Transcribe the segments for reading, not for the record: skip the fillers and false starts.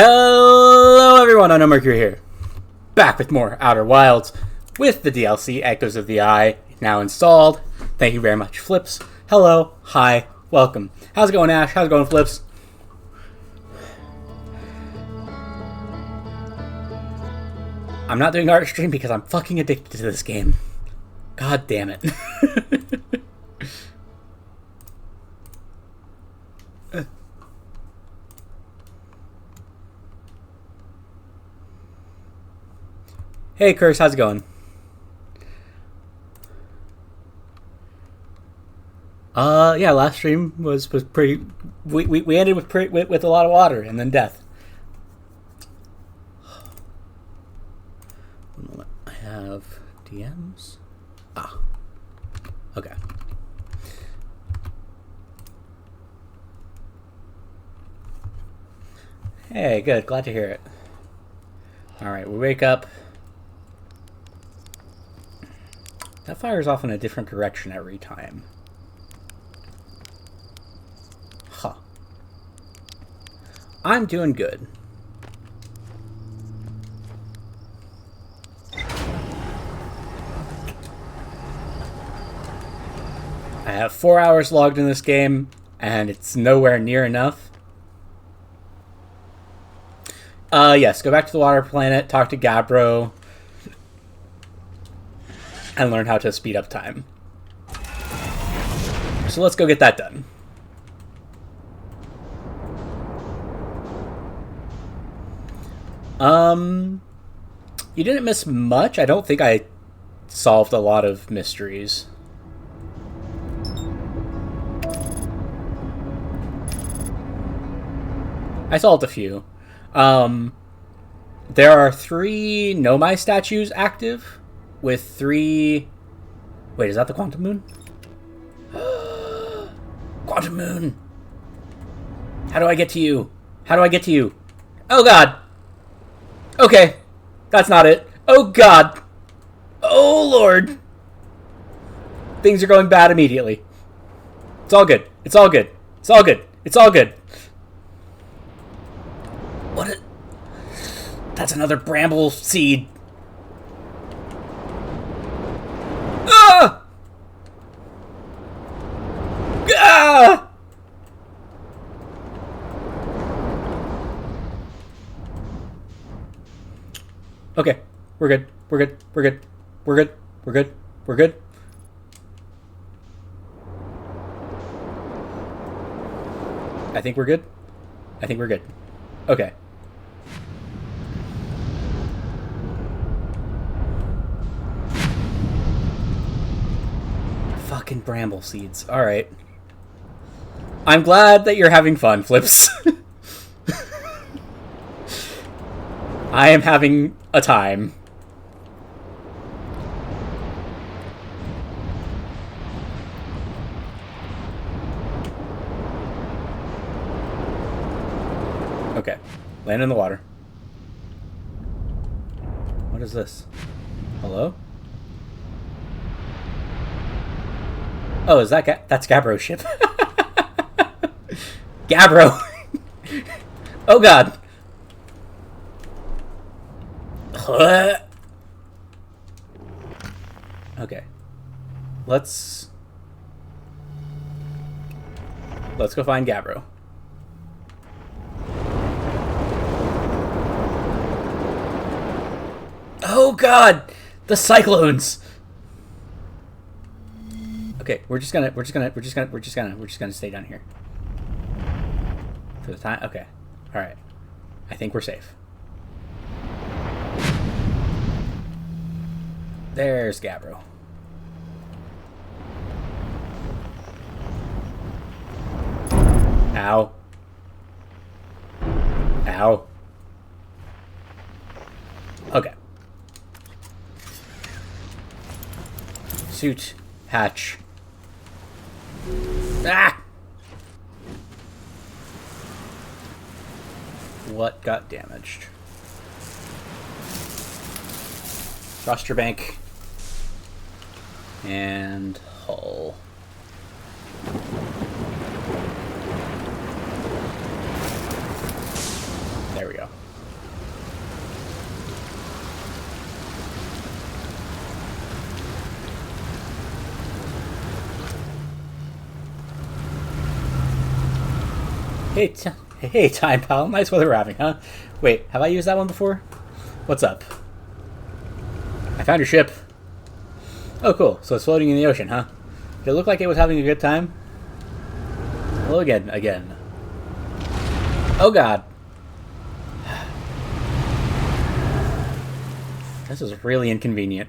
Hello everyone, Mercury here, back with more Outer Wilds, with the DLC Echoes of the Eye now installed. Thank you very much, Flips. Hello, hi, welcome. How's it going, Ash? How's it going, Flips? I'm not doing art stream because I'm fucking addicted to this game. God damn it. Hey, Curse, how's it going? Yeah, last stream was pretty. We ended with a lot of water and then death. I have DMs. Okay. Hey, good. Glad to hear it. All right, we wake up. That fires off in a different direction every time. Huh. I'm doing good. I have 4 hours logged in this game, and it's nowhere near enough. Yes, go back to the water planet, talk to Gabbro, and learn how to speed up time. So let's go get that done. You didn't miss much. I don't think I solved a lot of mysteries. I solved a few. There are 3 Nomai statues active, with 3... Wait, is that the Quantum Moon? Quantum Moon! How do I get to you? How do I get to you? Oh god! Okay, that's not it. Oh god! Oh lord! Things are going bad immediately. It's all good. It's all good. It's all good. It's all good. What a... That's another bramble seed. Ah! Ah! Okay, we're good. We're good. We're good. We're good. We're good. We're good. I think we're good. I think we're good. Okay. Fucking bramble seeds. Alright. I'm glad that you're having fun, Flips. I am having a time. Okay. Land in the water. What is this? Hello? Oh, is that that's Gabbro's ship? Gabbro! Oh god! Okay. Let's go find Gabbro. Oh god! The cyclones! Okay, we're just gonna stay down here. For the time? Okay. Alright. I think we're safe. There's Gabbro. Ow. Ow. Okay. Suit. Hatch. Ah! What got damaged? Thruster bank. And hull. There we go. Hey, hey, Time Pal. Nice weather we're having, huh? Wait, have I used that one before? What's up? I found your ship. Oh, cool. So it's floating in the ocean, huh? Did it look like it was having a good time? Hello again. Oh, God. This is really inconvenient.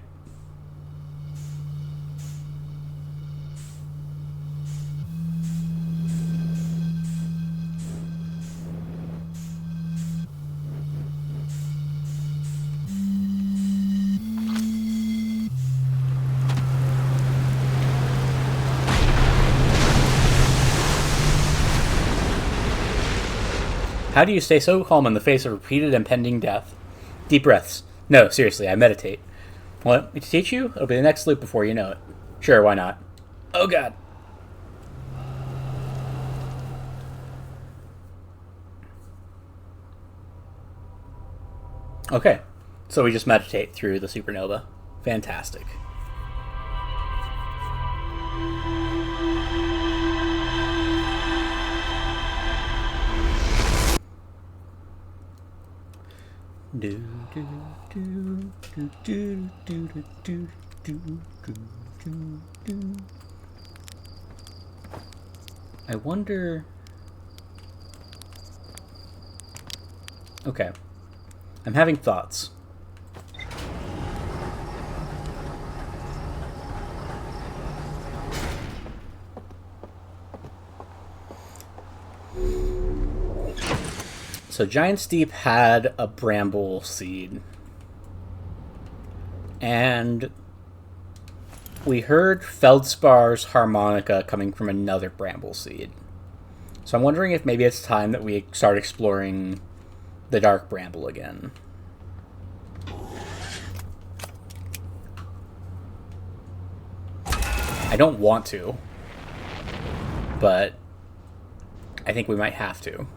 How do you stay so calm in the face of repeated impending death? Deep breaths. No, seriously, I meditate. Want me to teach you? It'll be the next loop before you know it. Sure, why not? Oh, God. Okay, so we just meditate through the supernova. Fantastic. Do do do do do do do do do do do. I wonder. Okay, I'm having thoughts. So Giant's Deep had a bramble seed. And we heard Feldspar's harmonica coming from another bramble seed. So I'm wondering if maybe it's time that we start exploring the Dark Bramble again. I don't want to, but I think we might have to.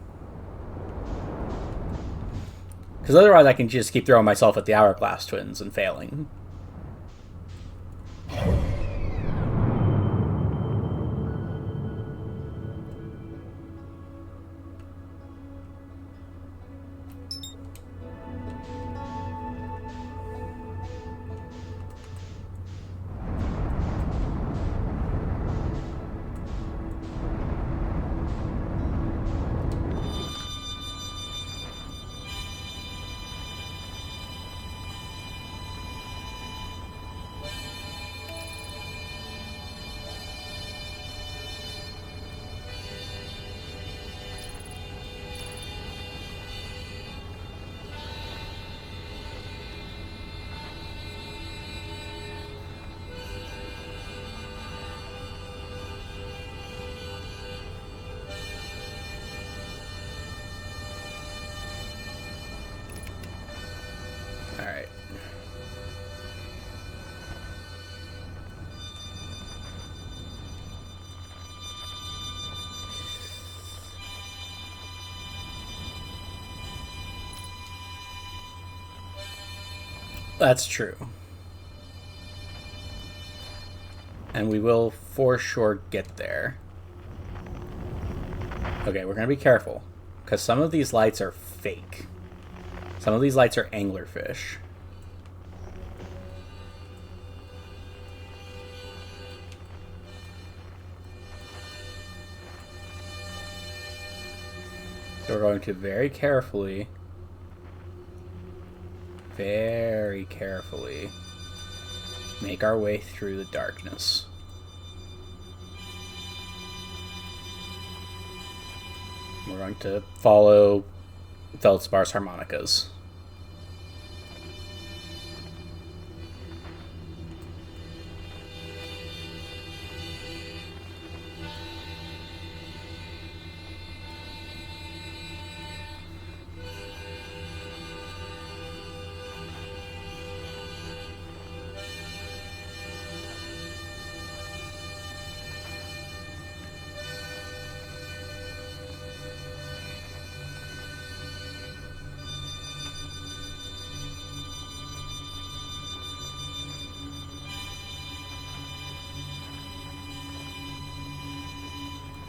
Because otherwise I can just keep throwing myself at the Hourglass Twins and failing. Alright. That's true. And we will for sure get there. Okay, we're going to be careful. Because some of these lights are fake. Some of these lights are anglerfish. So we're going to very carefully make our way through the darkness. We're going to follow Feldspar's harmonicas.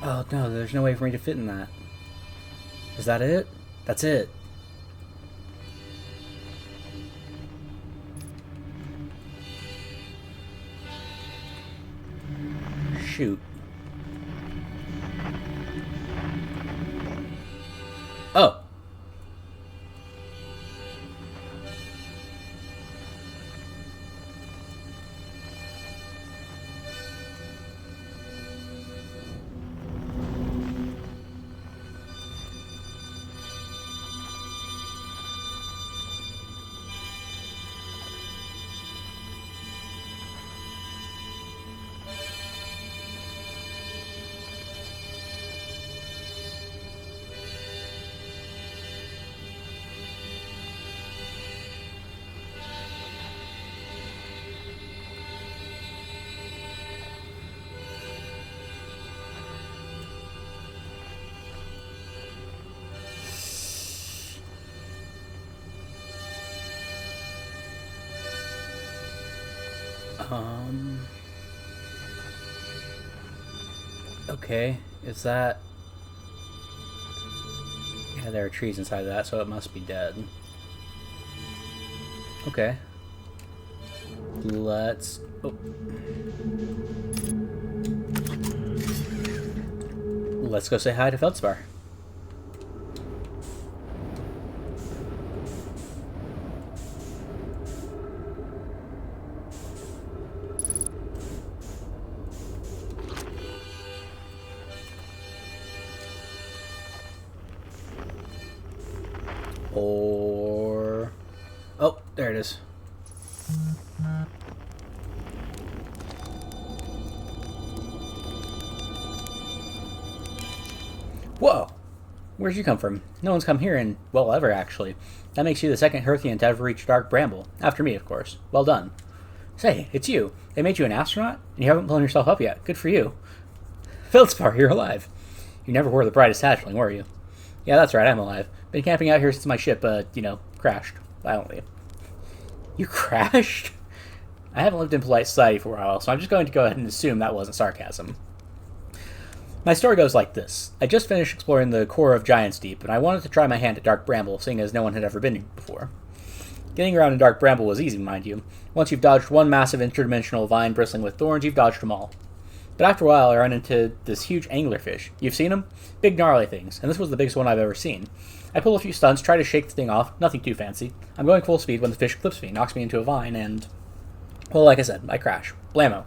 Oh no, there's no way for me to fit in that. Is that it? That's it. Shoot. Oh. Okay, is that... Yeah, there are trees inside of that, so it must be dead. Okay. Let's... Oh. Let's go say hi to Feldspar. Or... Oh, there it is. Whoa! Where'd you come from? No one's come here in, well, ever, actually. That makes you the second Hearthian to ever reach Dark Bramble. After me, of course. Well done. Say, it's you. They made you an astronaut? And you haven't blown yourself up yet. Good for you. Feldspar, you're alive. You never were the brightest hatchling, were you? Yeah, that's right, I'm alive. Been camping out here since my ship, crashed violently. You crashed? I haven't lived in polite society for a while, so I'm just going to go ahead and assume that wasn't sarcasm. My story goes like this. I just finished exploring the core of Giant's Deep, and I wanted to try my hand at Dark Bramble, seeing as no one had ever been before. Getting around in Dark Bramble was easy, mind you. Once you've dodged one massive interdimensional vine bristling with thorns, you've dodged them all. But after a while, I ran into this huge anglerfish. You've seen them? Big gnarly things, and this was the biggest one I've ever seen. I pull a few stunts, try to shake the thing off, nothing too fancy. I'm going full speed when the fish clips me, knocks me into a vine, and... Well, like I said, I crash. Blammo.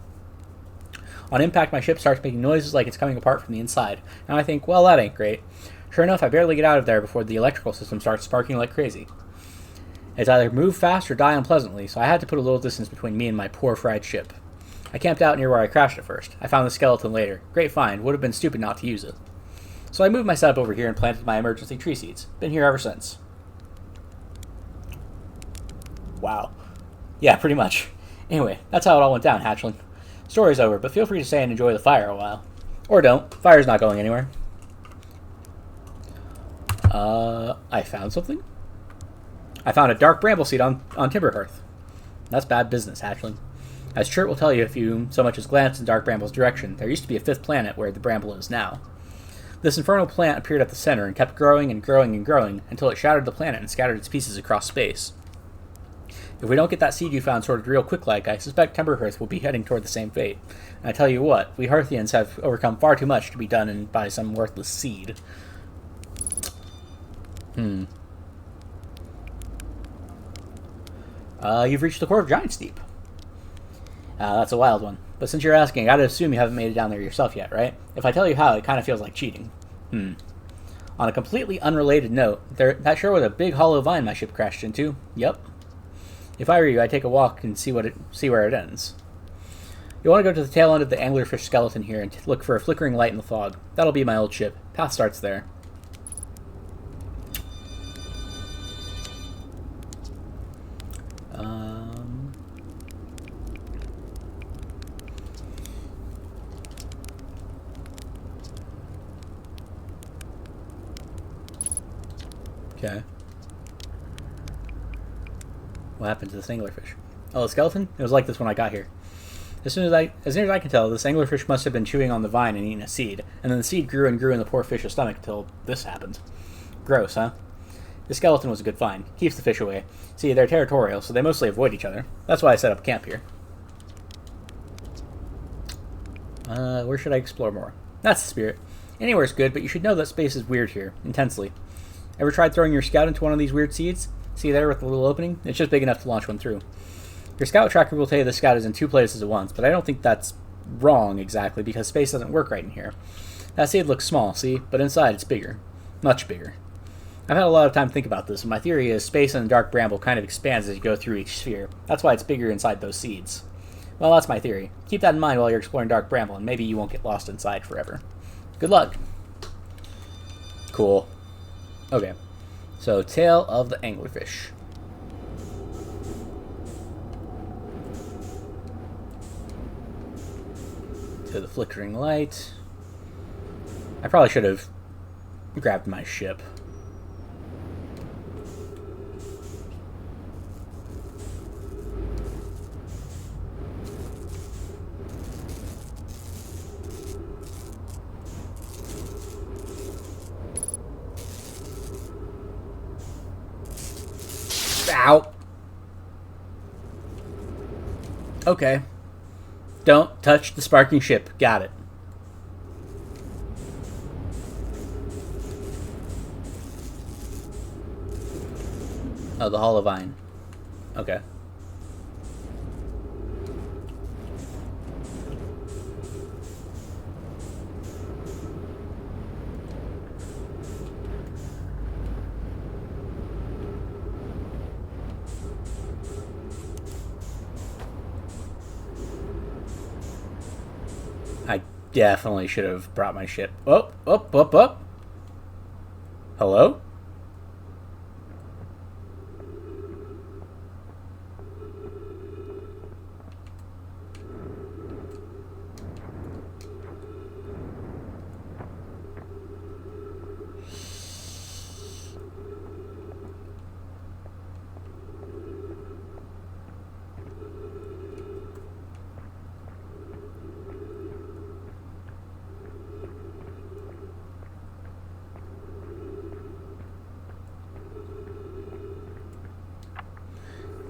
On impact, my ship starts making noises like it's coming apart from the inside, and I think, well, that ain't great. Sure enough, I barely get out of there before the electrical system starts sparking like crazy. It's either move fast or die unpleasantly, so I had to put a little distance between me and my poor fried ship. I camped out near where I crashed at first. I found the skeleton later. Great find, would have been stupid not to use it. So I moved my setup over here and planted my emergency tree seeds. Been here ever since. Wow. Yeah, pretty much. Anyway, that's how it all went down, hatchling. Story's over, but feel free to stay and enjoy the fire a while. Or don't. Fire's not going anywhere. I found something? I found a dark bramble seed on Timberhearth. That's bad business, hatchling. As Chert will tell you if you so much as glance in Dark Bramble's direction, there used to be a fifth planet where the bramble is now. This infernal plant appeared at the center and kept growing and growing and growing until it shattered the planet and scattered its pieces across space. If we don't get that seed you found sorted real quick-like, I suspect Timberhearth will be heading toward the same fate. And I tell you what, we Hearthians have overcome far too much to be done by some worthless seed. You've reached the core of Giant's Deep. That's a wild one. But since you're asking, I gotta assume you haven't made it down there yourself yet, right? If I tell you how, it kind of feels like cheating. On a completely unrelated note, that sure was a big hollow vine my ship crashed into. Yep. If I were you, I'd take a walk and see where it ends. You want to go to the tail end of the anglerfish skeleton here and look for a flickering light in the fog. That'll be my old ship. Path starts there. Okay. What happened to this anglerfish? Oh, the skeleton? It was like this when I got here. As near as I can tell, this anglerfish must have been chewing on the vine and eating a seed, and then the seed grew and grew in the poor fish's stomach until this happened. Gross, huh? The skeleton was a good find. Keeps the fish away. See, they're territorial, so they mostly avoid each other. That's why I set up camp here. Where should I explore more? That's the spirit. Anywhere's good, but you should know that space is weird here. Intensely. Ever tried throwing your scout into one of these weird seeds? See there with the little opening? It's just big enough to launch one through. Your scout tracker will tell you the scout is in 2 places at once, but I don't think that's wrong exactly, because space doesn't work right in here. That seed looks small, see? But inside it's bigger. Much bigger. I've had a lot of time to think about this, and my theory is space in the dark bramble kind of expands as you go through each sphere. That's why it's bigger inside those seeds. Well, that's my theory. Keep that in mind while you're exploring dark bramble, and maybe you won't get lost inside forever. Good luck. Cool. Okay. So, Tale of the Anglerfish. To the flickering light. I probably should have grabbed my ship. Ow. Okay. Don't touch the sparking ship. Got it. Oh, the Hollow Vine. Okay. I definitely should have brought my ship. Oh, up, up, up. Hello?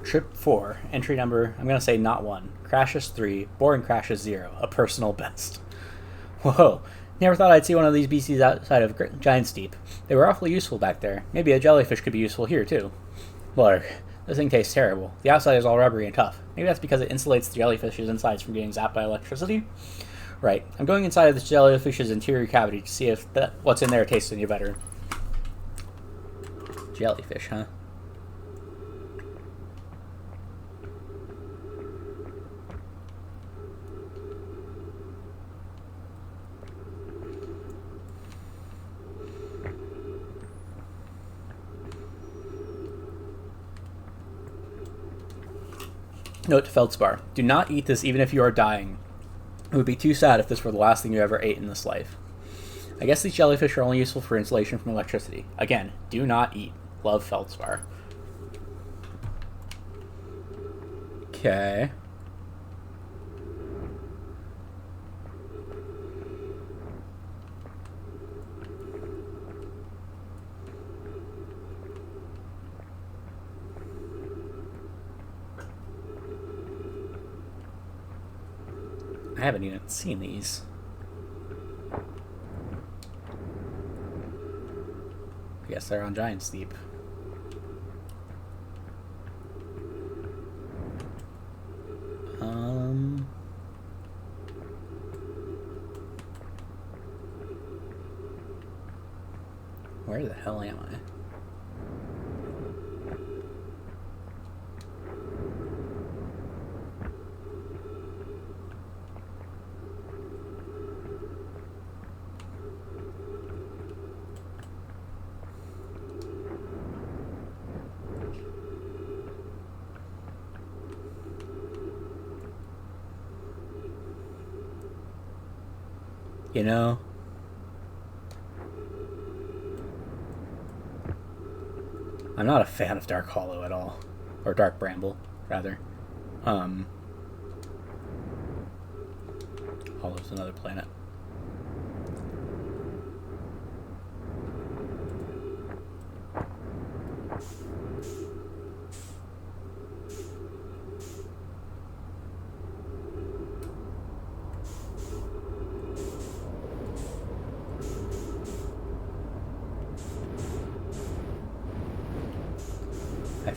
Trip 4, entry number, I'm going to say not 1. Crashes 3, boring crashes 0, a personal best. Whoa, never thought I'd see one of these beasties outside of Giant's Deep. They were awfully useful back there. Maybe a jellyfish could be useful here, too. Lord, this thing tastes terrible. The outside is all rubbery and tough. Maybe that's because it insulates the jellyfish's insides from getting zapped by electricity? Right, I'm going inside of this jellyfish's interior cavity to see if what's in there tastes any better. Jellyfish, huh? Note to Feldspar. Do not eat this even if you are dying. It would be too sad if this were the last thing you ever ate in this life. I guess these jellyfish are only useful for insulation from electricity. Again, do not eat. Love, Feldspar. Okay. I haven't even seen these. I guess they're on Giant's Deep. Where the hell am I? You know, I'm not a fan of Dark Hollow at all. Or Dark Bramble, rather. Hollow's another planet.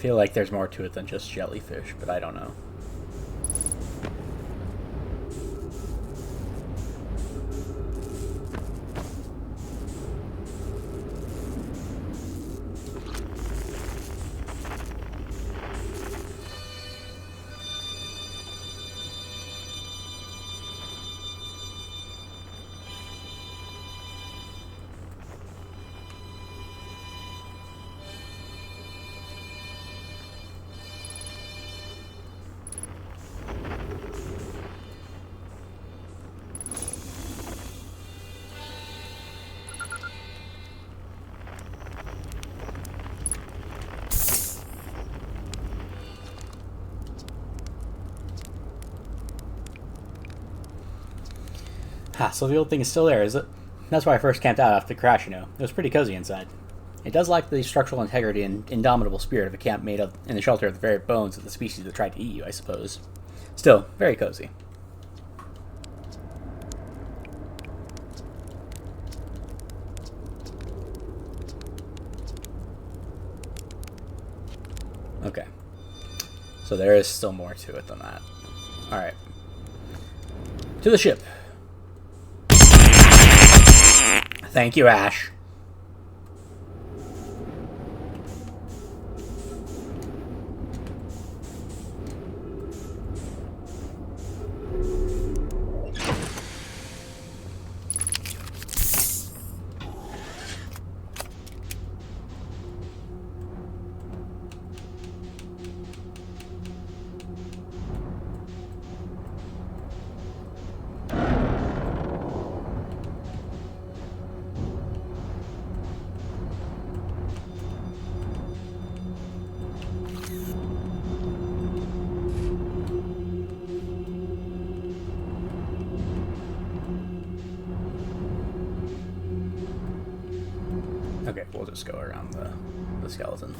feel like there's more to it than just jellyfish, but I don't know. So the old thing is still there, is it? That's why I first camped out after the crash, you know. It was pretty cozy inside. It does lack the structural integrity and indomitable spirit of a camp made up in the shelter of the very bones of the species that tried to eat you, I suppose. Still, very cozy. Okay. So there is still more to it than that. Alright. To the ship. Thank you, Ash. Okay, we'll just go around the skeleton.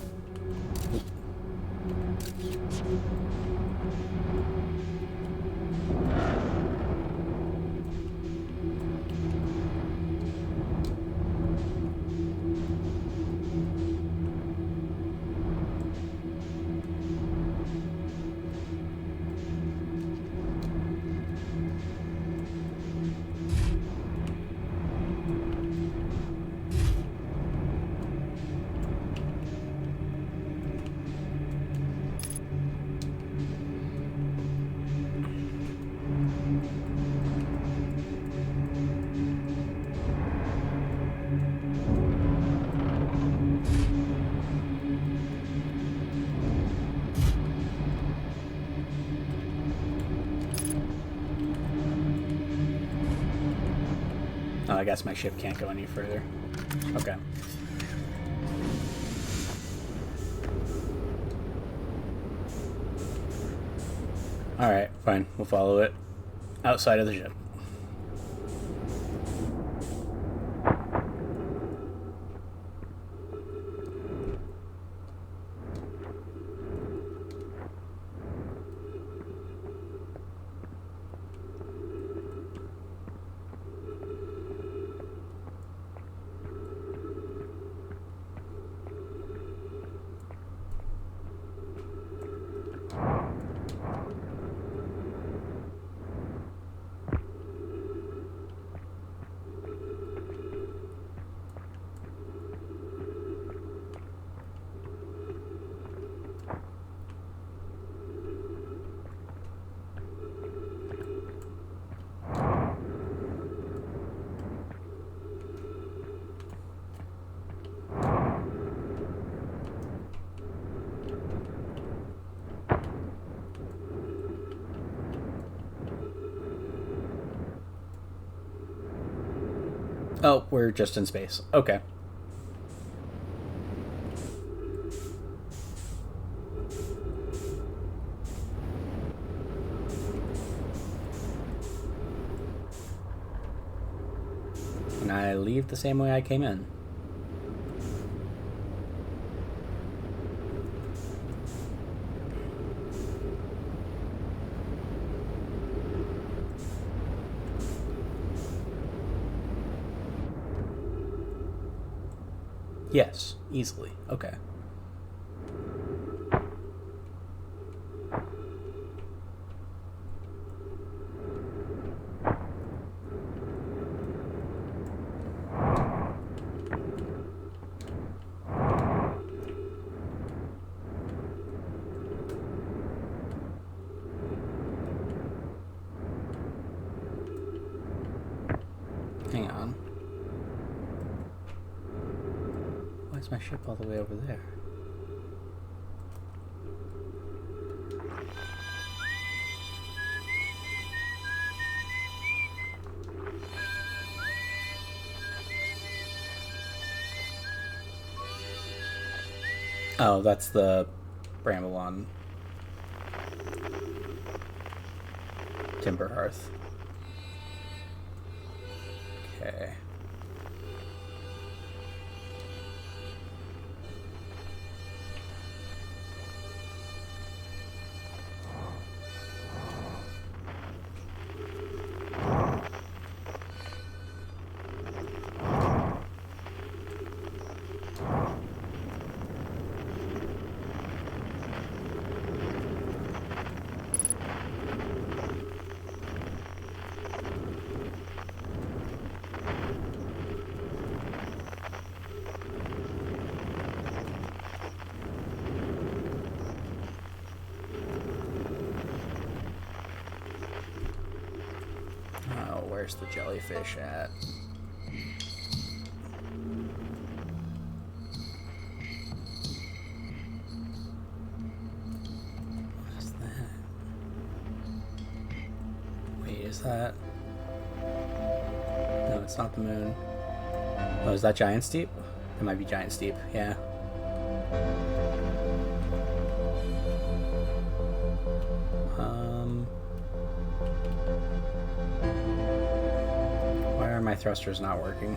Oh, I guess my ship can't go any further. Okay. Alright, fine. We'll follow it outside of the ship. Oh, we're just in space. Okay. And I leave the same way I came in. Yes, easily. Okay. Hang on. Why is my ship all the way over there? Oh, that's the Bramblon Timber Hearth. Okay. Where's the jellyfish at? What's that? Wait, is that? No, it's not the moon. Oh, is that Giant Steep? It might be Giant Steep, yeah. Why are my thrusters not working?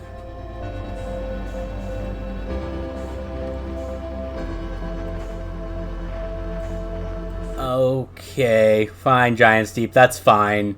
Okay, fine, Giant Steep, that's fine.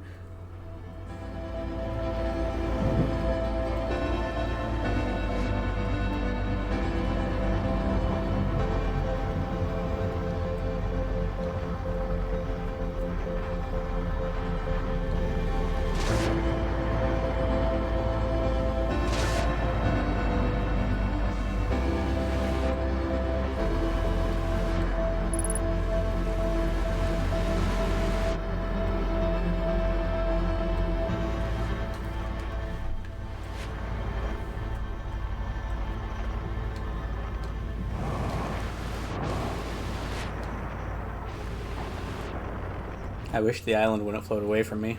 I wish the island wouldn't float away from me.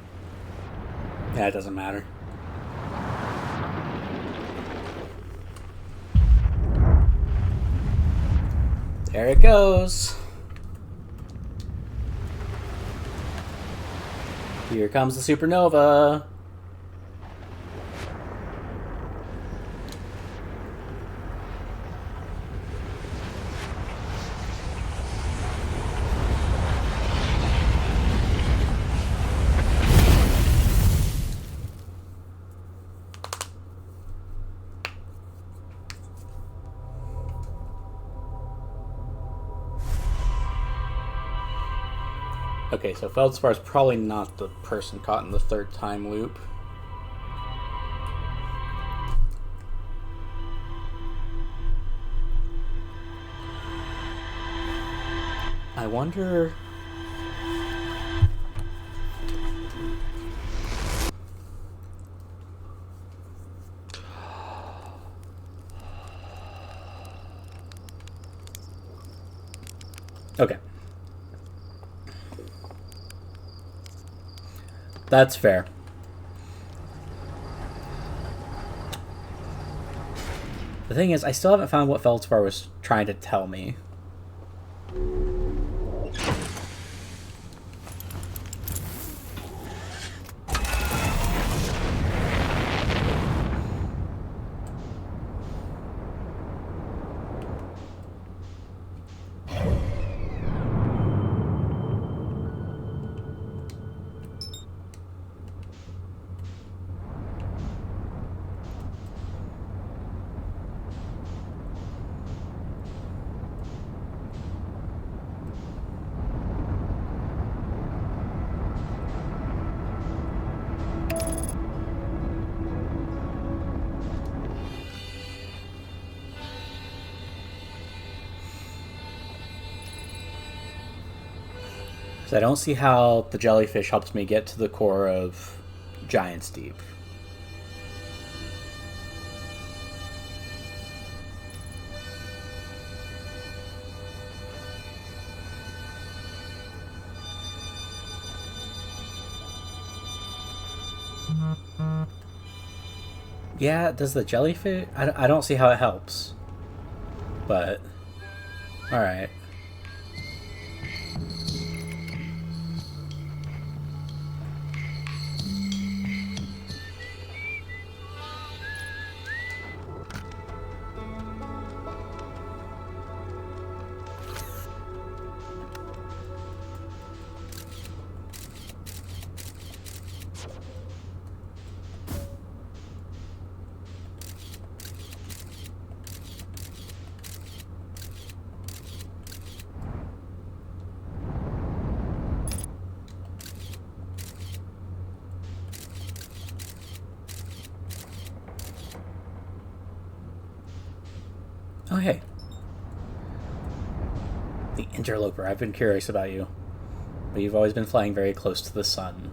Yeah, it doesn't matter. There it goes. Here comes the supernova. Okay, so Feldspar is probably not the person caught in the third time loop. I wonder... Okay. That's fair. The thing is, I still haven't found what Feldspar was trying to tell me. Because I don't see how the jellyfish helps me get to the core of Giant Steep. Yeah, does the jellyfish... I don't see how it helps. But... Alright. Oh, hey. The interloper. I've been curious about you. But you've always been flying very close to the sun.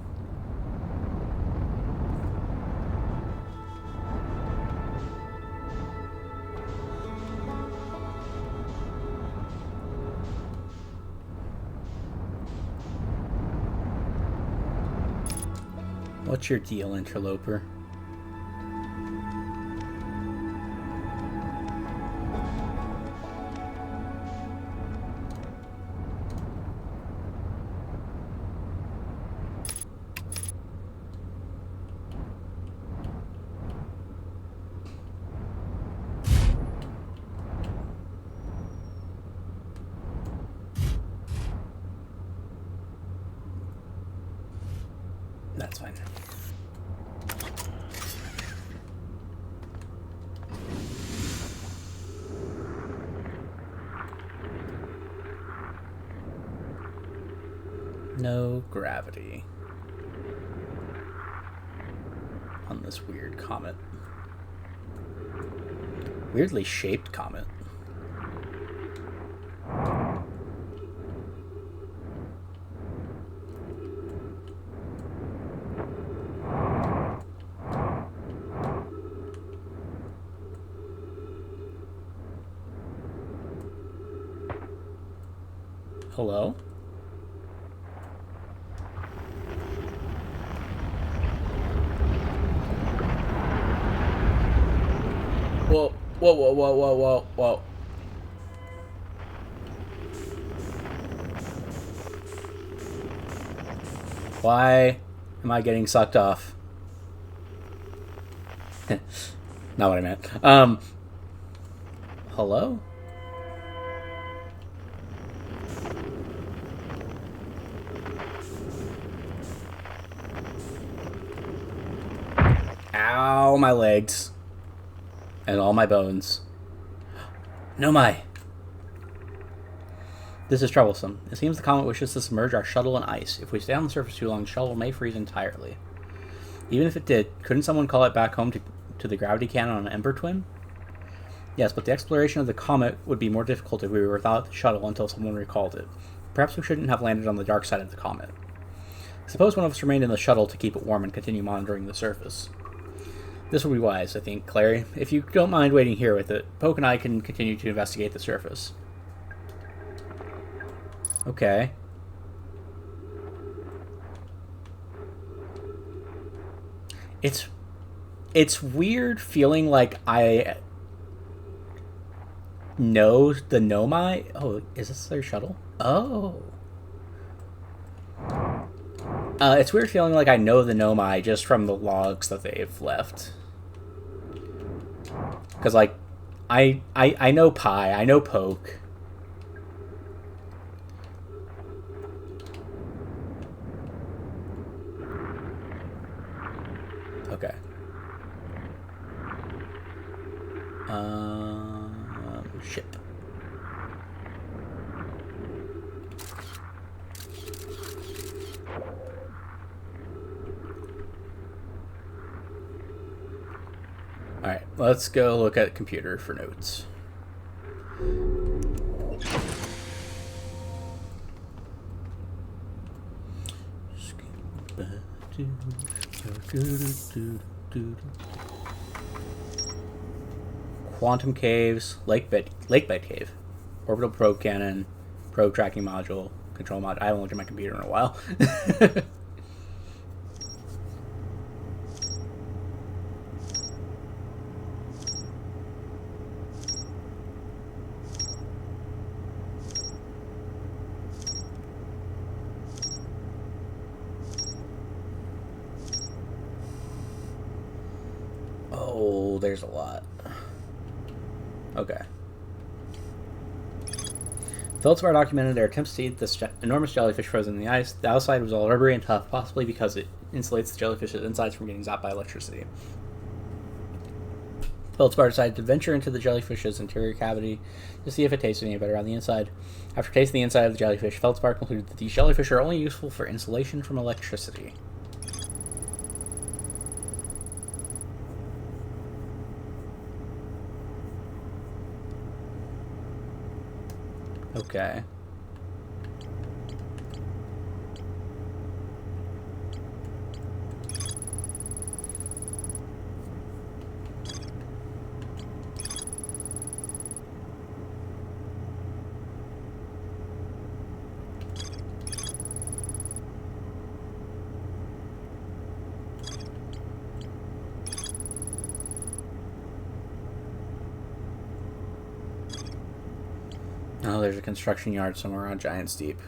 What's your deal, interloper? That's fine. No gravity on this weird comet. Weirdly shaped comet. Hello? Whoa, whoa, whoa, whoa, whoa, whoa, whoa. Why am I getting sucked off? Not what I meant. Hello? Ow, my legs. And all my bones. Nomai! This is troublesome. It seems the comet wishes to submerge our shuttle in ice. If we stay on the surface too long, the shuttle may freeze entirely. Even if it did, couldn't someone call it back home to the gravity cannon on an Ember Twin? Yes, but the exploration of the comet would be more difficult if we were without the shuttle until someone recalled it. Perhaps we shouldn't have landed on the dark side of the comet. Suppose one of us remained in the shuttle to keep it warm and continue monitoring the surface. This would be wise, I think, Clary. If you don't mind waiting here with it, Poke and I can continue to investigate the surface. Okay. It's weird feeling like I know the Nomai. Oh, is this their shuttle? Oh. It's weird feeling like I know the Nomai just from the logs that they've left. Because, like, I know Pi, I know Poke. Okay. Ship. Alright, let's go look at computer for notes. Quantum caves, lake bed cave, orbital probe cannon, probe tracking module, control mod. I haven't looked at my computer in a while. Oh, there's a lot. Okay. Feldspar documented their attempts to eat this enormous jellyfish frozen in the ice. The outside was all rubbery and tough, possibly because it insulates the jellyfish's insides from getting zapped by electricity. Feldspar decided to venture into the jellyfish's interior cavity to see if it tasted any better on the inside. After tasting the inside of the jellyfish, Feldspar concluded that these jellyfish are only useful for insulation from electricity. Okay. Oh, there's a construction yard somewhere on Giant Steep.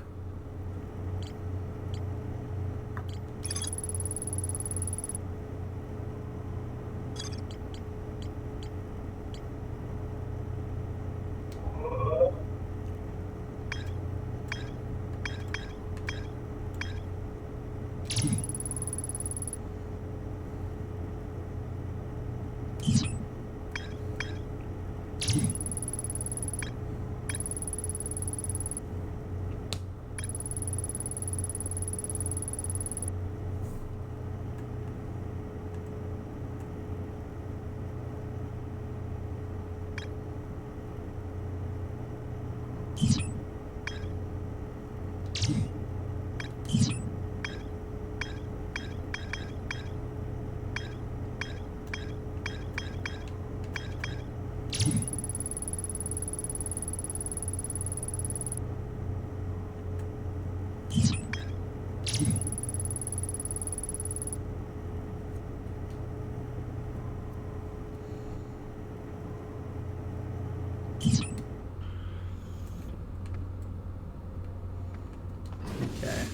Okay.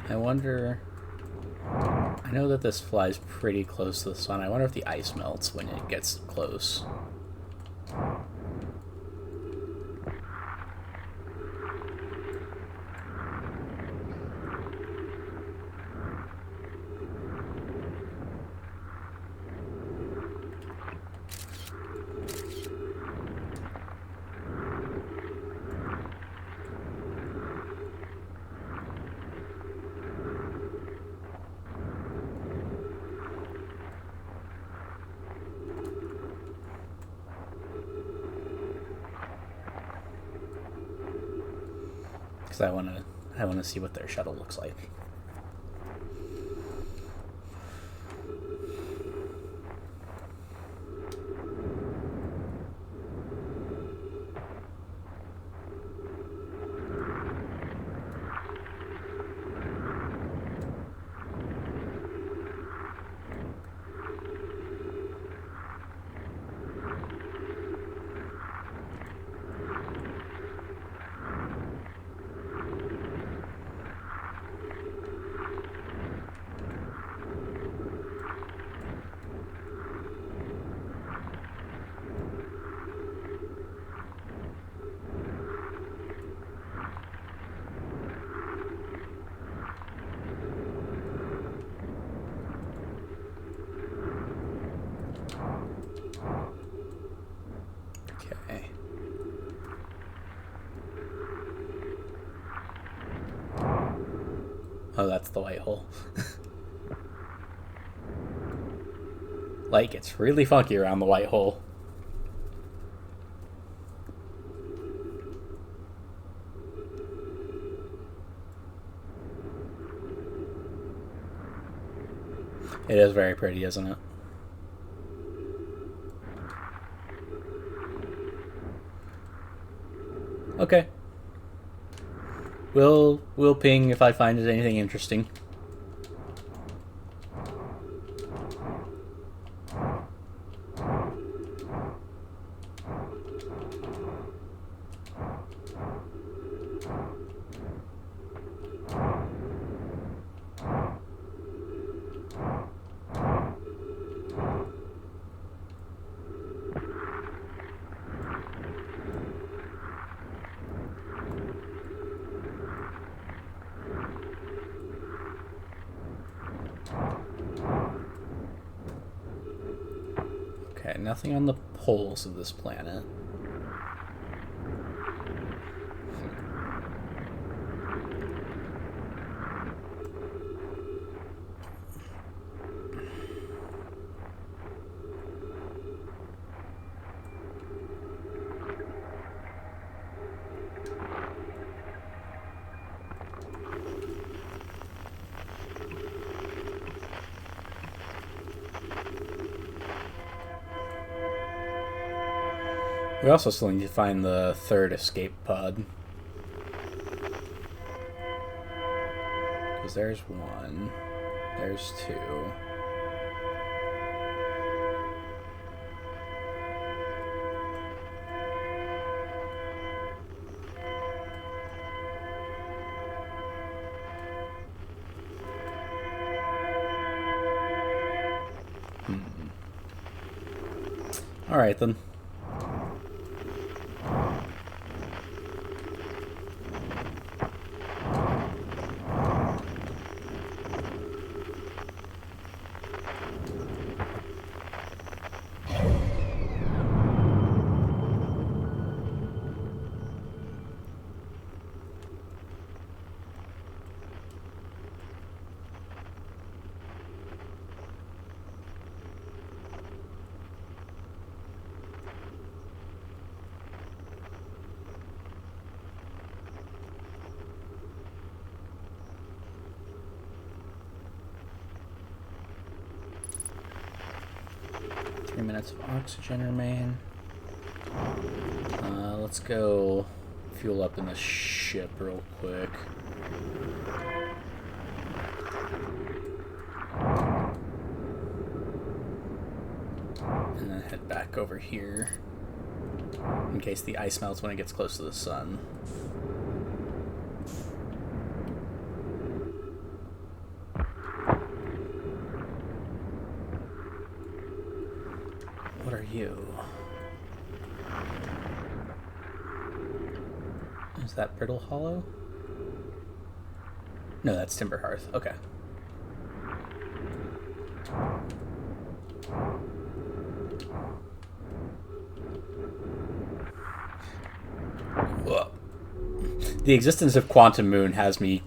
I wonder... I know that this flies pretty close to the sun. I wonder if the ice melts when it gets close. Because I want to see what their shuttle looks like. Okay. Oh, that's the white hole. Like, it's really funky around the white hole. It is very pretty, isn't it? Okay. We'll ping if I find anything interesting. Okay, nothing on the poles of this planet. We also still need to find the third escape pod. Because there's one. There's two. Alright then. Minutes of oxygen remain. Let's go fuel up in the ship real quick. And then head back over here in case the ice melts when it gets close to the sun. What are you? Is that Brittle Hollow? No, that's Timber Hearth. Okay. Whoa. The existence of Quantum Moon has me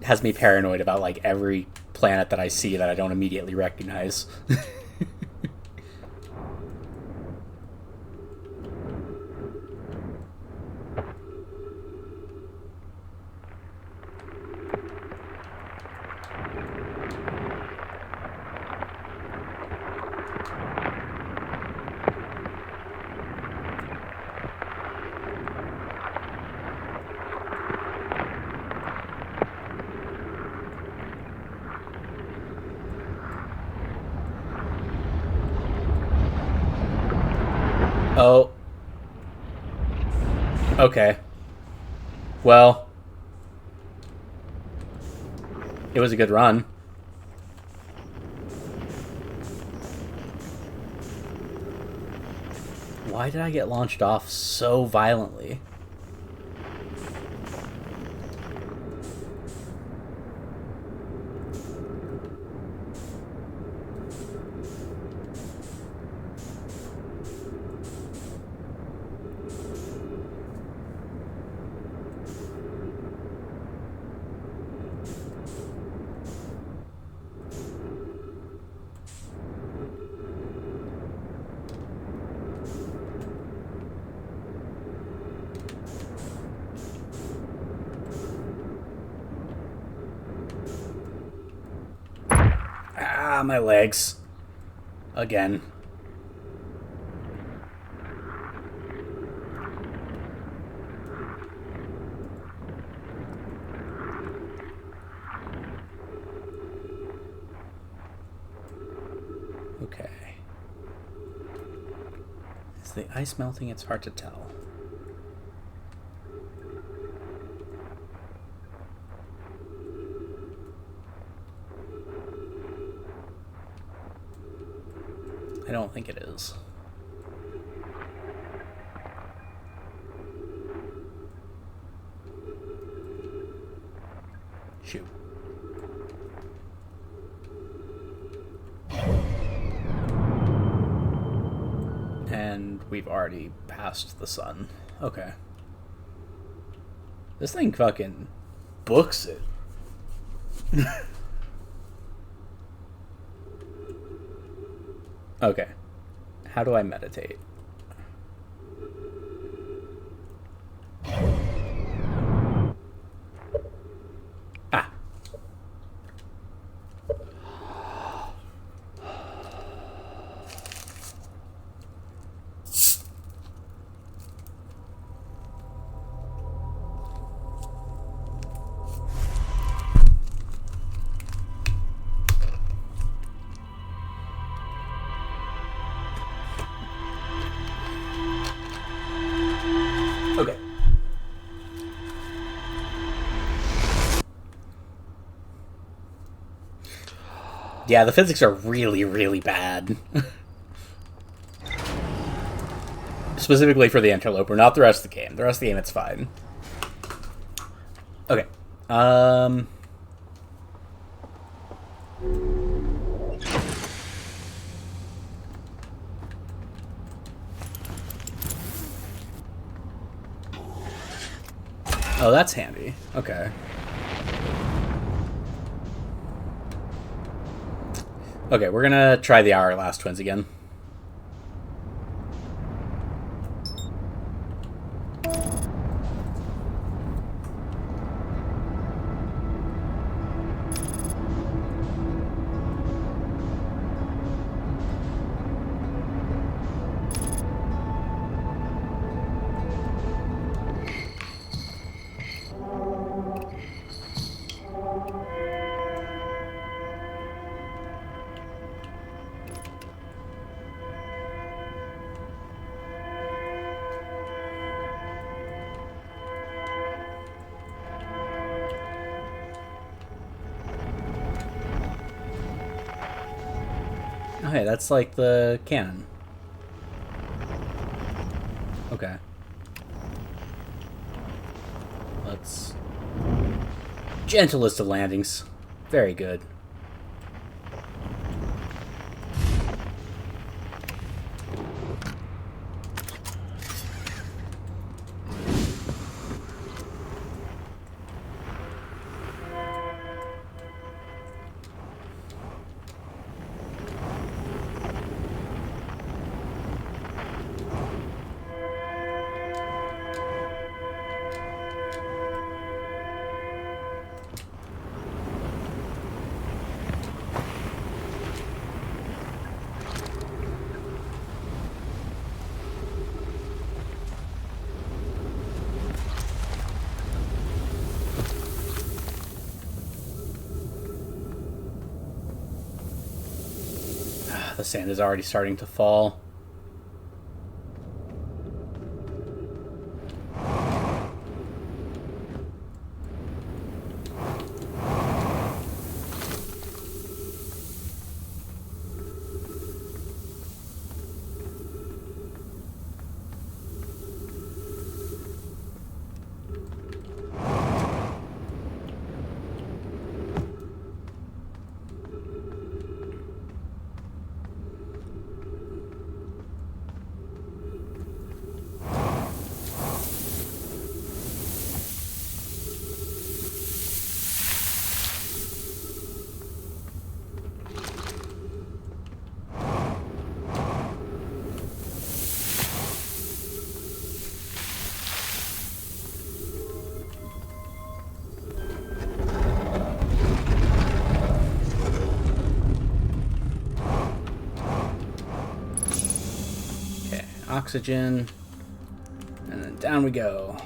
paranoid about like every planet that I see that I don't immediately recognize. Oh. Okay. Well. It was a good run. Why did I get launched off so violently? Ah, my legs. Again. Okay. Is the ice melting? It's hard to tell. I don't think it is. Shoot. We've already passed the sun. Okay. This thing fucking books it. Okay. How do I meditate? Ah. Okay. Yeah, the physics are really, really bad. Specifically for the interloper, not the rest of the game. The rest of the game, it's fine. Okay. Oh, that's handy. Okay. Okay, we're gonna try the Hourglass Twins again. Okay, that's like the cannon. Okay. Let's... Gentlest of landings. Very good. The sand is already starting to fall. Oxygen, and then down we go.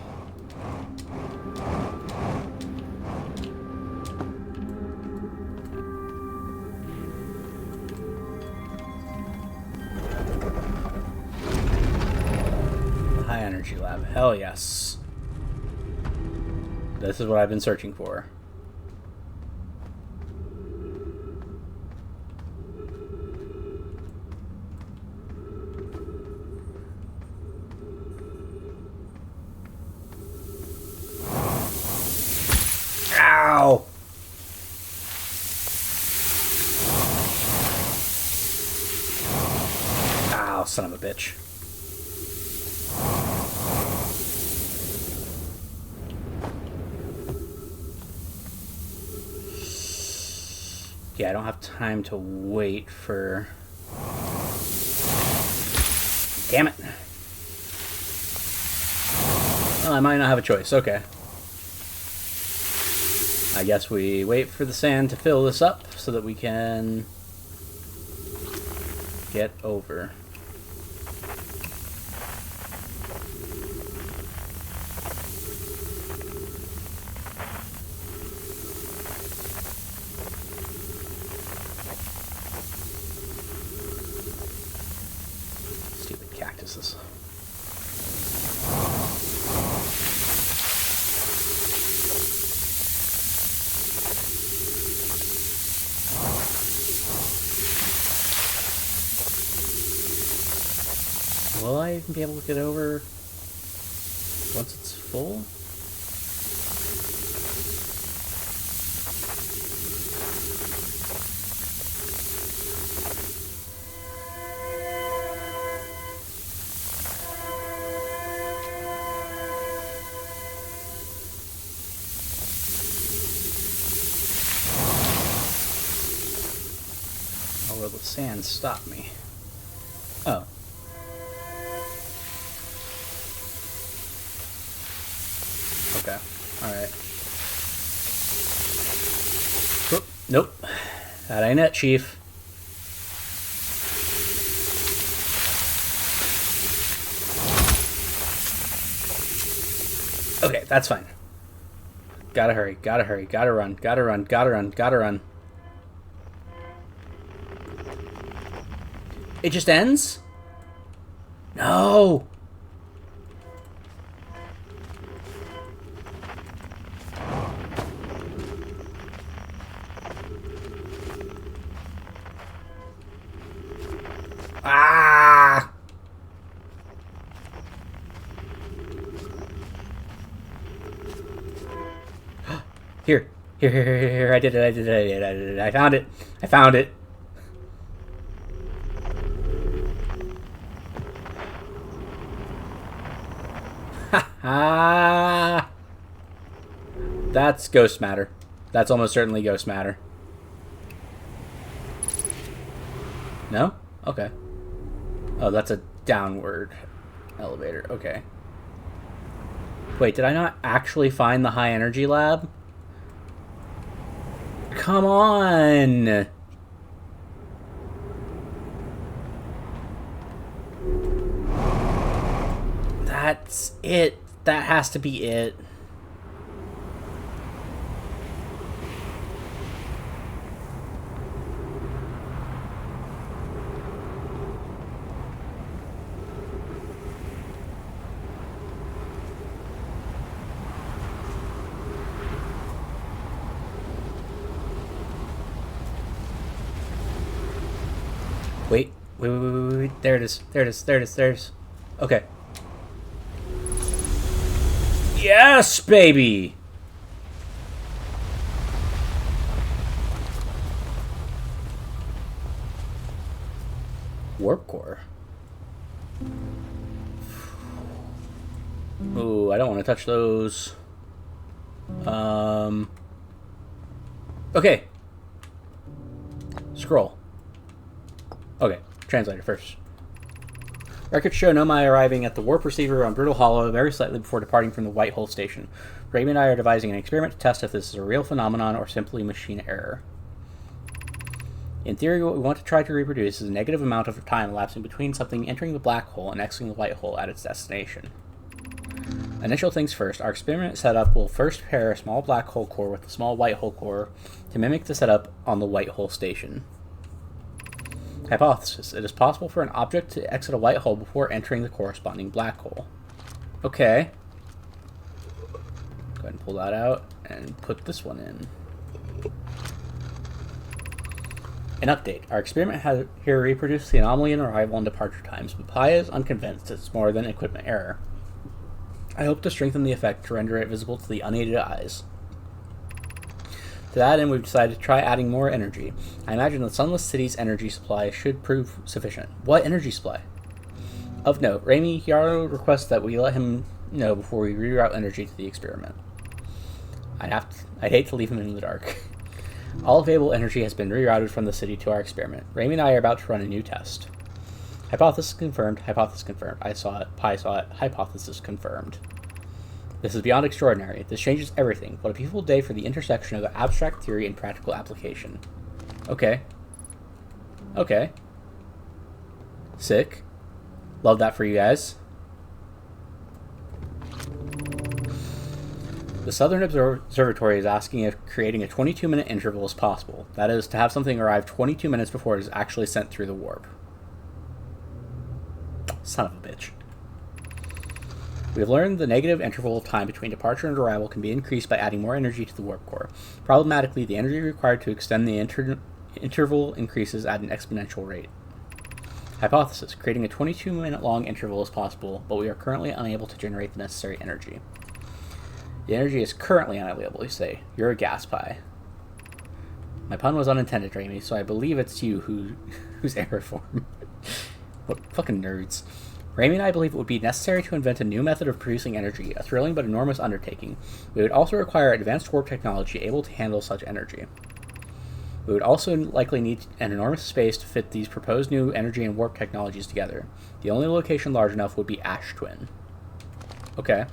High energy lab, hell yes. This is what I've been searching for. Ow! Ow, son of a bitch. Yeah, I don't have time to wait for... Damn it. Well, I might not have a choice. Okay. I guess we wait for the sand to fill this up so that we can get over. Stupid cactuses. Will I even be able to get over once it's full? Or will the sand stop me? Oh. Okay. Alright. Nope. That ain't it, Chief. Okay, that's fine. Gotta hurry, gotta hurry, gotta run, gotta run, gotta run, gotta run. It just ends? No! Ah! Here. Here. I did it. I found it. I found it. Ha! That's ghost matter. That's almost certainly ghost matter. No? Okay. Oh, that's a downward elevator. Okay. Wait, did I not actually find the high energy lab? Come on! That's it. That has to be it. Wait. There it is. There it is. Okay. Yes, baby! Warp core. Ooh, I don't want to touch those. Okay. Scroll. Okay, translator first. Records show Nomai arriving at the warp receiver on Brutal Hollow very slightly before departing from the White Hole station. Raimi and I are devising an experiment to test if this is a real phenomenon or simply machine error. In theory, what we want to try to reproduce is a negative amount of time elapsing between something entering the black hole and exiting the white hole at its destination. Initial things first, our experiment setup will first pair a small black hole core with a small white hole core to mimic the setup on the White Hole station. Hypothesis. It is possible for an object to exit a white hole before entering the corresponding black hole. Okay. Go ahead and pull that out and put this one in. An update. Our experiment has here reproduced the anomaly in arrival and departure times, but Pi is unconvinced it's more than equipment error. I hope to strengthen the effect to render it visible to the unaided eyes. To that end, we've decided to try adding more energy. I imagine the Sunless City's energy supply should prove sufficient. What energy supply? Of note, Raimi Hiyaro requests that we let him know before we reroute energy to the experiment. I'd hate to leave him in the dark. All available energy has been rerouted from the city to our experiment. Raimi and I are about to run a new test. Hypothesis confirmed. Hypothesis confirmed. I saw it. Pi saw it. Hypothesis confirmed. This is beyond extraordinary. This changes everything. What a beautiful day for the intersection of abstract theory and practical application. Okay. Okay. Sick. Love that for you guys. The Southern Observatory is asking if creating a 22-minute interval is possible. That is, to have something arrive 22 minutes before it is actually sent through the warp. Son of a bitch. We have learned the negative interval of time between departure and arrival can be increased by adding more energy to the warp core. Problematically, the energy required to extend the interval increases at an exponential rate. Hypothesis. Creating a 22-minute long interval is possible, but we are currently unable to generate the necessary energy. The energy is currently unavailable, you say. You're a gas pie. My pun was unintended, Raimi, so I believe it's you who's error form. What fucking nerds. Raimi and I believe it would be necessary to invent a new method of producing energy, a thrilling but enormous undertaking. We would also require advanced warp technology able to handle such energy. We would also likely need an enormous space to fit these proposed new energy and warp technologies together. The only location large enough would be Ash Twin. Okay.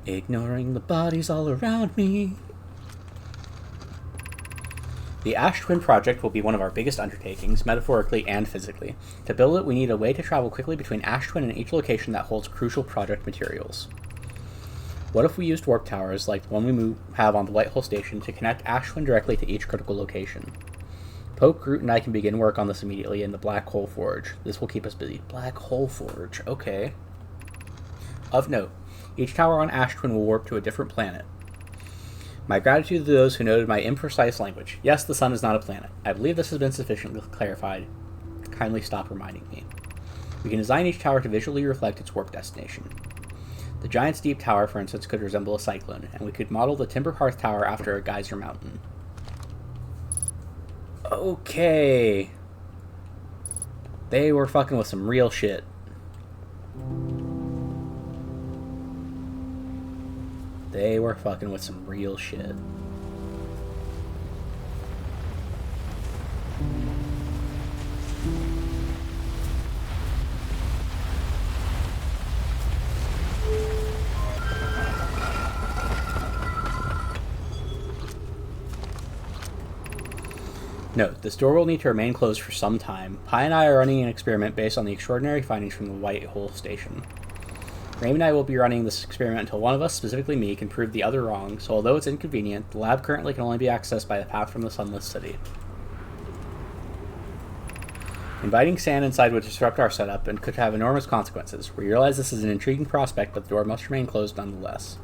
Ignoring the bodies all around me. The Ash Twin project will be one of our biggest undertakings, metaphorically and physically. To build it, we need a way to travel quickly between Ash Twin and each location that holds crucial project materials. What if we used warp towers, like the one we have on the White Hole Station, to connect Ash Twin directly to each critical location? Pope, Groot, and I can begin work on this immediately in the Black Hole Forge. This will keep us busy. Black Hole Forge, okay. Of note, each tower on Ash Twin will warp to a different planet. My gratitude to those who noted my imprecise language. Yes, the sun is not a planet. I believe this has been sufficiently clarified. Kindly stop reminding me. We can design each tower to visually reflect its warp destination. The Giant's Deep Tower, for instance, could resemble a cyclone, and we could model the Timber Hearth Tower after a geyser mountain. Okay. They were fucking with some real shit. They were fucking with some real shit. Note, this door will need to remain closed for some time. Pi and I are running an experiment based on the extraordinary findings from the White Hole Station. Raimi and I will be running this experiment until one of us, specifically me, can prove the other wrong, so although it's inconvenient, the lab currently can only be accessed by the path from the Sunless City. Inviting sand inside would disrupt our setup and could have enormous consequences. We realize this is an intriguing prospect, but the door must remain closed nonetheless.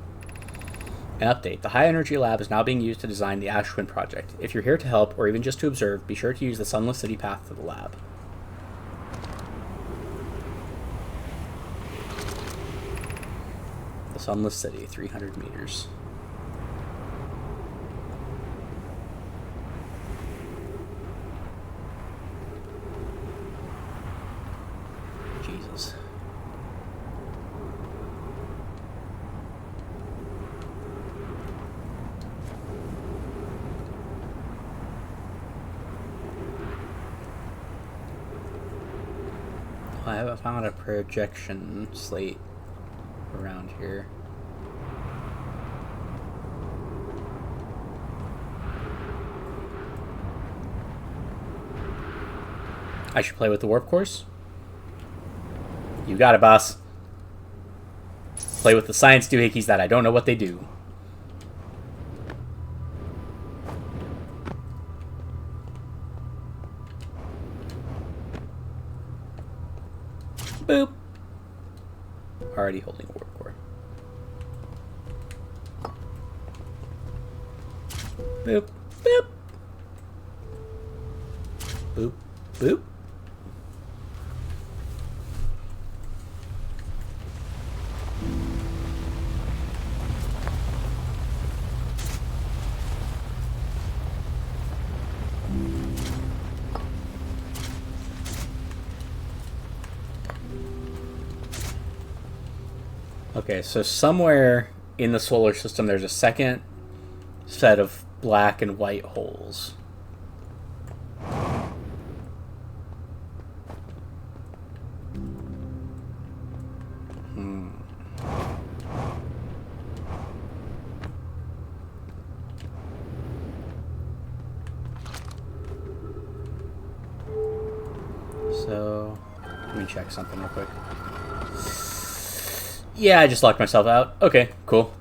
An update. The High Energy Lab is now being used to design the Ash Twin project. If you're here to help, or even just to observe, be sure to use the Sunless City path to the lab. Sunless City, 300 meters. Jesus. I haven't found a projection slate around here. I should play with the warp course. You got it, boss. Play with the science doohickeys that I don't know what they do. Boop. Already holding a warp core. Boop. Boop. Boop. Boop. Okay, so somewhere in the solar system there's a second set of black and white holes. So, let me check something real quick. Yeah, I just locked myself out. Okay, cool.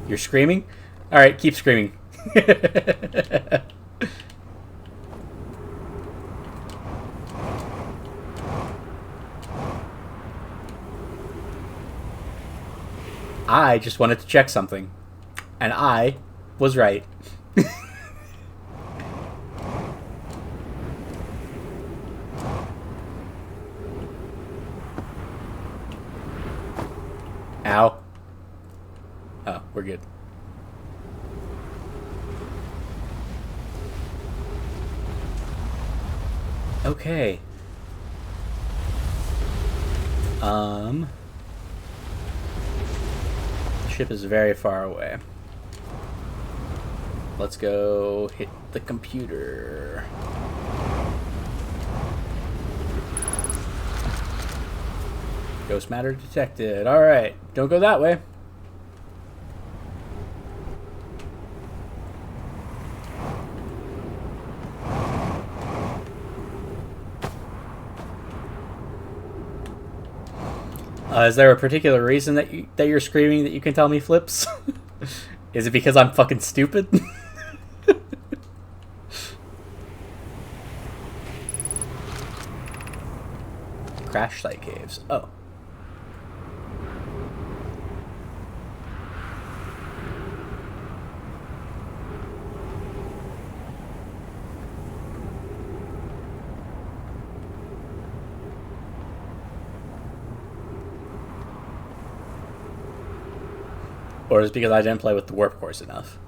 You're screaming? Alright, keep screaming. I just wanted to check something. And I was right. Ow. Oh, we're good. Okay. The ship is very far away. Let's go hit the computer. Ghost matter detected. Alright, don't go that way. Is there a particular reason that you're screaming that you can tell me, Flips? Is it because I'm fucking stupid? Crash site caves. Oh. Or is it because I didn't play with the warp course enough?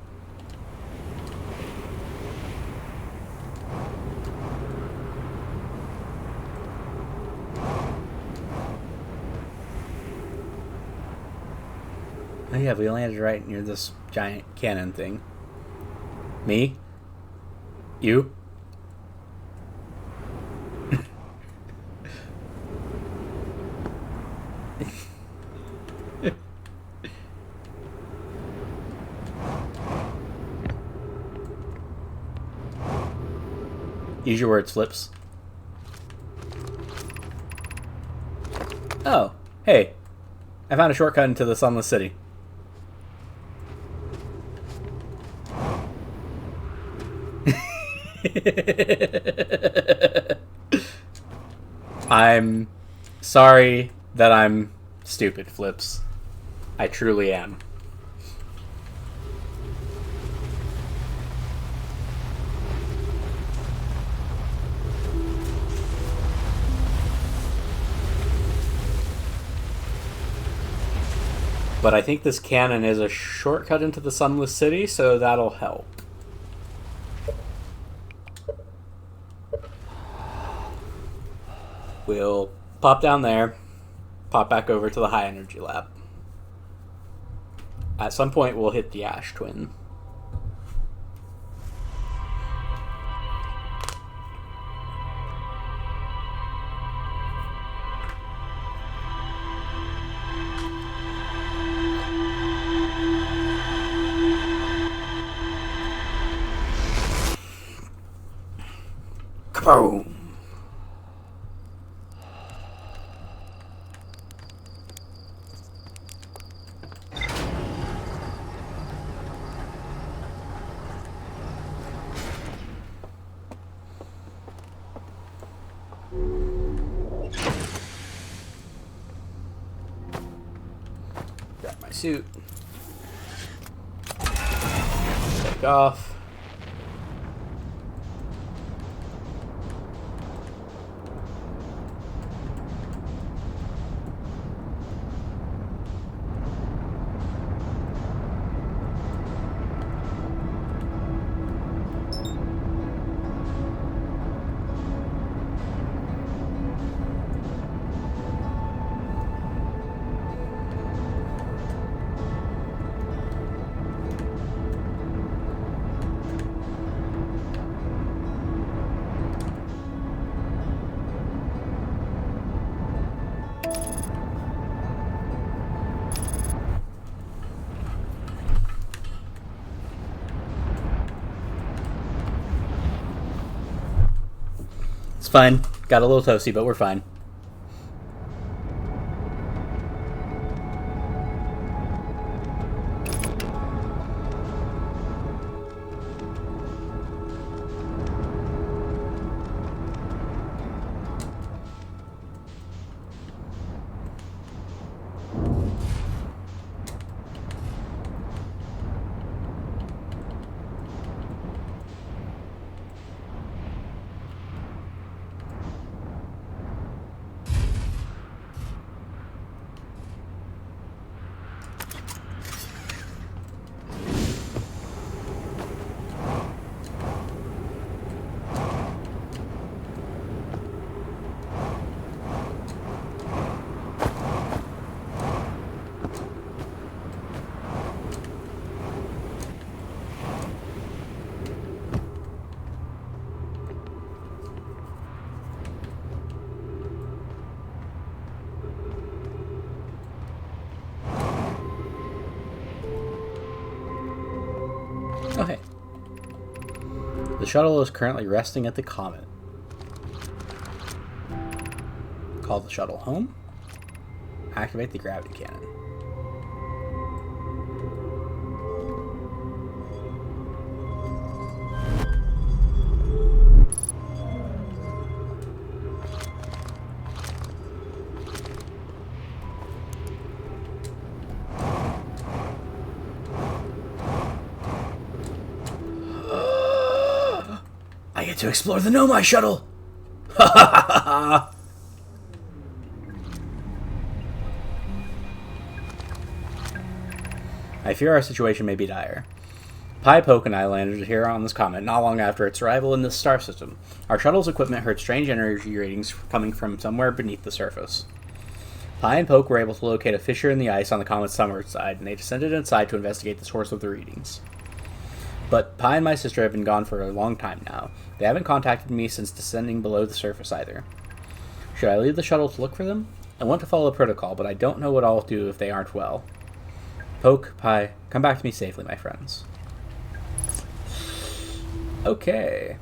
Oh yeah, we landed right near this giant cannon thing. Me? You? Use your words, Flips. Oh, hey. I found a shortcut into the Sunless City. I'm sorry that I'm stupid, Flips. I truly am. But I think this cannon is a shortcut into the Sunless City, so that'll help. We'll pop down there, pop back over to the high energy lab. At some point, we'll hit the Ash Twin. Kaboom! Grab my suit. Take off. fine. Got a little toasty, but we're fine. Oh, hey. The shuttle is currently resting at the Comet. Call the shuttle home. Activate the gravity cannon. I get to explore the Nomai shuttle! Ha ha ha ha! I fear our situation may be dire. Pi, Poke, and I landed here on this comet not long after its arrival in this star system. Our shuttle's equipment heard strange energy readings coming from somewhere beneath the surface. Pi and Poke were able to locate a fissure in the ice on the comet's summer side, and they descended inside to investigate the source of the readings. But Pi and my sister have been gone for a long time now. They haven't contacted me since descending below the surface either. Should I leave the shuttle to look for them? I want to follow protocol, but I don't know what I'll do if they aren't well. Poke, Pi, come back to me safely, my friends. Okay.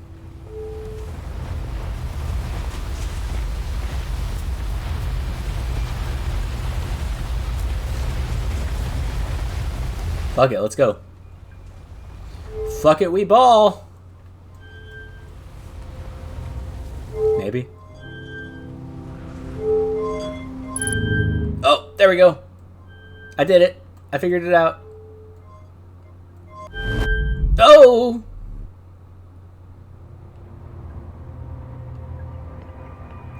Fuck it, let's go. Fuck it, we ball! Maybe. Oh, there we go. I did it. I figured it out. Oh!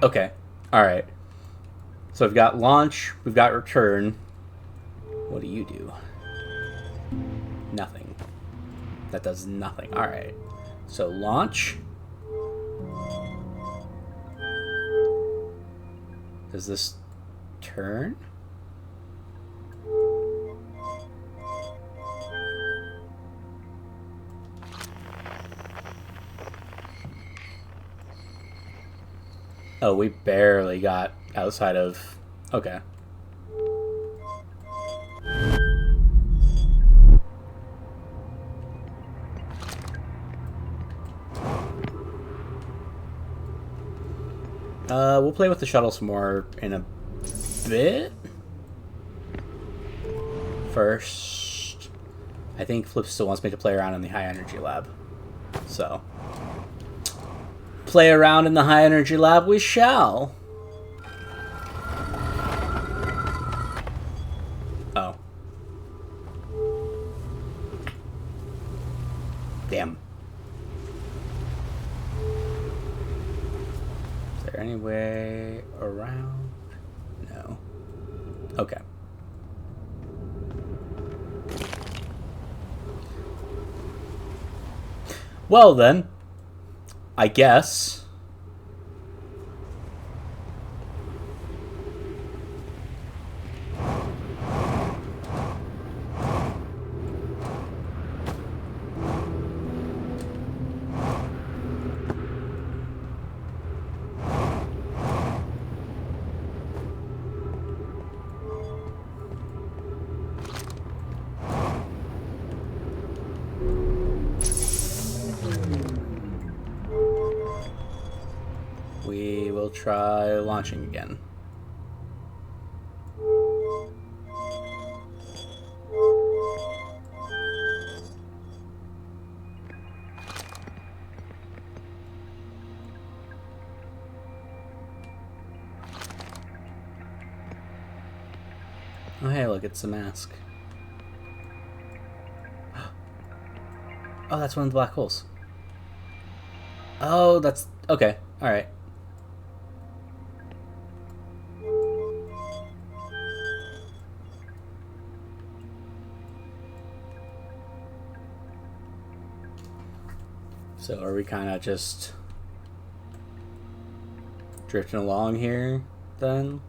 Okay. Alright. So we've got launch, we've got return. What do you do? Nothing. That does nothing. Alright. So launch. Does this turn? Oh, we barely got outside of... Okay. We'll play with the shuttle some more in a bit. First, I think Flip still wants me to play around in the high energy lab. So, play around in the high energy lab we shall. Oh. Damn. Is there any way around? No. Okay. Well then, I guess. will try launching again. Oh, hey, look, it's a mask. Oh, that's one of the black holes. Oh, that's... Okay, alright. So are we kind of just drifting along here, then?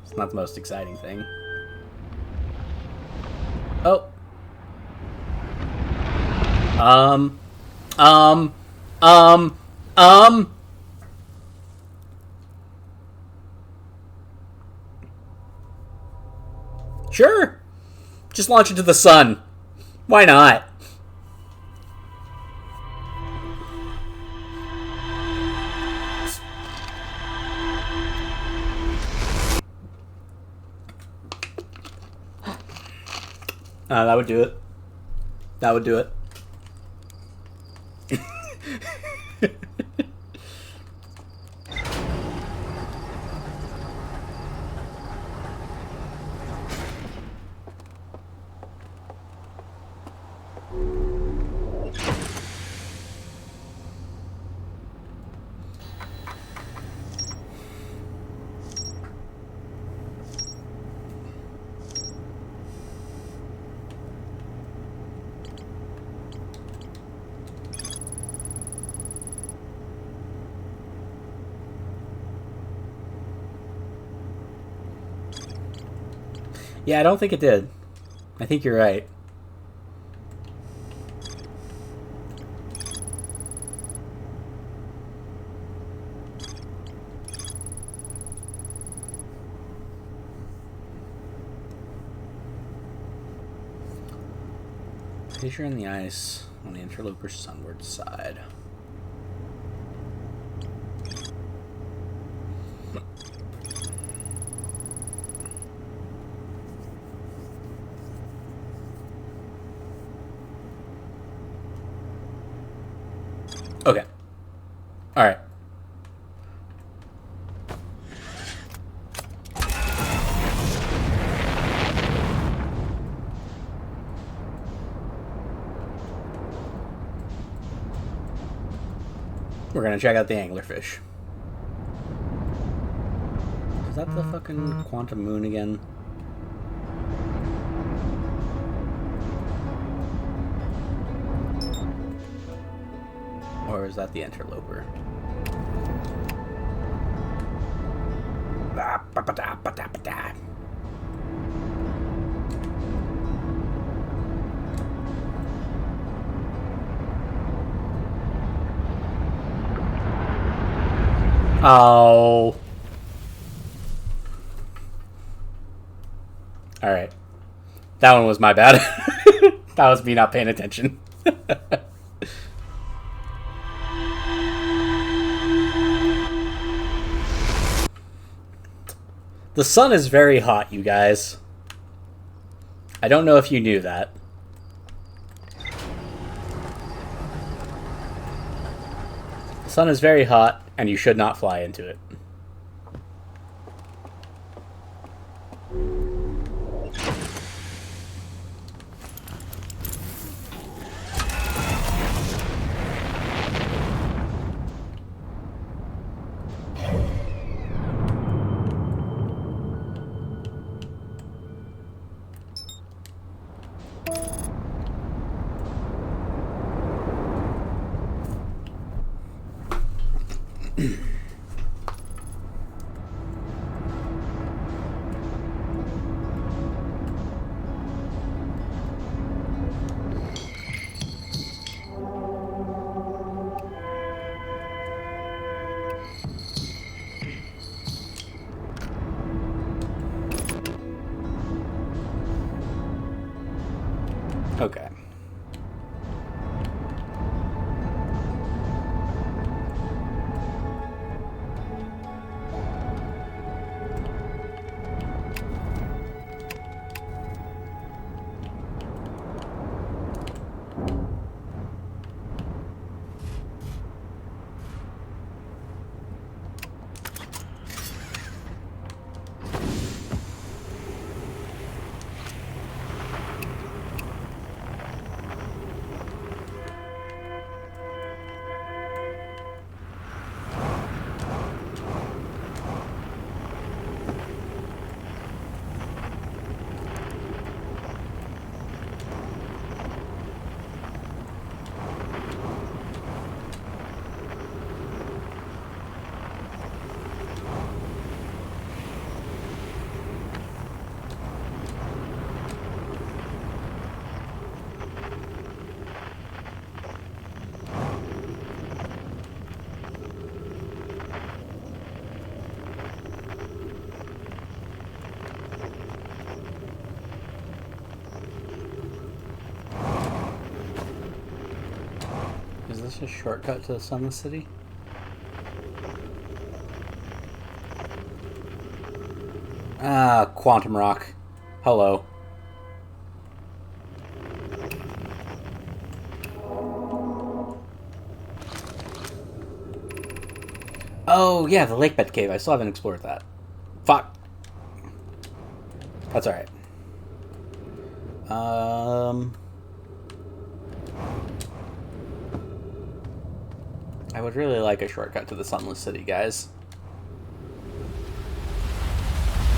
It's not the most exciting thing. Oh! Sure! Just launch into the sun. Why not? That would do it. That would do it. Yeah, I don't think it did. I think you're right. Fissure in the ice on the interloper's sunward side. Okay. All right. We're gonna check out the anglerfish. Is that the fucking quantum moon again? Or is that the interloper? Oh. Alright. That one was my bad. That was me not paying attention. The sun is very hot, you guys. I don't know if you knew that. The sun is very hot, and you should not fly into it. Okay. this a shortcut to the Sunless City? Ah, Quantum Rock. Hello. Oh, yeah, the lake bed cave. I still haven't explored that. Fuck. That's alright. I would really like a shortcut to the Sunless City, guys.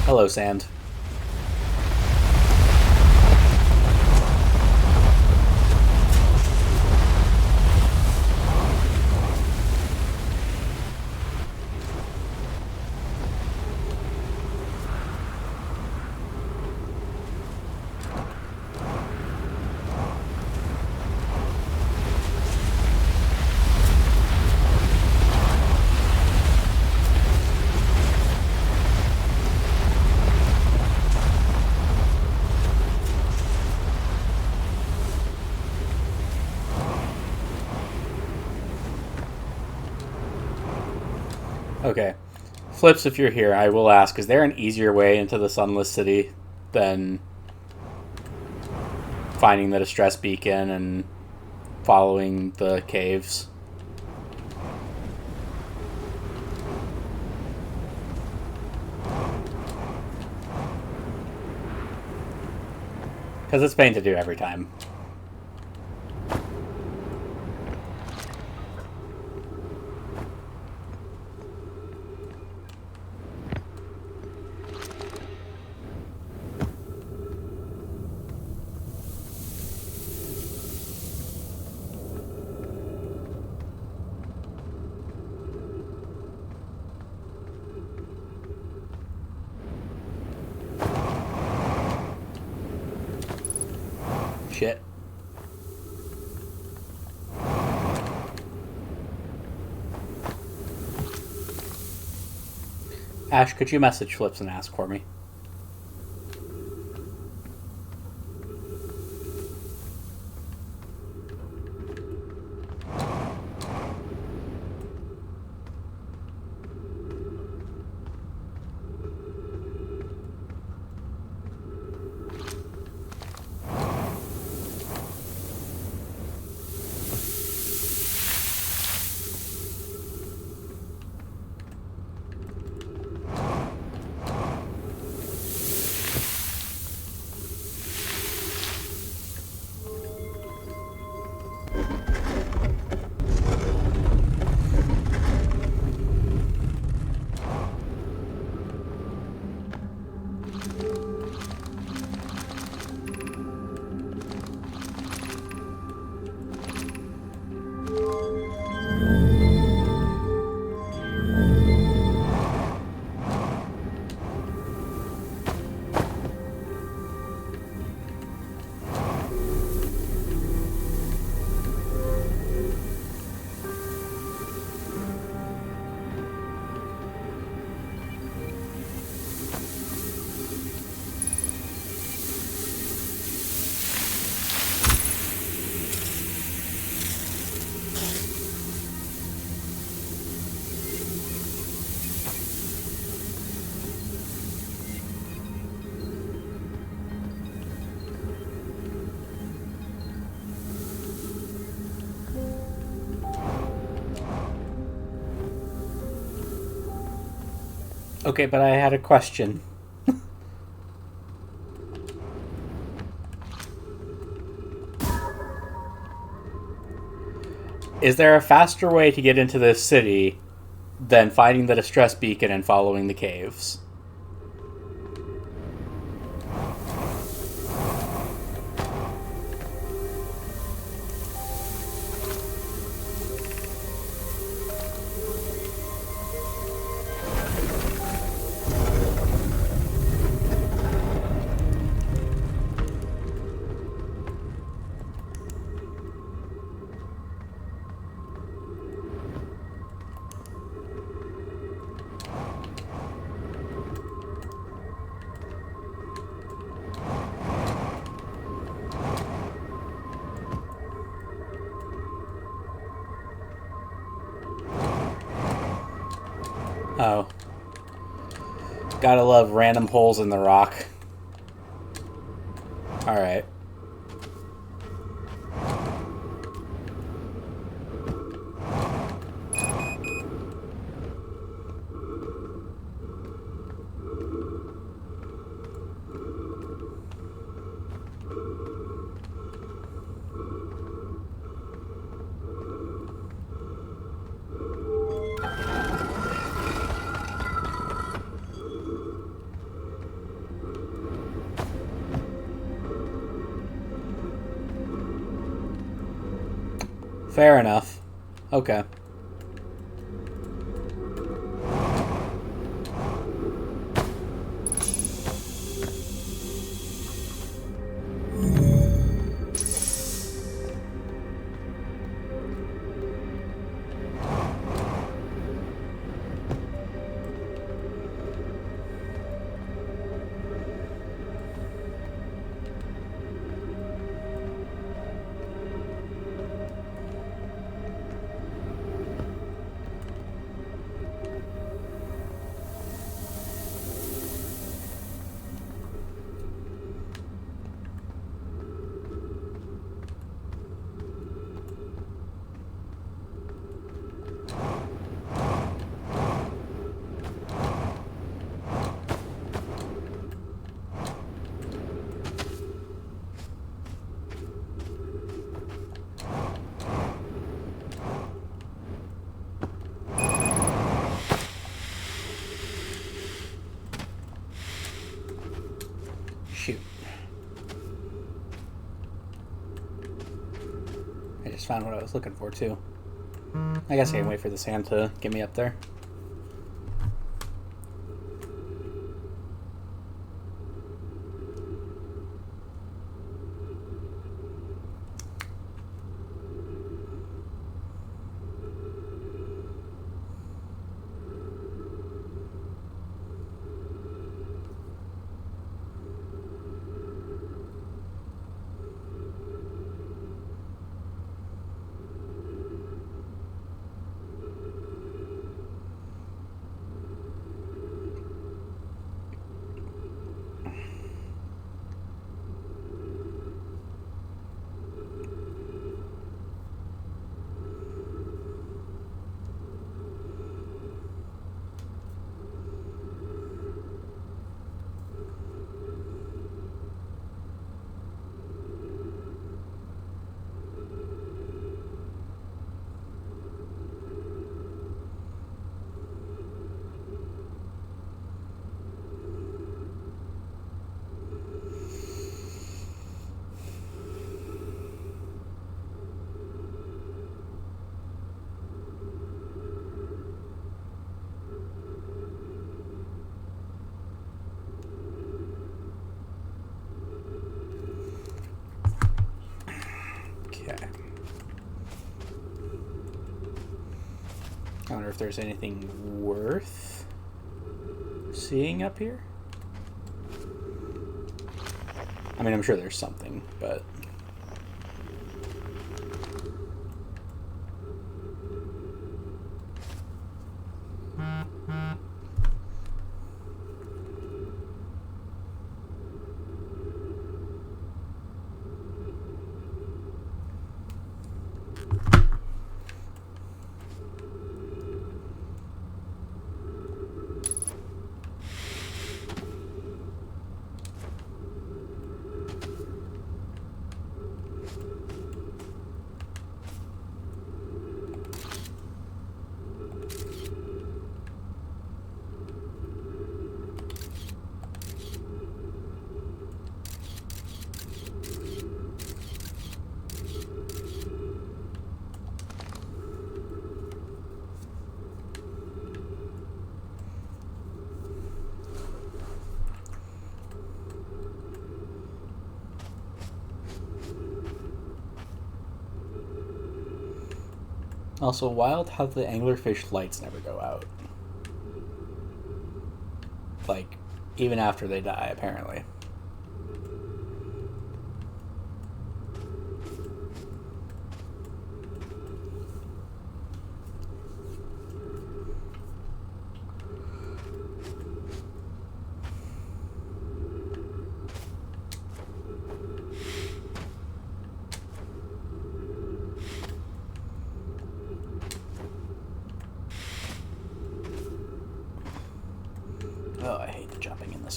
Hello, sand. Okay. Flips, if you're here, I will ask, is there an easier way into the Sunless City than finding the distress beacon and following the caves? Because it's pain to do every time. Shit. Ash, could you message Flips and ask for me? Okay, but I had a question. Is there a faster way to get into this city than finding the distress beacon and following the caves? Oh. Gotta love random holes in the rock. Alright. Fair enough. Okay. Shoot. I just found what I was looking for, too. I guess I can wait for the sand to get me up there. I wonder if there's anything worth seeing up here. I mean, I'm sure there's something, but... Also, wild how the anglerfish lights never go out. Like, even after they die, apparently.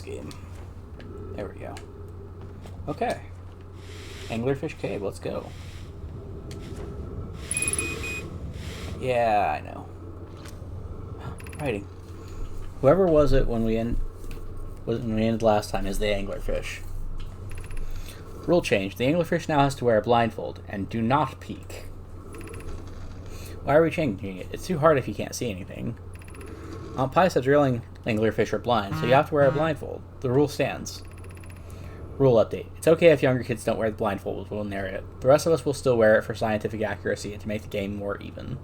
game. There we go. Okay. Anglerfish Cave, let's go. Yeah, I know. Writing. Whoever was it when we ended last time is the anglerfish. Rule change. The anglerfish now has to wear a blindfold and do not peek. Why are we changing it? It's too hard if you can't see anything. Aunt Pie said drilling anglerfish are blind, so you have to wear a blindfold. The rule stands. Rule update. It's okay if younger kids don't wear the blindfold, we'll narrate it. The rest of us will still wear it for scientific accuracy and to make the game more even.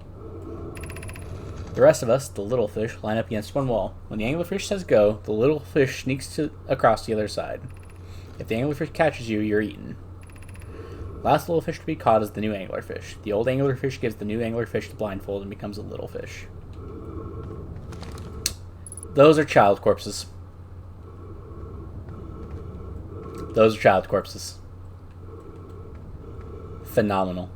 The rest of us, the little fish, line up against one wall. When the anglerfish says go, the little fish sneaks across the other side. If the anglerfish catches you, you're eaten. Last little fish to be caught is the new anglerfish. The old anglerfish gives the new anglerfish the blindfold and becomes a little fish. Those are child corpses. Those are child corpses. Phenomenal.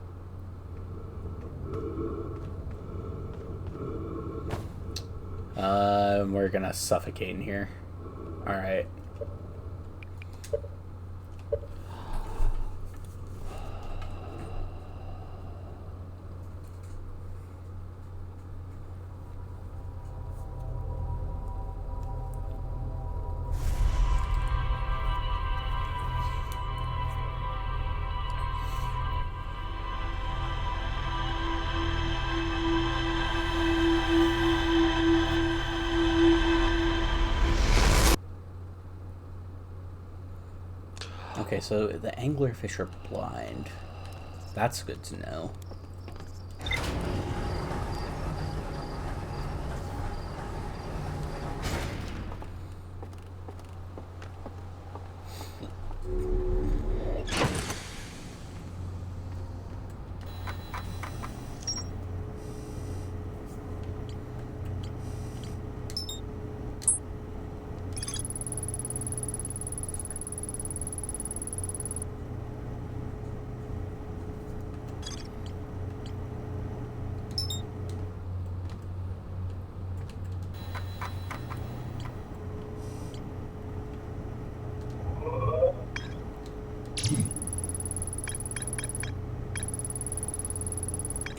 We're gonna suffocate in here. Alright. Okay, so the anglerfish are blind. That's good to know.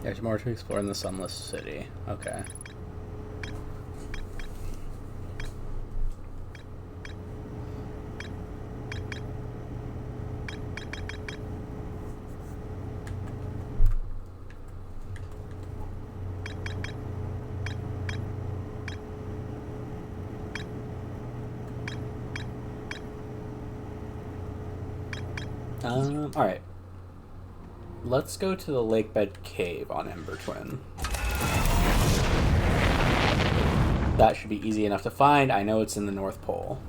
There's more to explore in the Sunless City. Okay. Alright. Let's go to the Lakebed Cave on Ember Twin. That should be easy enough to find. I know it's in the North Pole.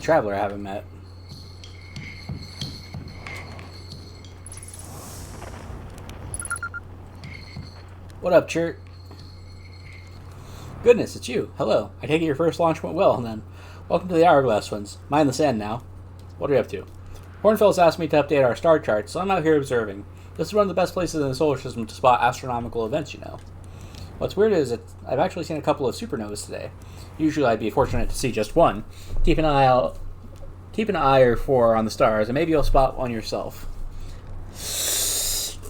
traveler I haven't met. What up, Chert? Goodness, it's you. Hello. I take it your first launch went well, then. Welcome to the Hourglass Twins. Am I in the sand now? What are you up to? Hornfels asked me to update our star chart, so I'm out here observing. This is one of the best places in the solar system to spot astronomical events, you know. What's weird is that I've actually seen a couple of supernovas today. Usually I'd be fortunate to see just one. Keep an eye or four on the stars, and maybe you'll spot one yourself.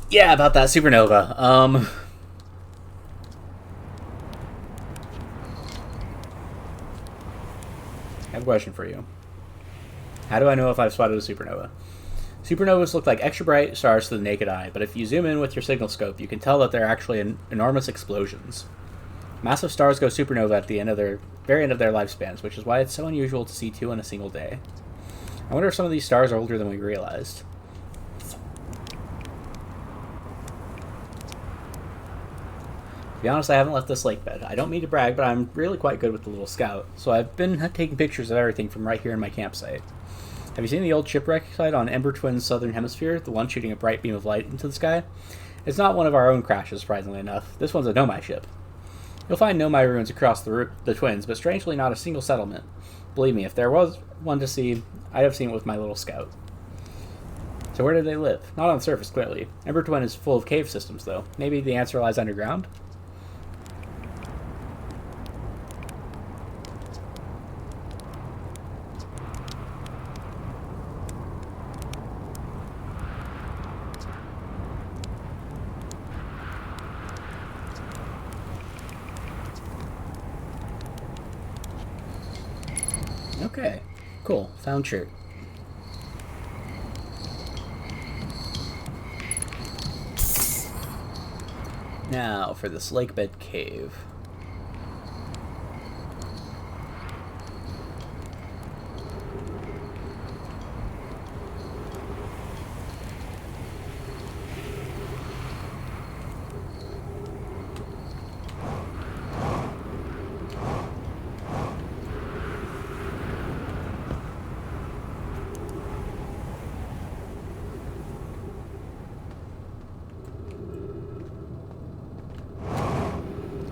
Yeah, about that supernova. I have a question for you. How do I know if I've spotted a supernova? Supernovas look like extra bright stars to the naked eye, but if you zoom in with your signal scope, you can tell that they're actually enormous explosions. Massive stars go supernova at the very end of their lifespans, which is why it's so unusual to see two in a single day. I wonder if some of these stars are older than we realized. To be honest, I haven't left this lake bed. I don't mean to brag, but I'm really quite good with the little scout, so I've been taking pictures of everything from right here in my campsite. Have you seen the old shipwreck site on Ember Twin's southern hemisphere, the one shooting a bright beam of light into the sky? It's not one of our own crashes, surprisingly enough. This one's a Nomai ship. You'll find Nomai ruins across the Twins, but strangely not a single settlement. Believe me, if there was one to see, I'd have seen it with my little scout. So where do they live? Not on the surface, clearly. Ember Twin is full of cave systems, though. Maybe the answer lies underground? Okay, cool. Found shirt. Now for this lakebed cave.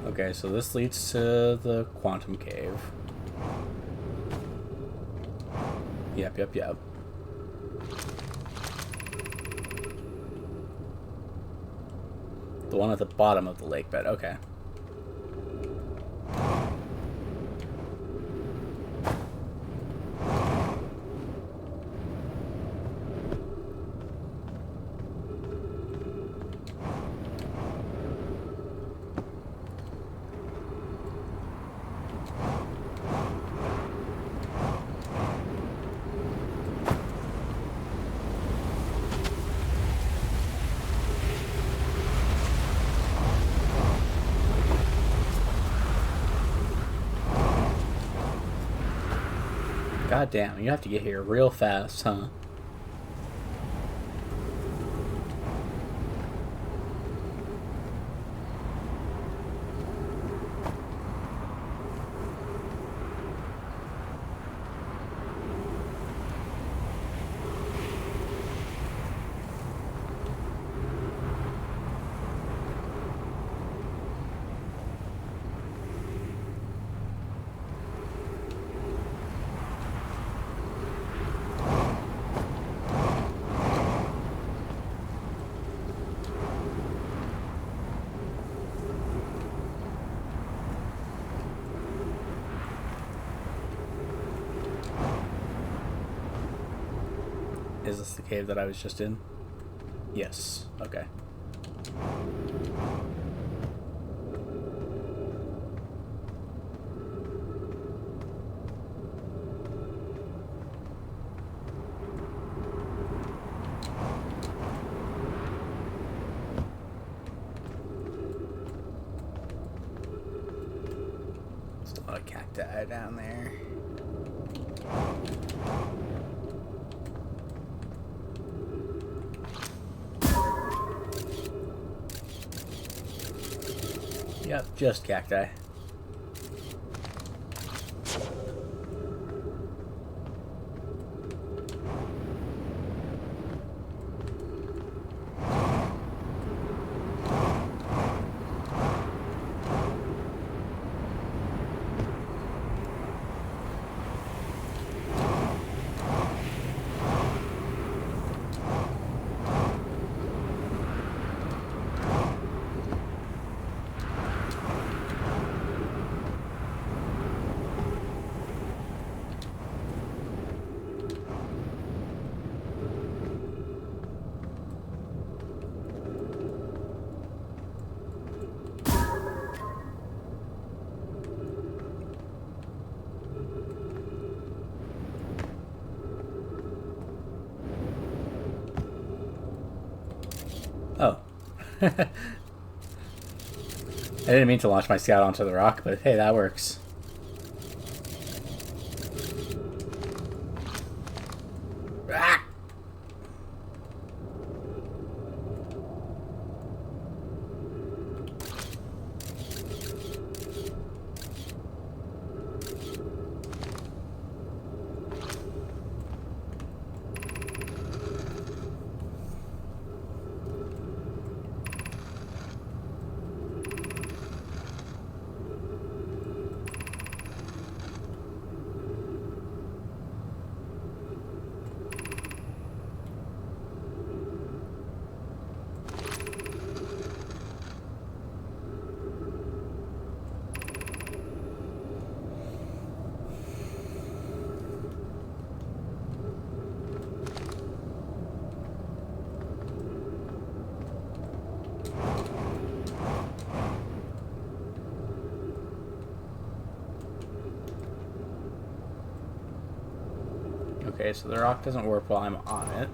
Okay, so this leads to the Quantum Cave. Yep. The one at the bottom of the lake bed, okay. God damn, you have to get here real fast, huh? Is this the cave that I was just in? Yes. Okay. There's a lot of cacti down there. Yep, just cacti. Oh. I didn't mean to launch my scout onto the rock, but hey, that works. Ah! Okay, so the rock doesn't work while I'm on it.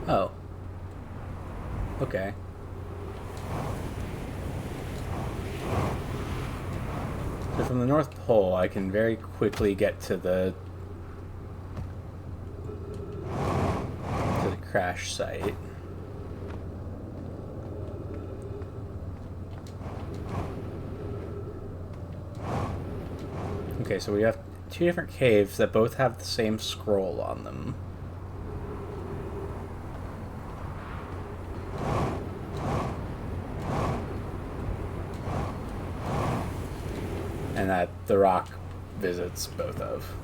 Oh. Okay. So from the North Pole, I can very quickly get to the crash site. Okay, so we have two different caves that both have the same scroll on them. And that the rock visits both of.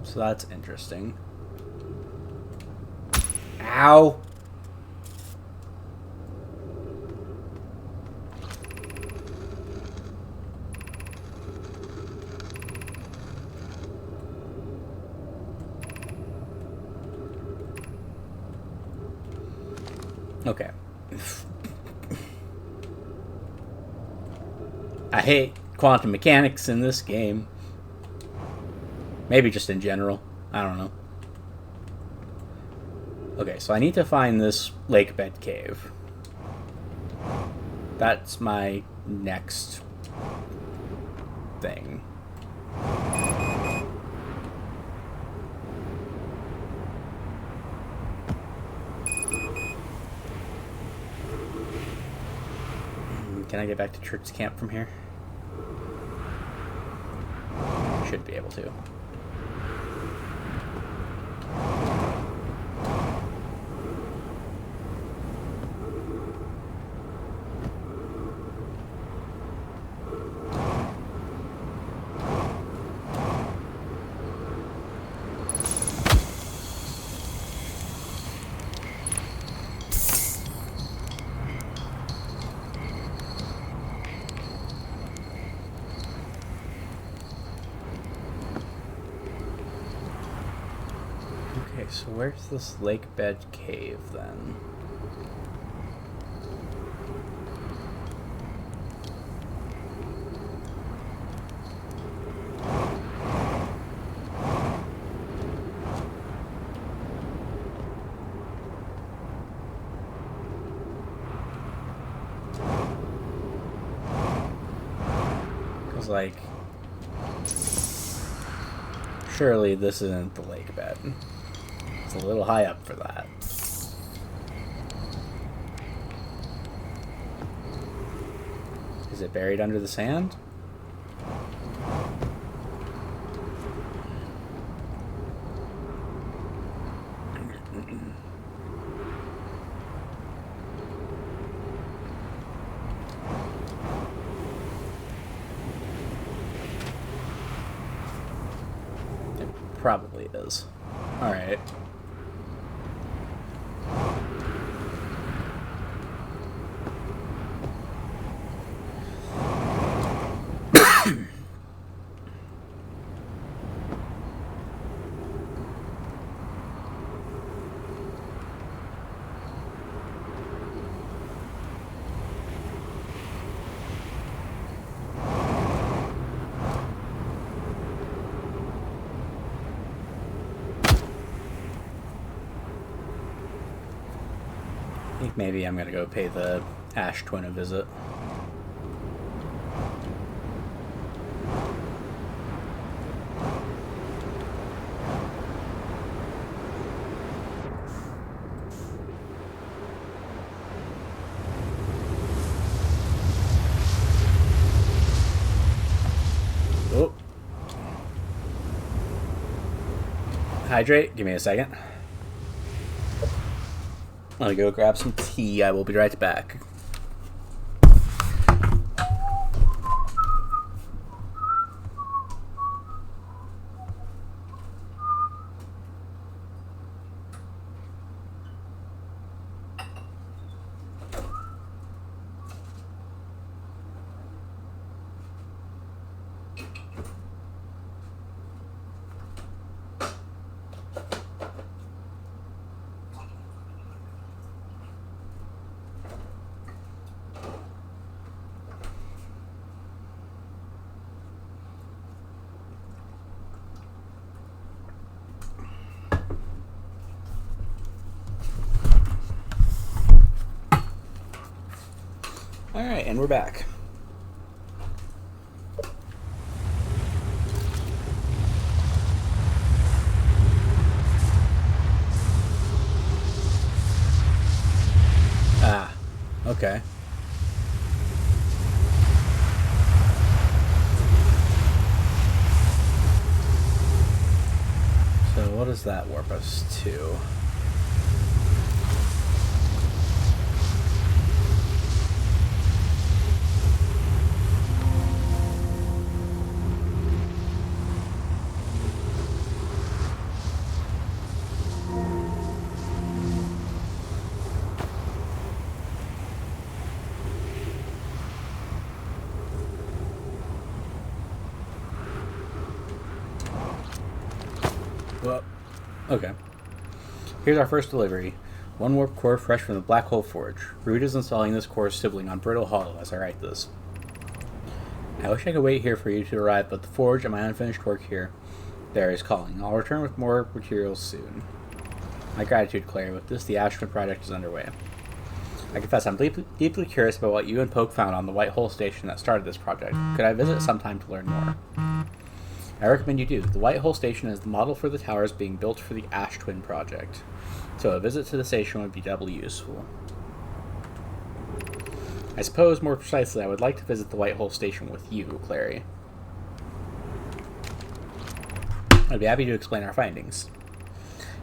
So that's interesting. Ow! Okay. I hate quantum mechanics in this game. Maybe just in general. I don't know. Okay, so I need to find this lake bed cave. That's my next thing. Can I get back to Trix Camp from here? Should be able to. So where's this lake bed cave then? Because, like, surely this isn't the lake bed. It's a little high up for that. Is it buried under the sand? It probably is. Alright. think maybe I'm gonna go pay the Ash Twin a visit. Oh. Hydrate. Give me a second. I'm gonna go grab some tea. I will be right back. Alright, and we're back. Ah, okay. So what does that warp us to? Well, okay. Here's our first delivery. One warp core fresh from the Black Hole Forge. Root is installing this core sibling on Brittle Hollow as I write this. I wish I could wait here for you to arrive, but the Forge and my unfinished work here there is calling. I'll return with more materials soon. My gratitude, Claire. With this, the Ash Twin project is underway. I confess I'm deeply curious about what you and Poke found on the White Hole Station that started this project. Could I visit sometime to learn more? I recommend you do. The White Hole Station is the model for the towers being built for the Ash Twin project, so a visit to the station would be doubly useful. I suppose, more precisely, I would like to visit the White Hole Station with you, Clary. I'd be happy to explain our findings.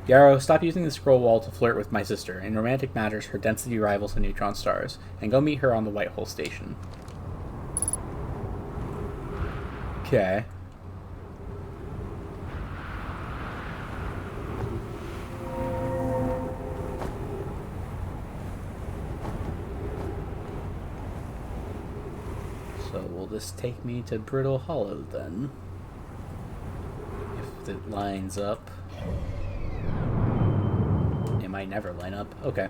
Yarrow, stop using the scroll wall to flirt with my sister. In romantic matters, her density rivals the neutron stars, and go meet her on the White Hole Station. Okay. So will this take me to Brittle Hollow then? If it lines up. It might never line up. Okay.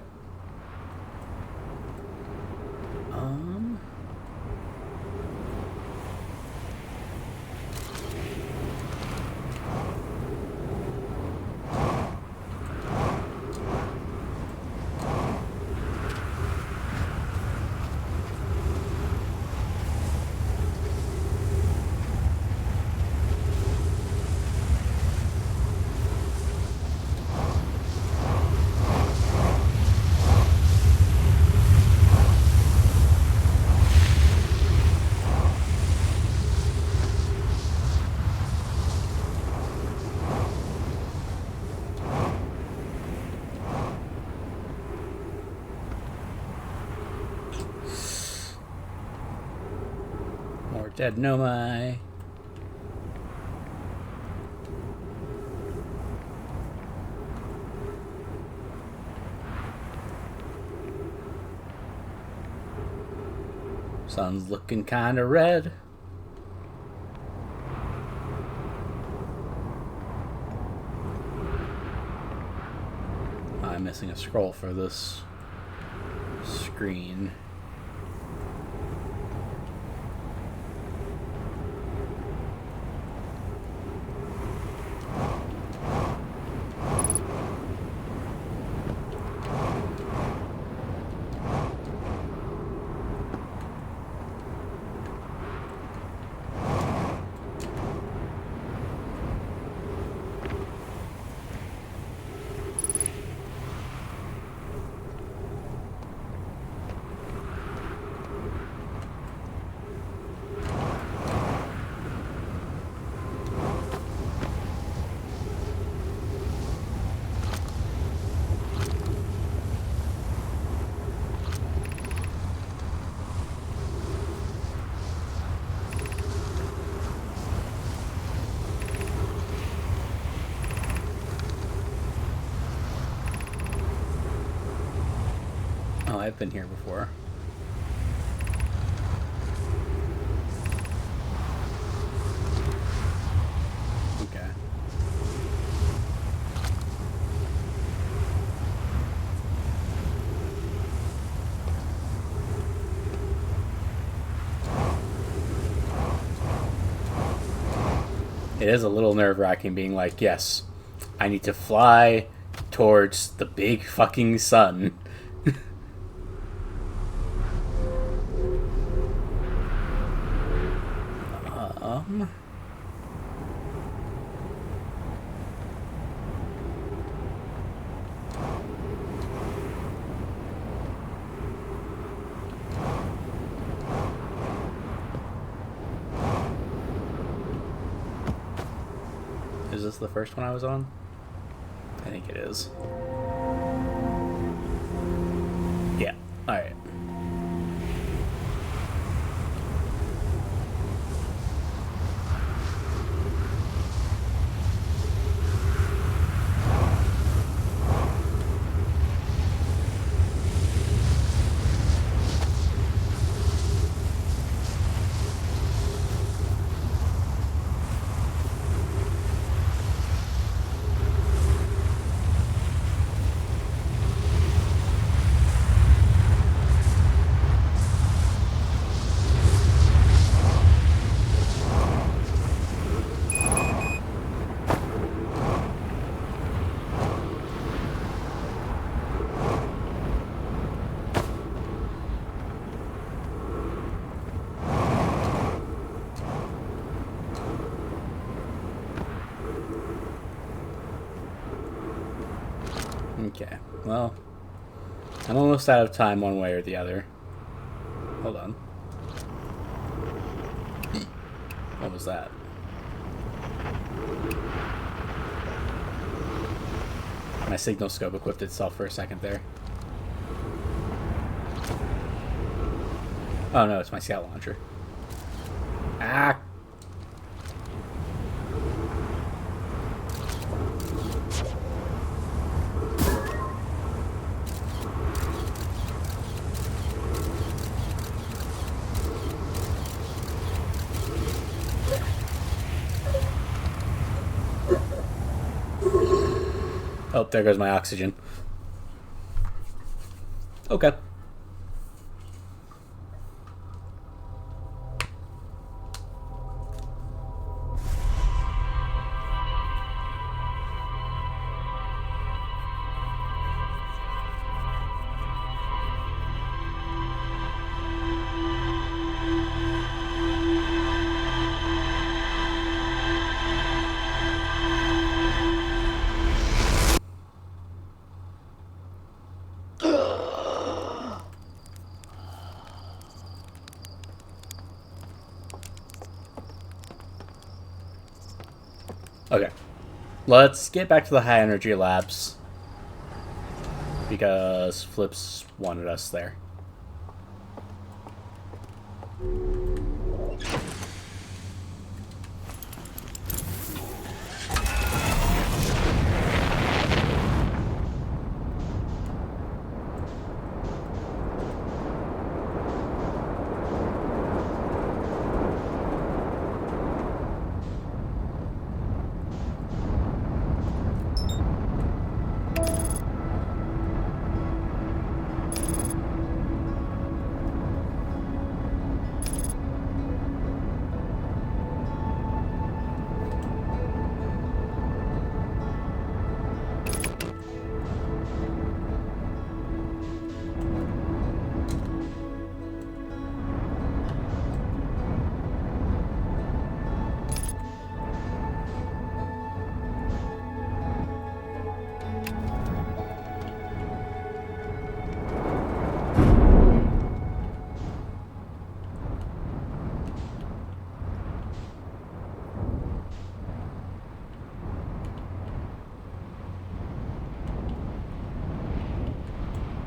Dead Nomai. Sun's looking kinda red. I'm missing a scroll for this screen. Oh, I've been here before. Okay. It is a little nerve-wracking being like, yes, I need to fly towards the big fucking sun. Is this the first one I was on? I think it is. Yeah. Alright. Okay, well, I'm almost out of time one way or the other. Hold on. What was that? My signal scope equipped itself for a second there. Oh no, it's my scout launcher. Ah! Oh, there goes my oxygen. Okay. Okay. Let's get back to the high energy labs. Because Flips wanted us there.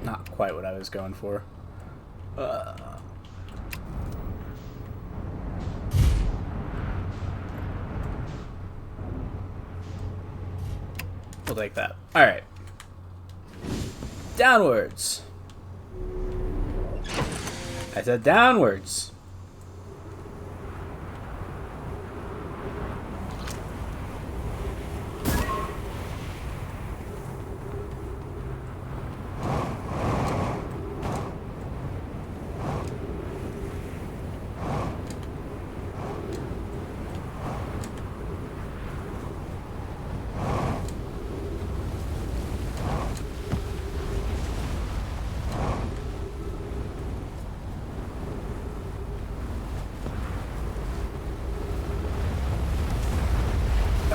Not quite what I was going for. We'll take that. Alright. Downwards. I said downwards.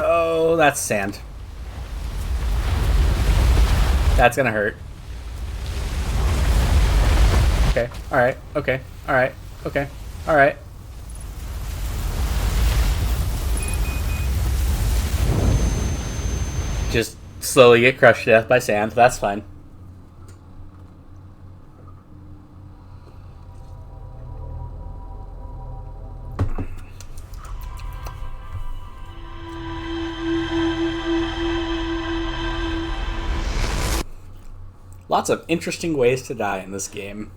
Oh, that's sand. That's gonna hurt. Okay, alright, okay, alright, okay, alright. Just slowly get crushed to death by sand, that's fine. Lots of interesting ways to die in this game.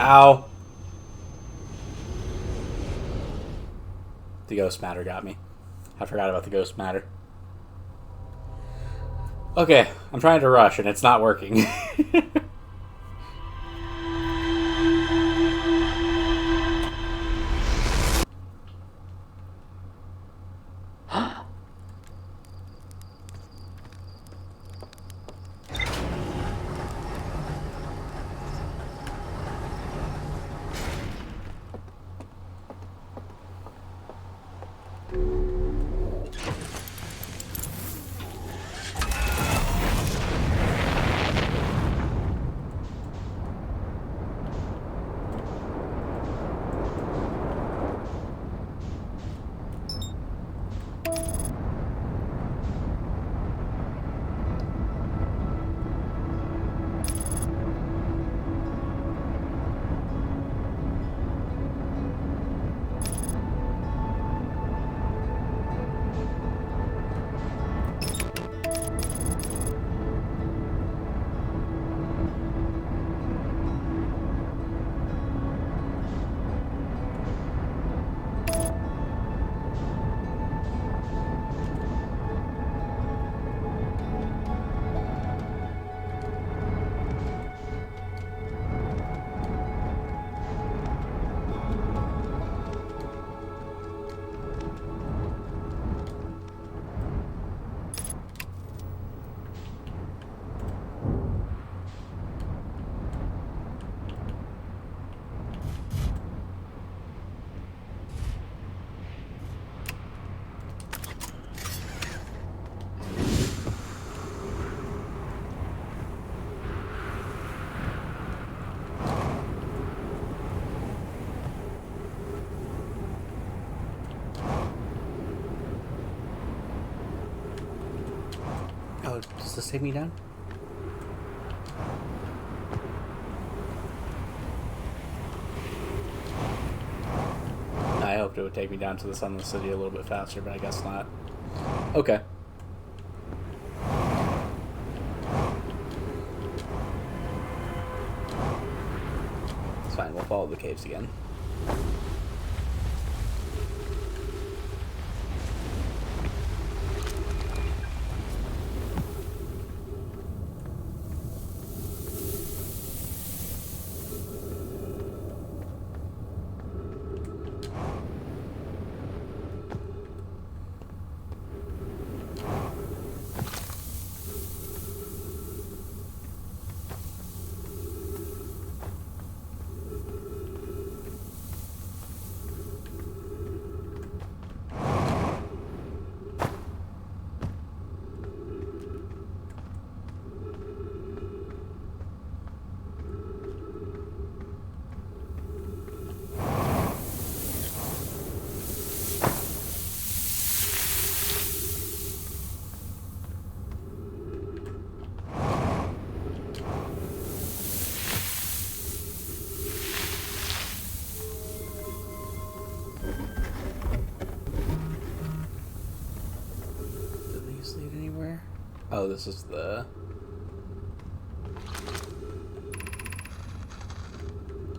Ow. The ghost matter got me. I forgot about the ghost matter. Okay, I'm trying to rush and it's not working. this take me down? I hoped it would take me down to the Sunless City a little bit faster, but I guess not. Okay. It's fine, we'll follow the caves again. Oh, this is the...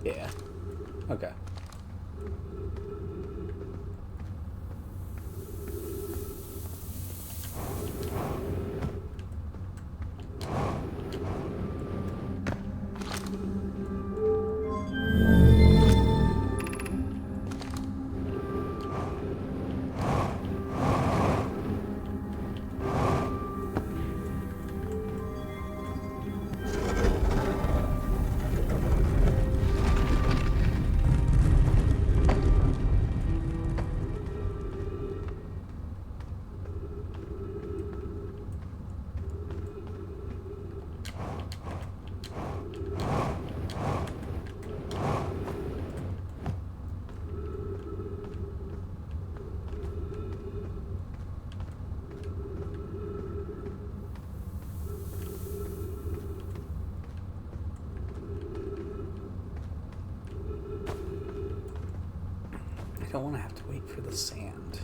Yeah. Okay. I don't want to have to wait for the sand.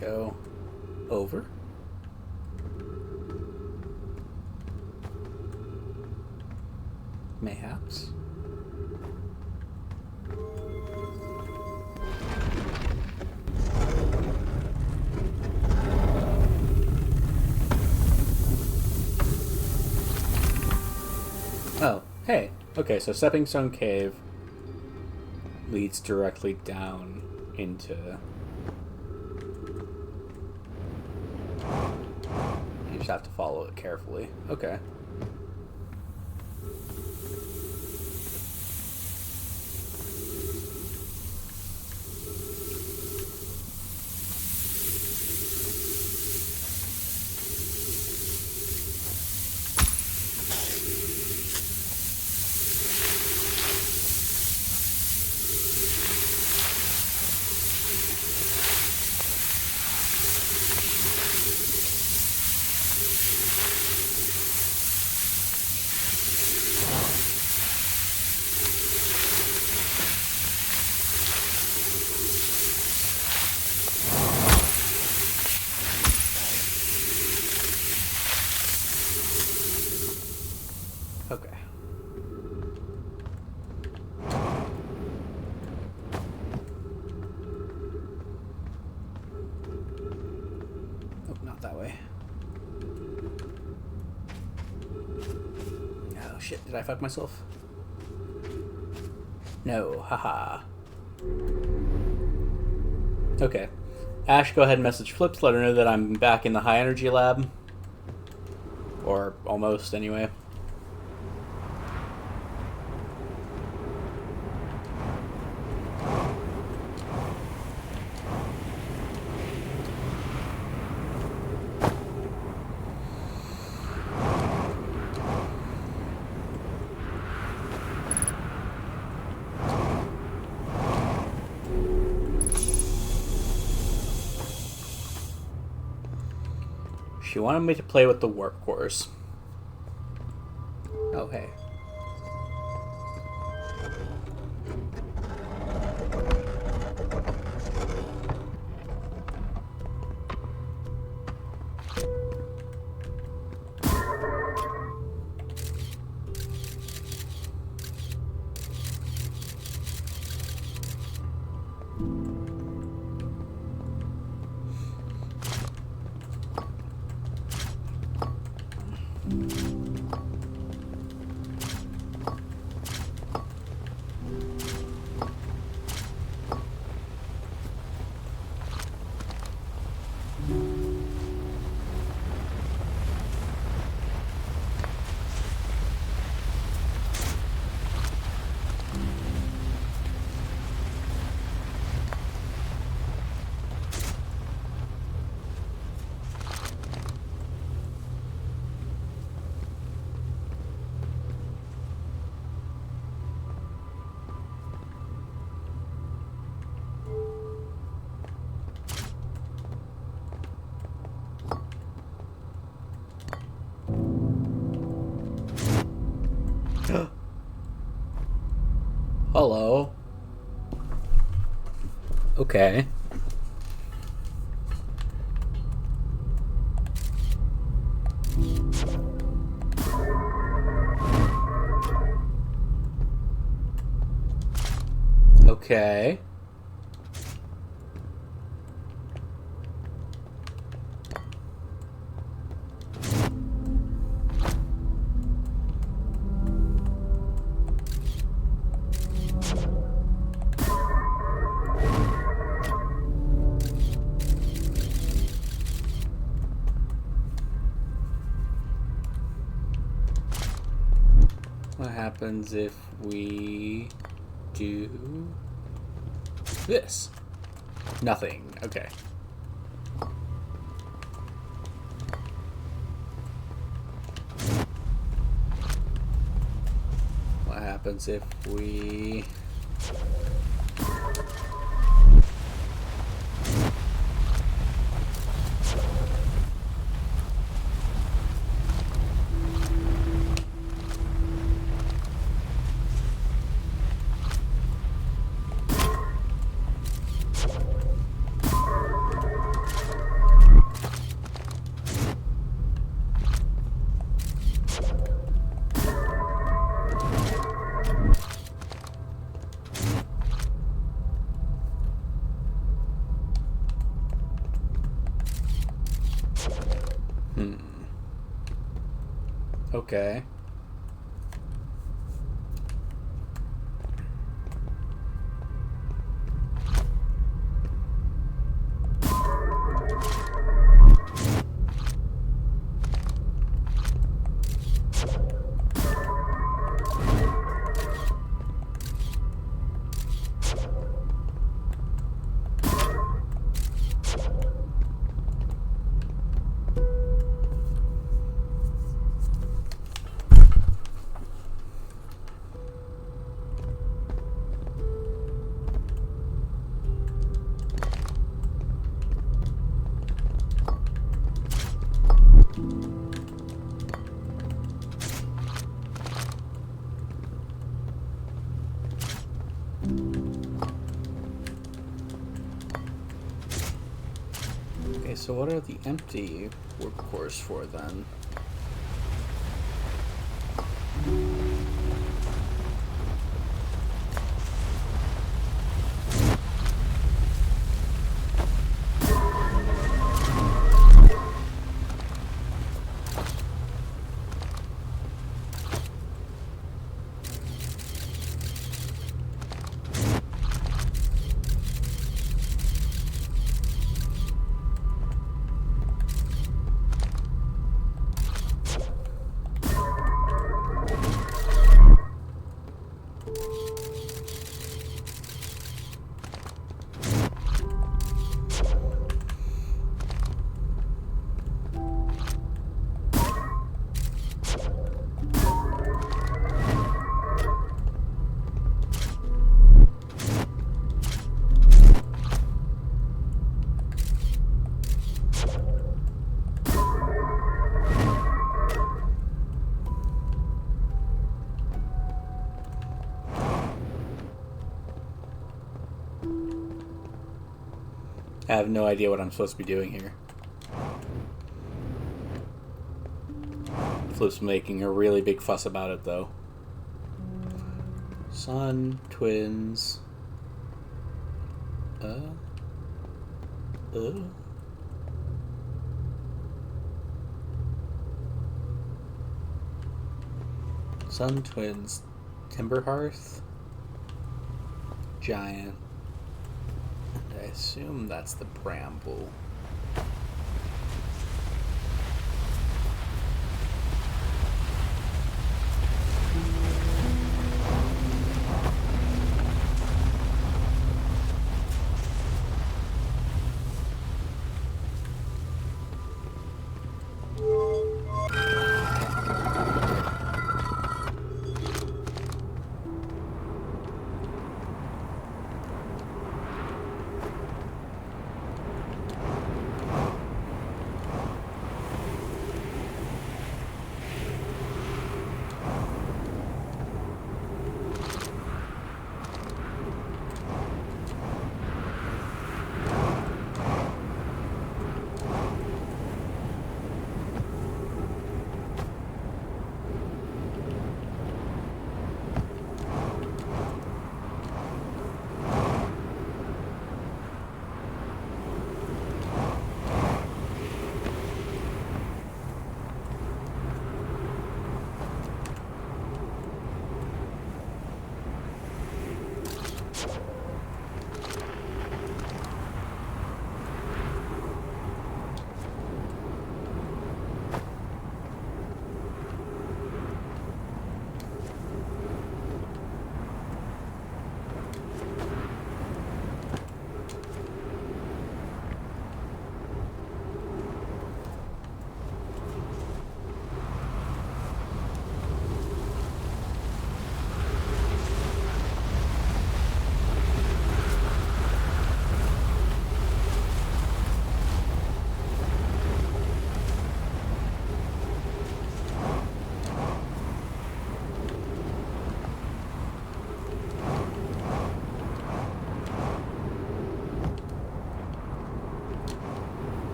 Go over. Mayhaps. Oh, hey. Okay, so Stepping Stone Cave leads directly down into... You just have to follow it carefully. Okay. Okay. Oh, not that way. Oh shit, did I fuck myself? No, haha. Okay. Ash, go ahead and message Flips, let her know that I'm back in the high energy lab. Or almost, anyway. She wanted me to play with the warp cores. Oh, hey. Hello. Okay. Okay. What happens if we do this? Nothing. Okay. What happens if we... Okay. Okay, so what are the empty warp cores for then? I have no idea what I'm supposed to be doing here. Flip's making a really big fuss about it, though. Sun, twins. Sun, twins, timber hearth, giant. I assume that's the bramble.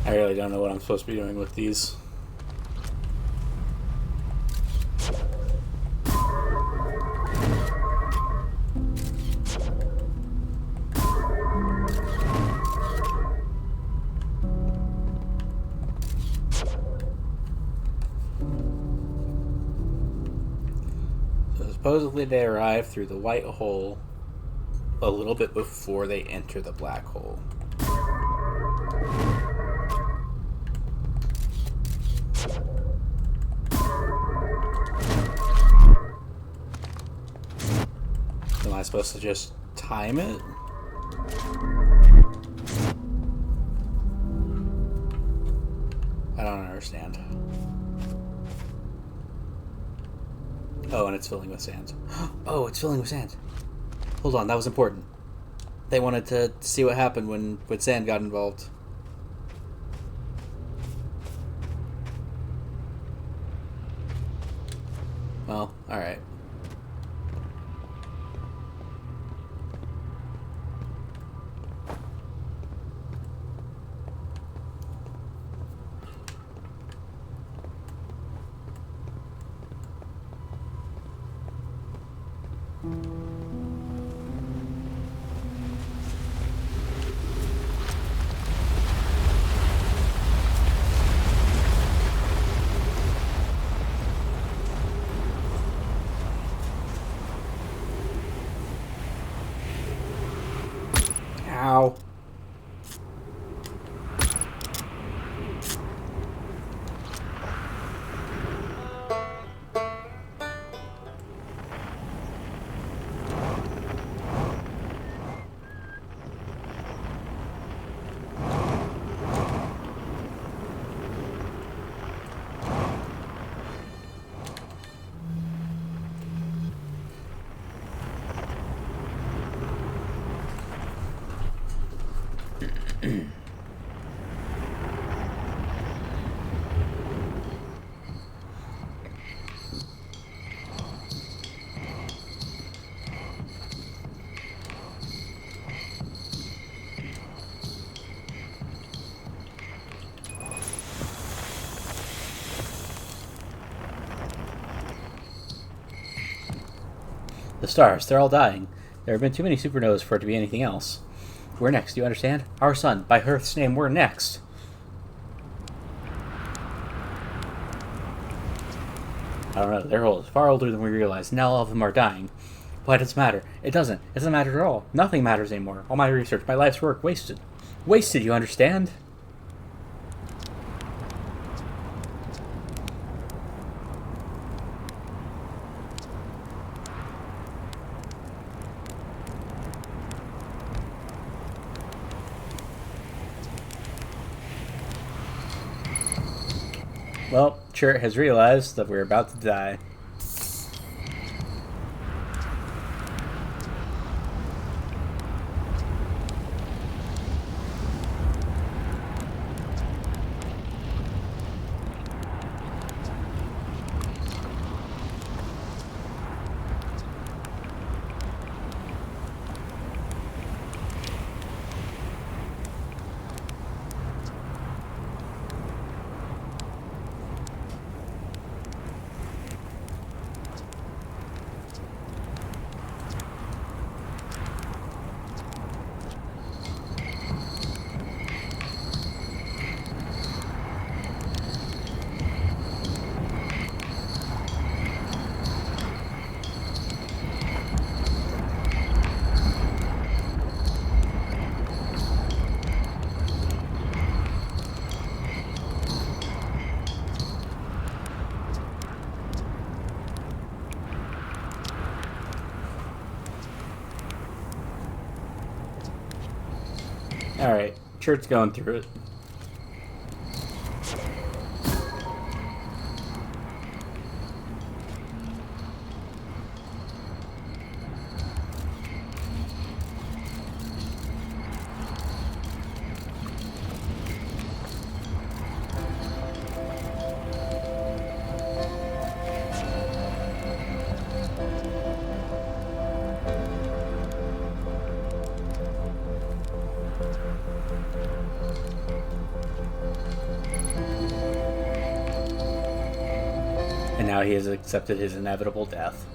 I really don't know what I'm supposed to be doing with these. So supposedly they arrive through the white hole a little bit before they enter the black hole. Am I supposed to just time it? I don't understand. Oh, and it's filling with sand. Oh, it's filling with sand. Hold on, that was important. They wanted to see what happened when sand got involved. Well, alright. Ow. The stars, they're all dying. There have been too many supernovas for it to be anything else. We're next, do you understand? Our sun. By Earth's name, we're next. I don't know, they're old. Far older than we realize. Now all of them are dying. Why does it matter? It doesn't. It doesn't matter at all. Nothing matters anymore. All my research, my life's work, wasted. Wasted, you understand? Well, Chert has realized that we're about to die. Alright, Chert's going through it. And now he has accepted his inevitable death.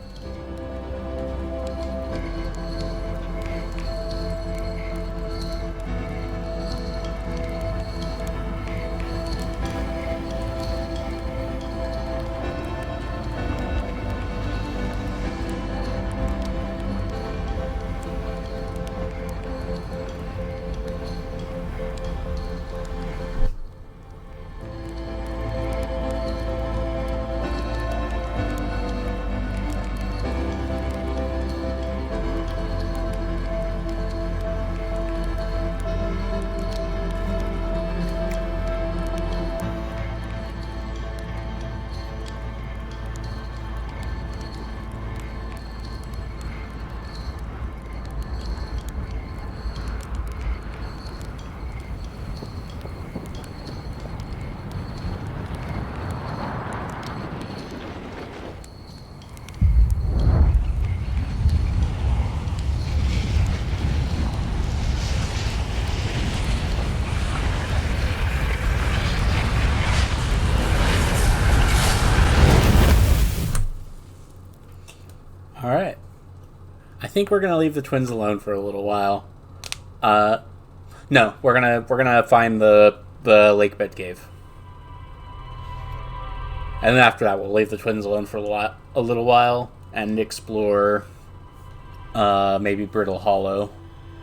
think we're gonna leave the twins alone for a little while. No, we're gonna find the lake bed cave, and then after that we'll leave the twins alone for a little while and explore maybe Brittle Hollow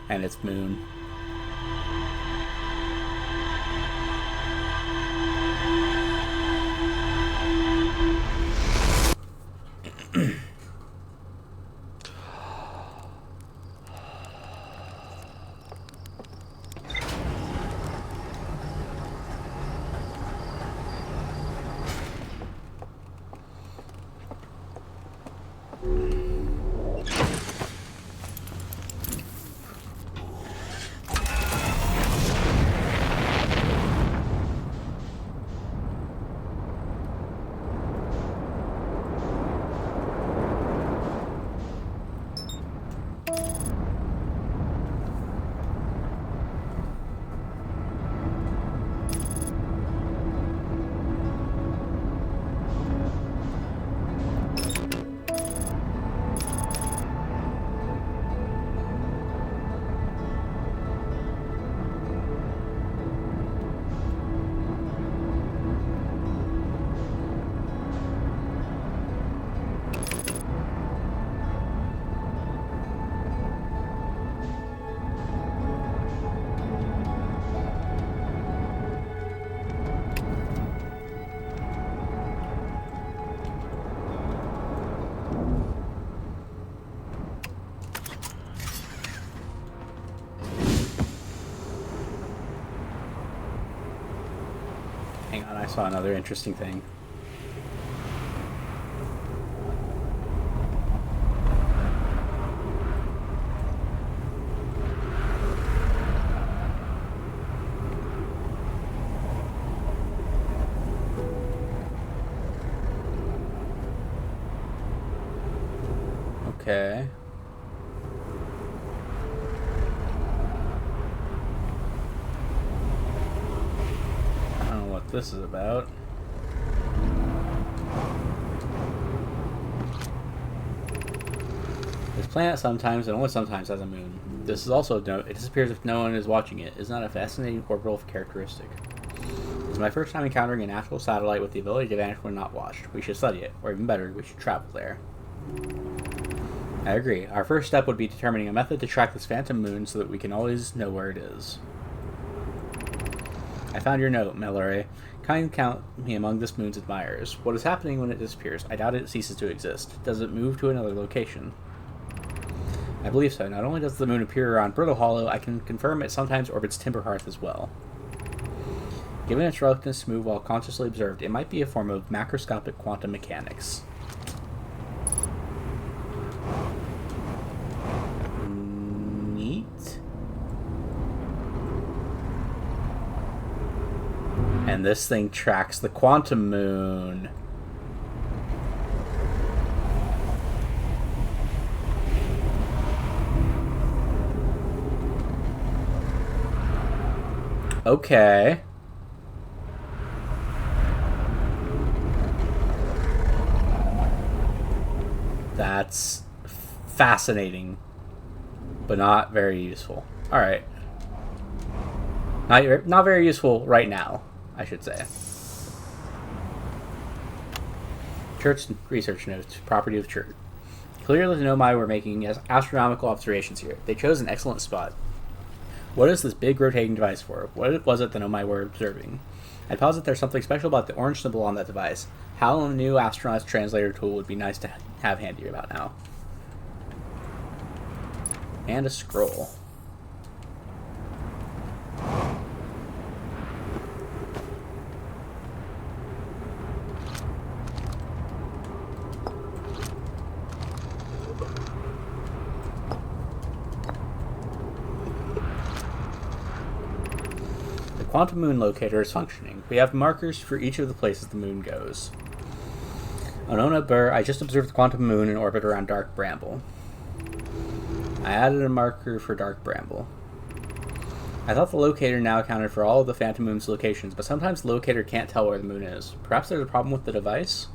and its moon. Hang on, I saw another interesting thing. Okay. This is about. This planet sometimes and only sometimes has a moon. This is also it disappears if no one is watching it. Isn't that a fascinating orbital characteristic? This is my first time encountering a natural satellite with the ability to vanish when not watched. We should study it, or even better, we should travel there. I agree. Our first step would be determining a method to track this phantom moon so that we can always know where it is. I found your note, Mallory. Kind count me among this moon's admirers. What is happening when it disappears? I doubt it ceases to exist. Does it move to another location? I believe so. Not only does the moon appear around Brittle Hollow, I can confirm it sometimes orbits Timberhearth as well. Given its reluctance to move while consciously observed, it might be a form of macroscopic quantum mechanics. Neat. And this thing tracks the quantum moon. Okay. That's fascinating, but not very useful. All right. Not very useful right now, I should say. Church research notes, property of Church. Clearly the Nomai were making astronomical observations here. They chose an excellent spot. What is this big rotating device for? What was it the Nomai were observing? I posit there's something special about the orange symbol on that device. How a new astronaut's translator tool would be nice to have handy about now. And a scroll. Quantum moon locator is functioning. We have markers for each of the places the moon goes. Onona Burr, I just observed the quantum moon in orbit around Dark Bramble. I added a marker for Dark Bramble. I thought the locator now accounted for all of the Phantom Moon's locations, but sometimes the locator can't tell where the moon is. Perhaps there's a problem with the device?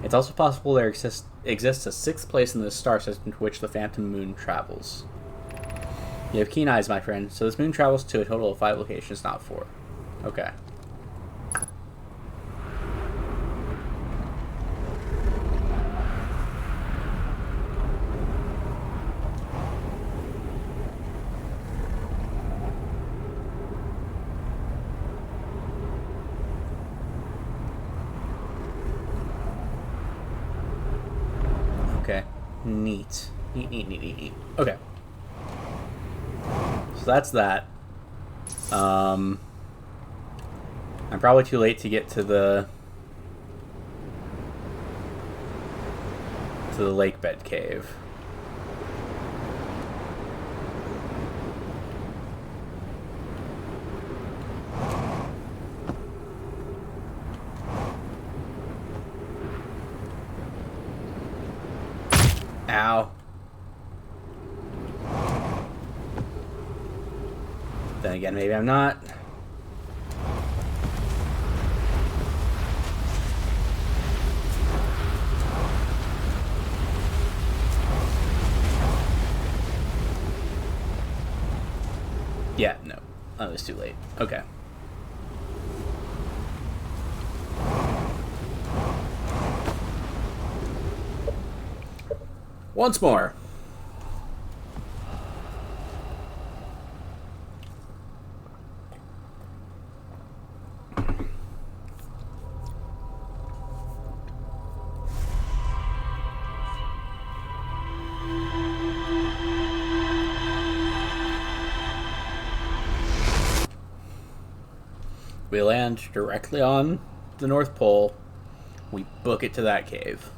It's also possible there exists a sixth place in the star system to which the phantom moon travels. You have keen eyes, my friend. So this moon travels to a total of 5 locations, not 4. Okay. Okay. Neat. Neat. Okay. So that's that. I'm probably too late to get to the lake bed cave. Ow. Then again, maybe I'm not. Yeah, no. Oh, it's too late. Okay. Once more. We land directly on the North Pole. We book it to that cave.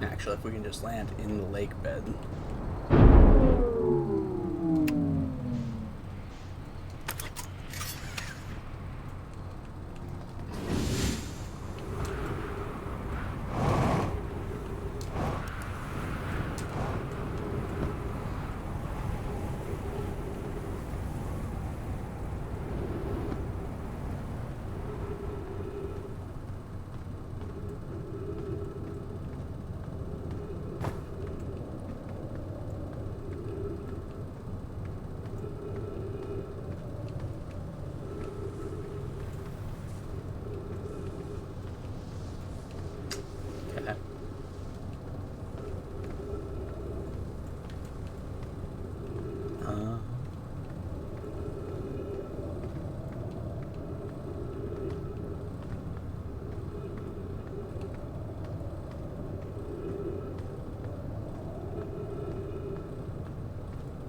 Actually, if we can just land in the lake bed. Okay.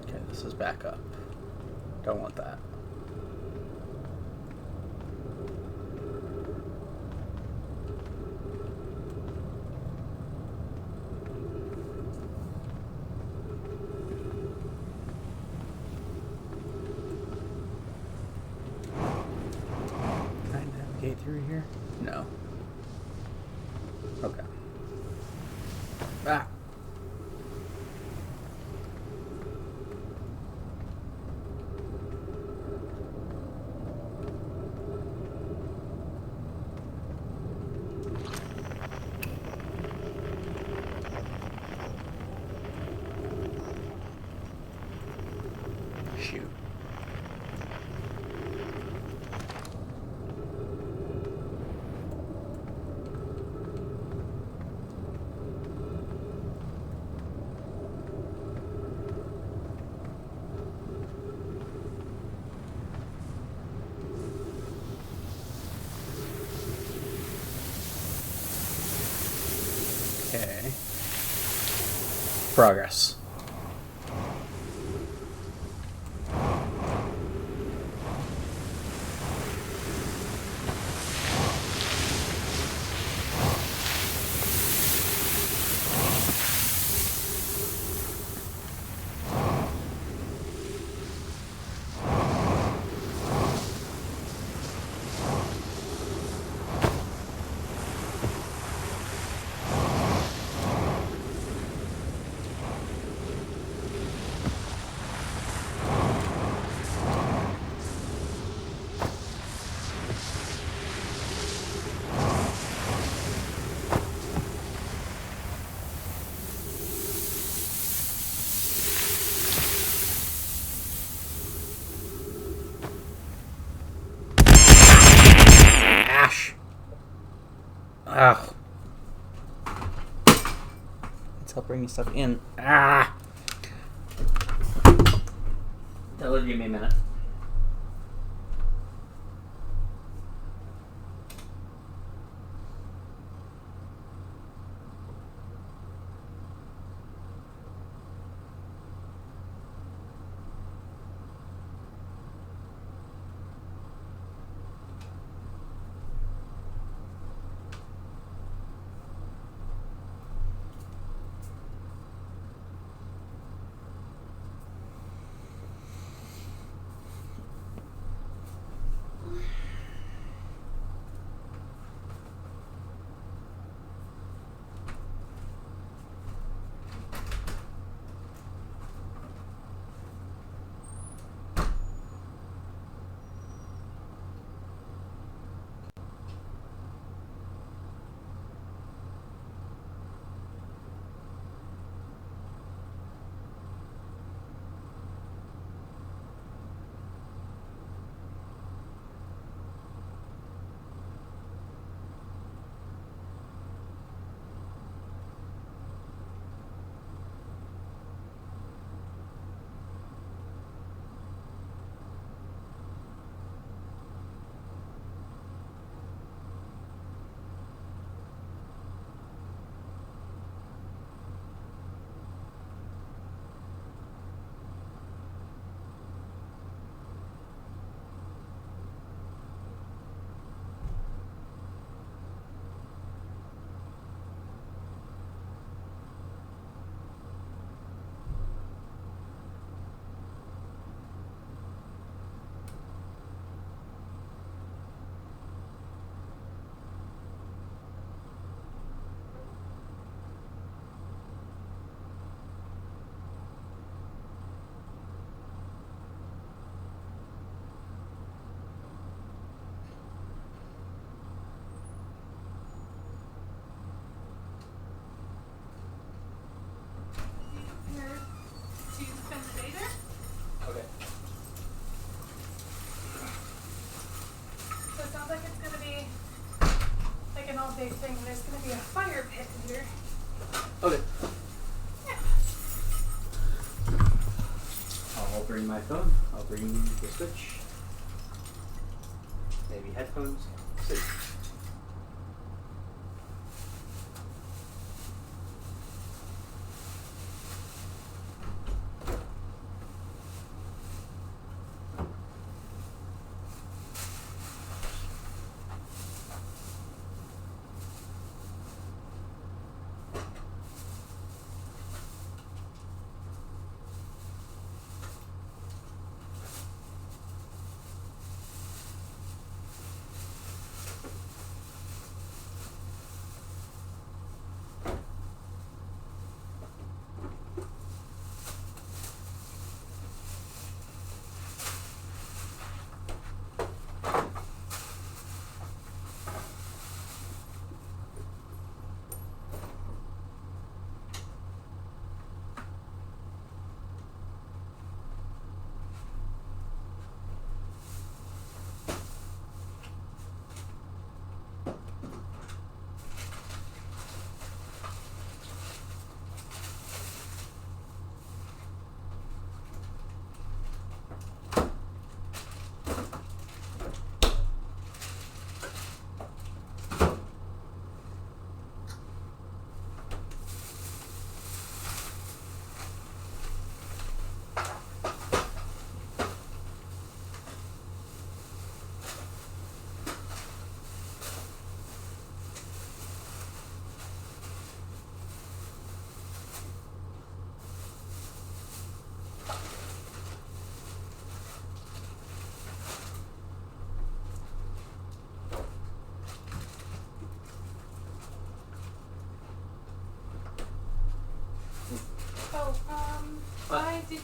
Okay, this is back up. Don't want that. Can I navigate through here? No. Okay. Ah. Shoot. Okay. Progress. Ash. Ugh. Let's help bring stuff in. Ah. That'll give me a minute. Okay. So it sounds like it's going to be like an all-day thing. There's going to be a fire pit here. Okay. Yeah. I'll bring my phone. I'll bring the Switch. Maybe headphones. See.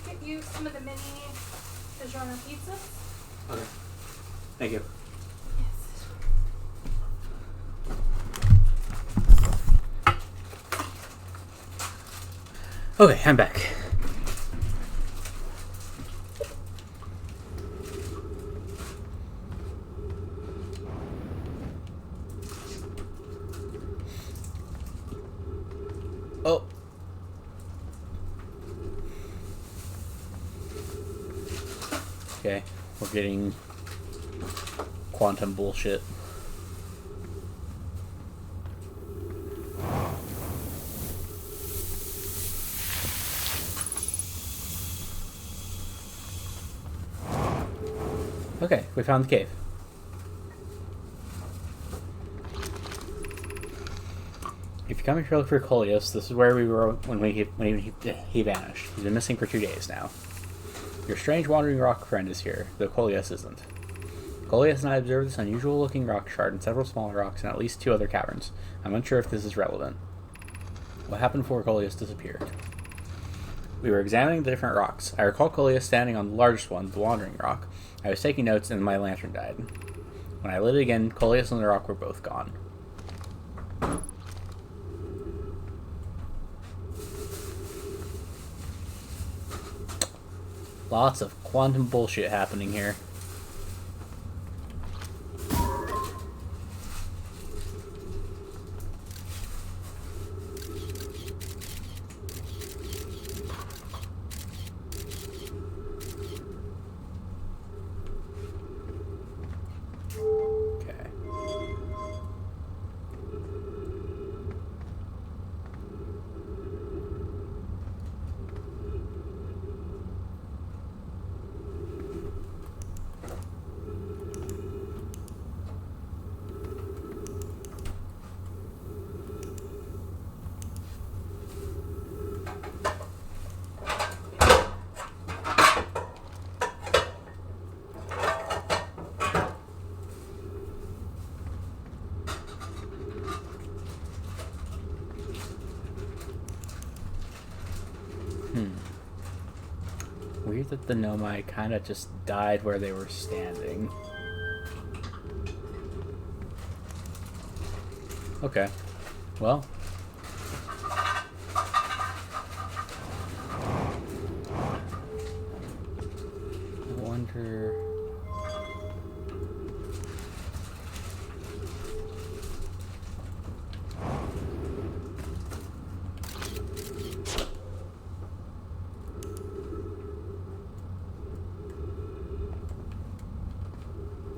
get you some of the mini DiGiorno pizzas. Okay. Thank you. Yes. Okay, I'm back. Oh. Okay, we're getting quantum bullshit. Okay, we found the cave. If you come here to look for Coleus, this is where we were when he vanished. He's been missing for 2 days now. Your strange wandering rock friend is here, though Coleus isn't. Coleus and I observed this unusual looking rock shard and several smaller rocks and at least 2 other caverns. I'm unsure if this is relevant. What happened before Coleus disappeared? We were examining the different rocks. I recall Coleus standing on the largest one, the wandering rock. I was taking notes and my lantern died. When I lit it again, Coleus and the rock were both gone. Lots of quantum bullshit happening here. Okay. Weird that the Nomai kind of just died where they were standing. Okay. Well. I wonder...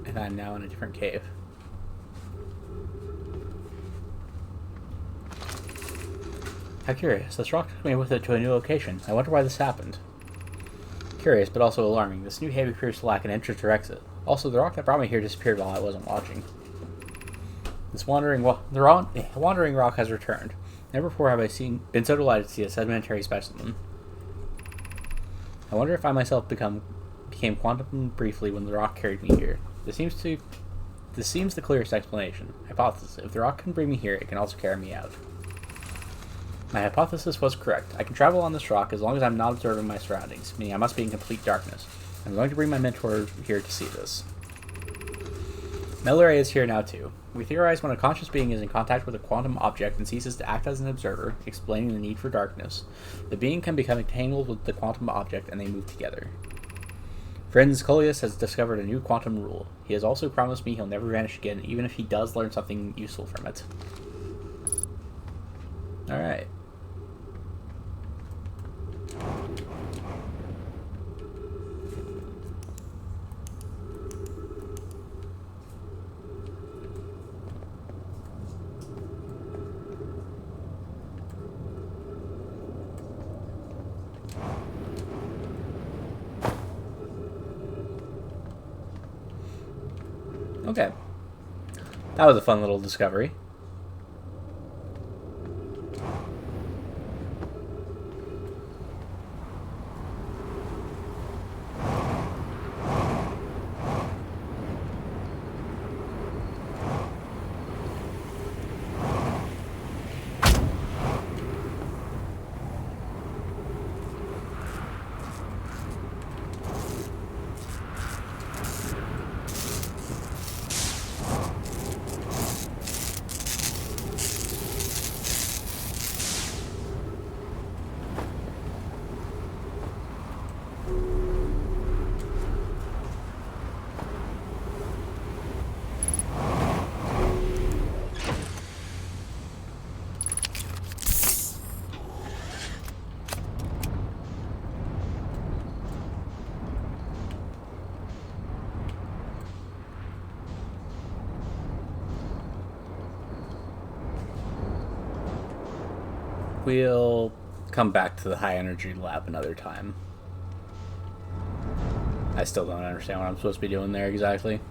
And I'm now in a different cave. How curious. This rock took me with it to a new location. I wonder why this happened. Curious, but also alarming. This new cave appears to lack an entrance or exit. Also, the rock that brought me here disappeared while I wasn't watching. This wandering rock has returned. Never before have I been so delighted to see a sedimentary specimen. I wonder if I myself became quantum briefly when the rock carried me here. This seems the clearest explanation. Hypothesis. If the rock can bring me here, it can also carry me out. My hypothesis was correct. I can travel on this rock as long as I'm not observing my surroundings, meaning I must be in complete darkness. I'm going to bring my mentor here to see this. Melore is here now too. We theorize when a conscious being is in contact with a quantum object and ceases to act as an observer, explaining the need for darkness, the being can become entangled with the quantum object and they move together. Friends, Coleus has discovered a new quantum rule. He has also promised me he'll never vanish again, even if he does learn something useful from it. Alright. Okay. That was a fun little discovery. we'll come back to the high energy lab another time. I still don't understand what I'm supposed to be doing there exactly.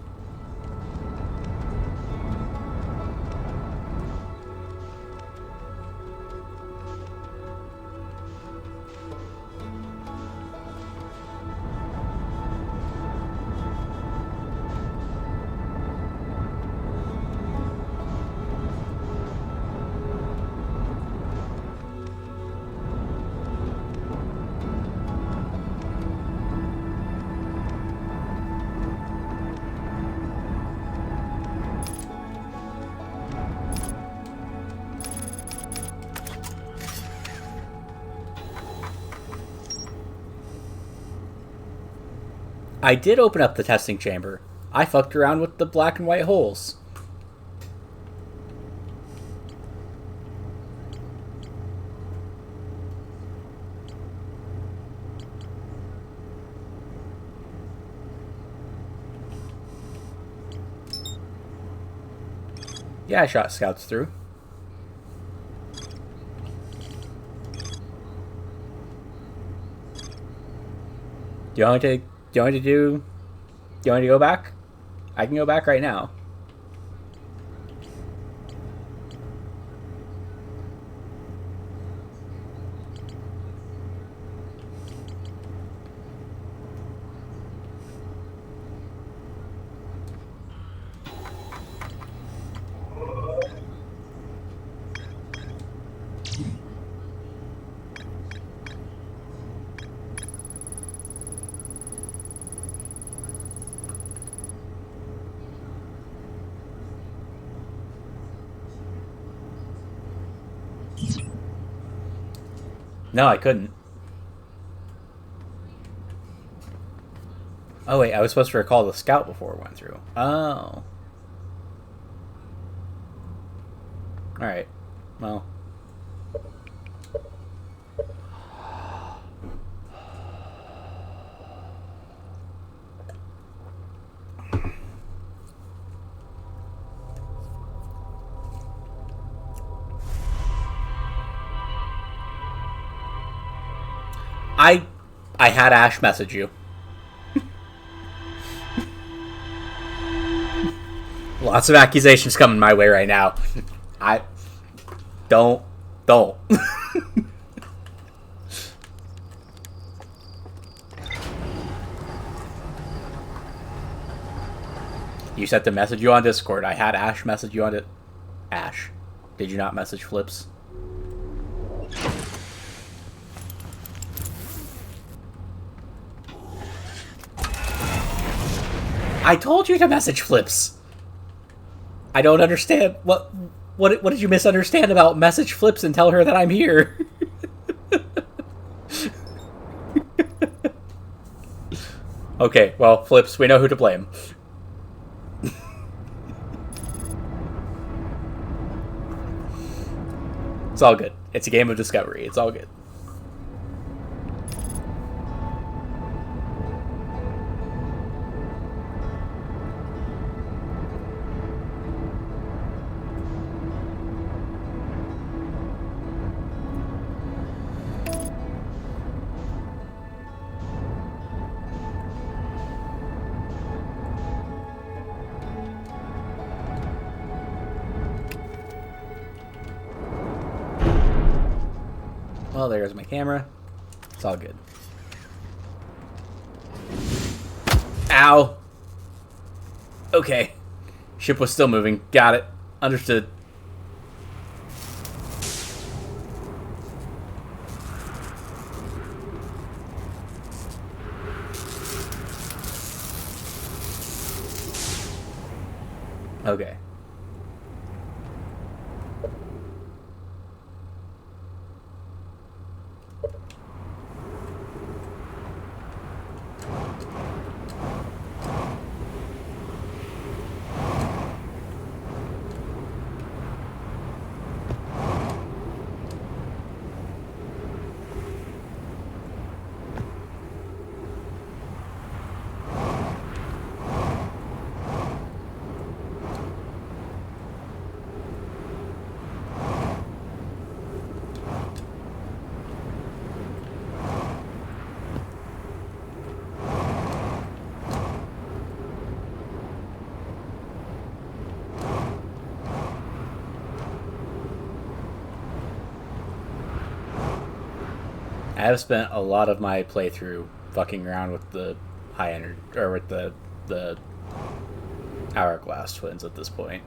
I did open up the testing chamber. I fucked around with the black and white holes. Yeah, I shot scouts through. Do you want me to... Do you want me to go back? I can go back right now. No, I couldn't. Oh, wait, I was supposed to recall the scout before it went through. Oh. Alright. Well. I had Ash message you. Lots of accusations coming my way right now. I don't. You said to message you on Discord. I had Ash message you on it. Ash, did you not message Flips? I told you to message Flips. I don't understand. What did you misunderstand about message Flips and tell her that I'm here? Okay, well, Flips, we know who to blame. It's all good. It's a game of discovery. It's all good. Well, there's my camera. It's all good. Ow! Okay. Ship was still moving. Got it. Understood. Okay. I have spent a lot of my playthrough fucking around with the high energy or with the hourglass twins at this point.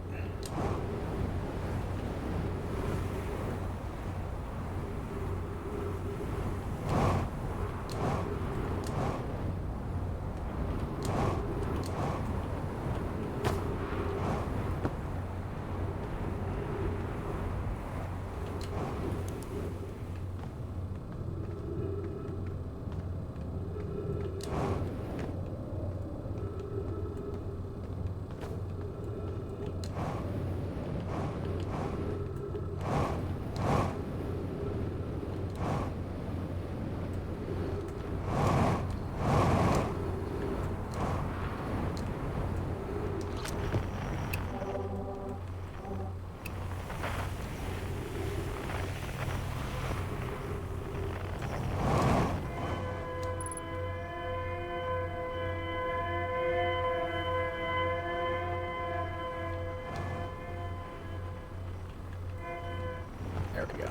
There we go.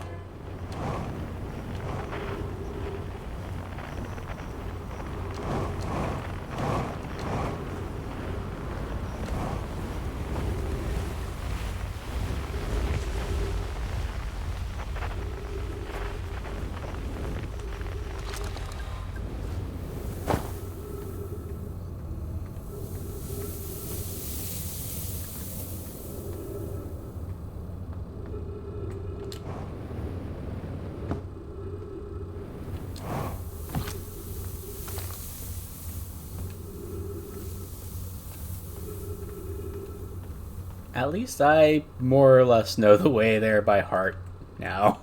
At least I more or less know the way there by heart now.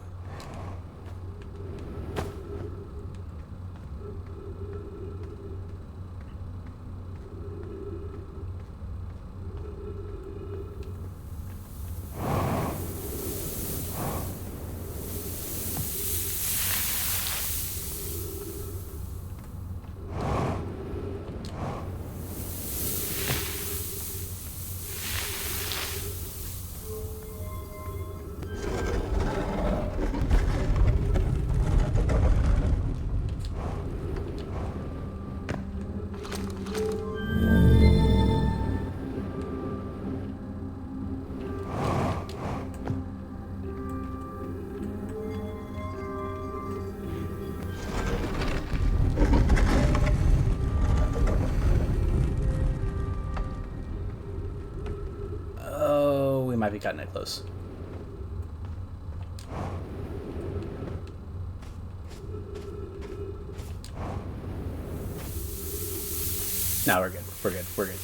Might be cutting it close. No, we're good. We're good. We're good.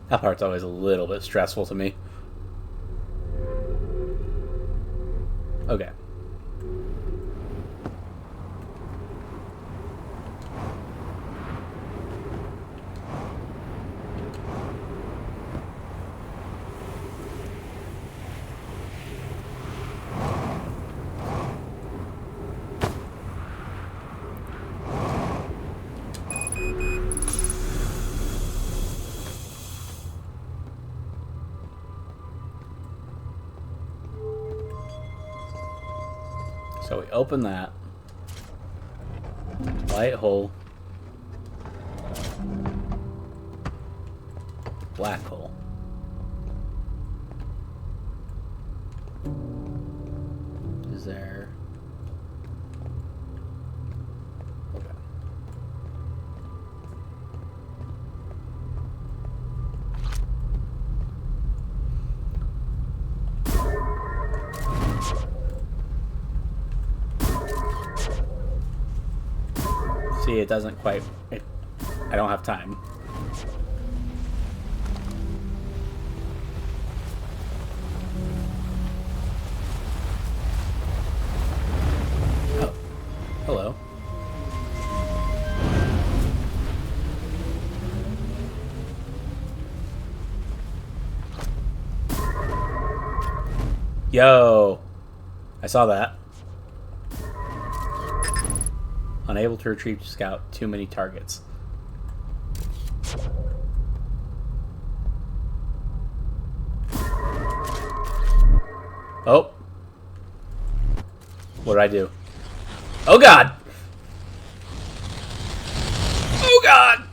That part's always a little bit stressful to me. Okay. So we open that. Light hole. Black hole. Is there... Okay. See, it doesn't quite... I don't have time. Oh. Hello. Yo! I saw that. Unable to retrieve scout. Too many targets. Oh. What did I do? Oh god! Oh god!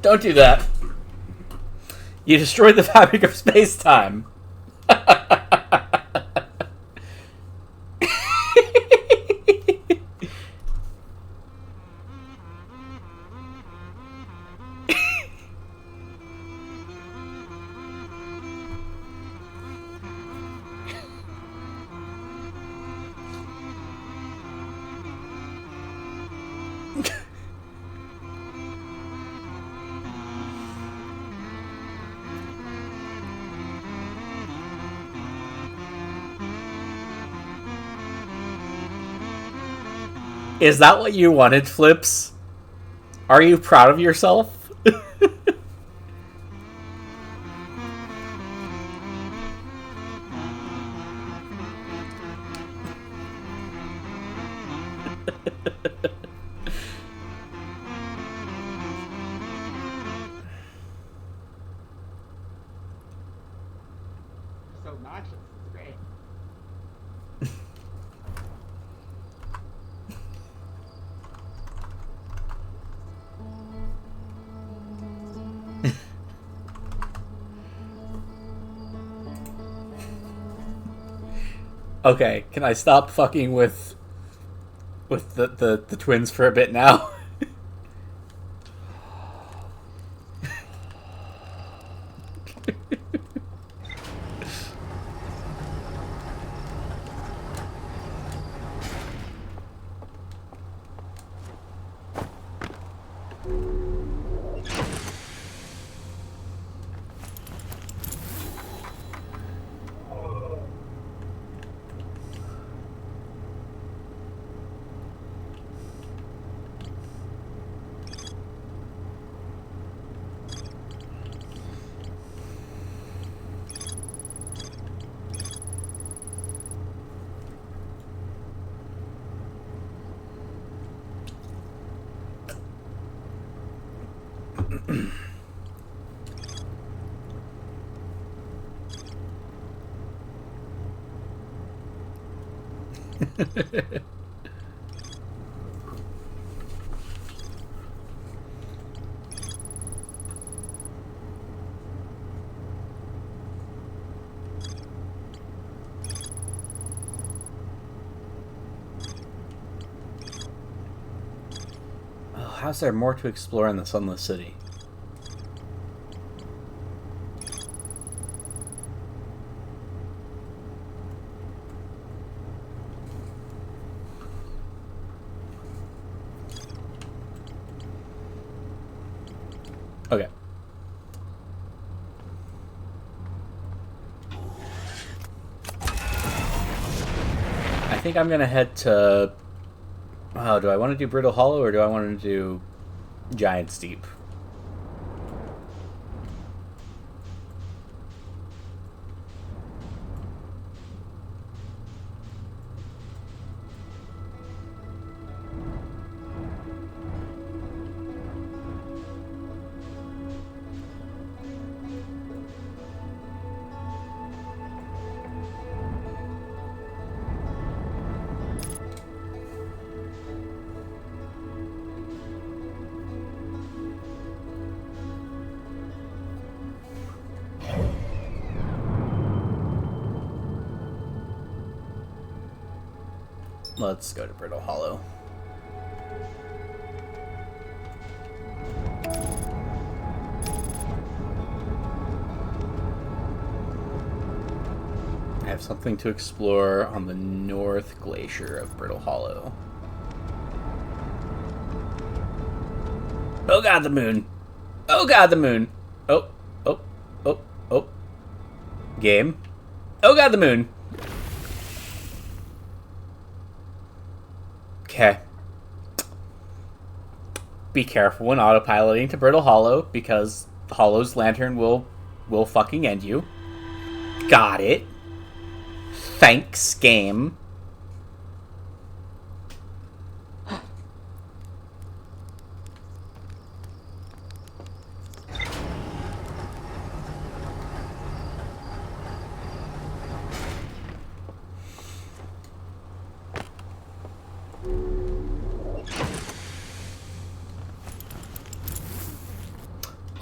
Don't do that. You destroyed the fabric of space-time. Is that what you wanted, Flips? Are you proud of yourself? So obnoxious. It's great. Okay, can I stop fucking with the twins for a bit now? Oh, how's there more to explore in the Sunless City? Okay. I think I'm gonna head to... Oh, do I want to do Brittle Hollow or do I want to do Giant's Deep? Let's go to Brittle Hollow. I have have something to explore on the North Glacier of Brittle Hollow. Oh god, the moon! Oh god, the moon! Oh, oh, oh, oh. Game. Oh god, the moon! Okay. Be careful when autopiloting to Brittle Hollow, because the Hollow's lantern will fucking end you. Got it. Thanks, game.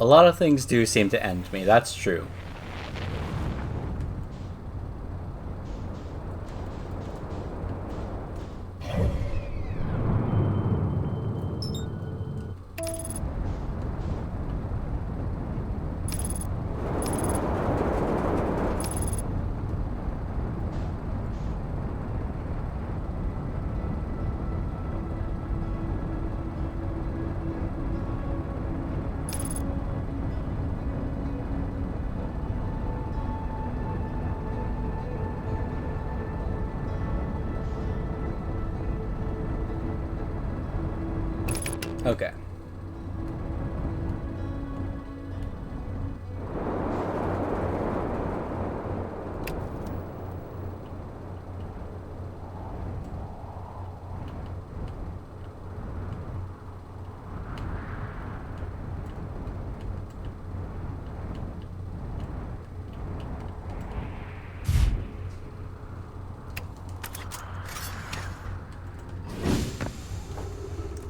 A lot of things do seem to end me, that's true. Okay.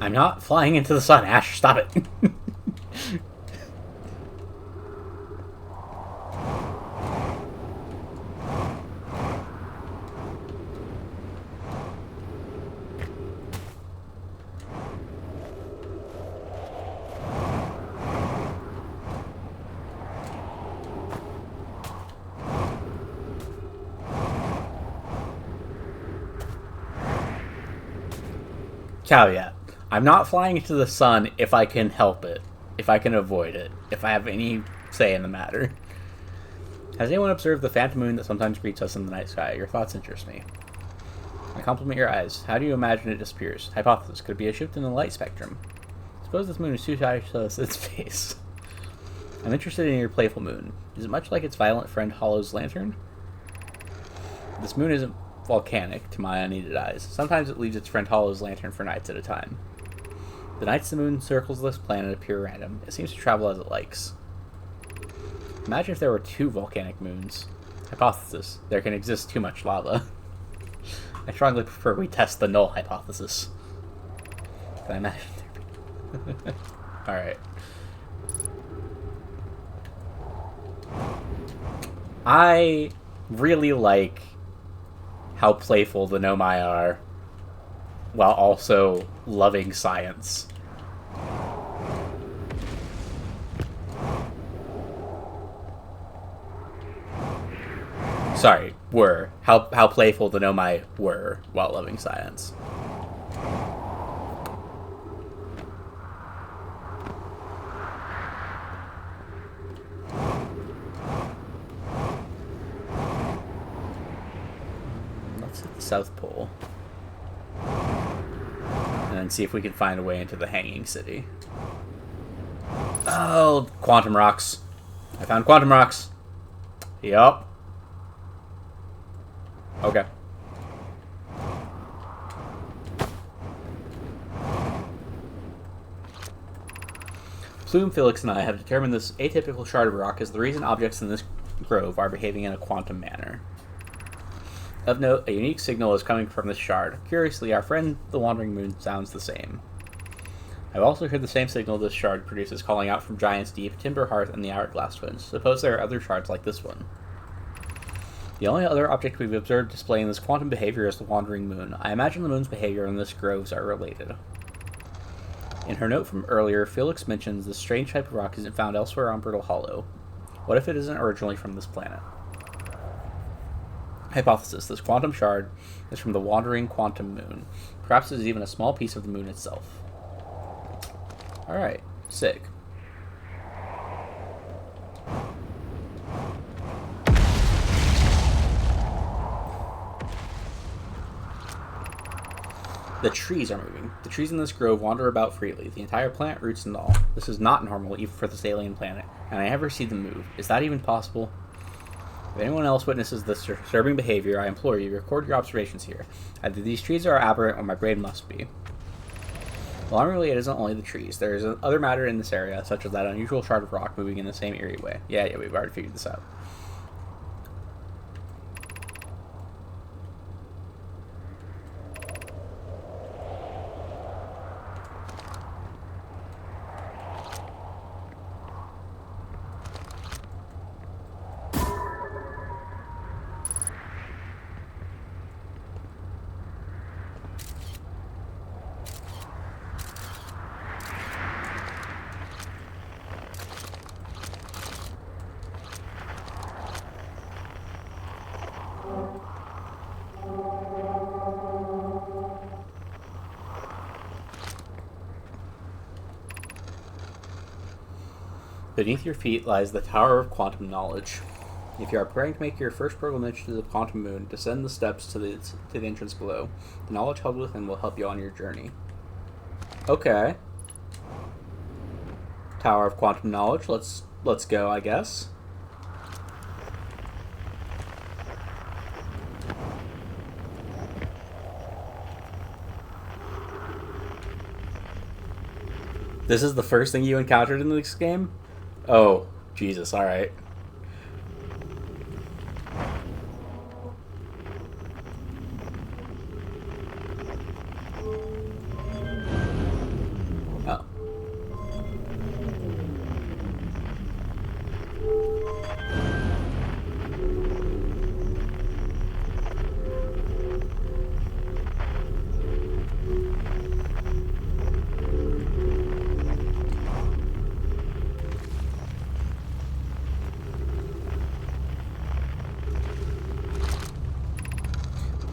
I'm not flying into the sun, Ash. Stop it. Caveat. I'm not flying into the sun if I can help it. If I can avoid it. If I have any say in the matter. Has anyone observed the phantom moon that sometimes greets us in the night sky? Your thoughts interest me. I compliment your eyes. How do you imagine it disappears? Hypothesis. Could it be a shift in the light spectrum? Suppose this moon is too shy to show us its face. I'm interested in your playful moon. Is it much like its violent friend Hollow's lantern? This moon isn't volcanic to my unaided eyes. Sometimes it leaves its friend Hollow's lantern for nights at a time. The nights the moon circles this planet appear random. It seems to travel as it likes. Imagine if there were 2 volcanic moons. Hypothesis. There can exist too much lava. I strongly prefer we test the null hypothesis. Can I imagine there? Alright. I really like how playful the Nomai are, while also loving science. Sorry, were. How playful the Nomai were while loving science. Let's hit the South Pole. And then see if we can find a way into the Hanging City. Oh, quantum rocks. I found quantum rocks. Yup. Okay. Plume, Felix, and I have determined this atypical shard of rock is the reason objects in this grove are behaving in a quantum manner. Of note, a unique signal is coming from this shard. Curiously, our friend the Wandering Moon sounds the same. I've also heard the same signal this shard produces calling out from Giant's Deep, Timber Hearth, and the Hourglass Twins. Suppose there are other shards like this one. The only other object we've observed displaying this quantum behavior is the Wandering Moon. I imagine the moon's behavior and this groves are related. In her note from earlier, Felix mentions this strange type of rock isn't found elsewhere on Brittle Hollow. What if it isn't originally from this planet? Hypothesis. This quantum shard is from the wandering quantum moon. Perhaps it is even a small piece of the moon itself. Alright, sick. The trees are moving. The trees in this grove wander about freely, the entire plant, roots and all. This is not normal, even for this alien planet, and I never see them move. Is that even possible? If anyone else witnesses this disturbing behavior, I implore you, record your observations here. Either these trees are aberrant or my brain must be. Alarmingly, it isn't only the trees. There is other matter in this area, such as that unusual shard of rock moving in the same eerie way. Yeah, we've already figured this out. Beneath your feet lies the Tower of Quantum Knowledge. If you are preparing to make your first pilgrimage to the quantum moon, descend the steps to the entrance below. The knowledge held within will help you on your journey. Okay. Tower of Quantum Knowledge. Let's go, I guess. This is the first thing you encountered in this game? Oh, Jesus, alright. Oh.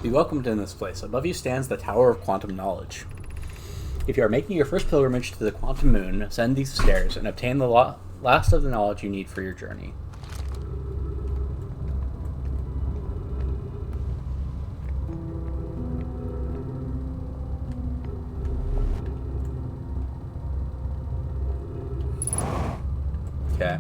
Be welcomed in this place. Above you stands the Tower of Quantum Knowledge. If you are making your first pilgrimage to the quantum moon, ascend these stairs and obtain the last of the knowledge you need for your journey. Okay.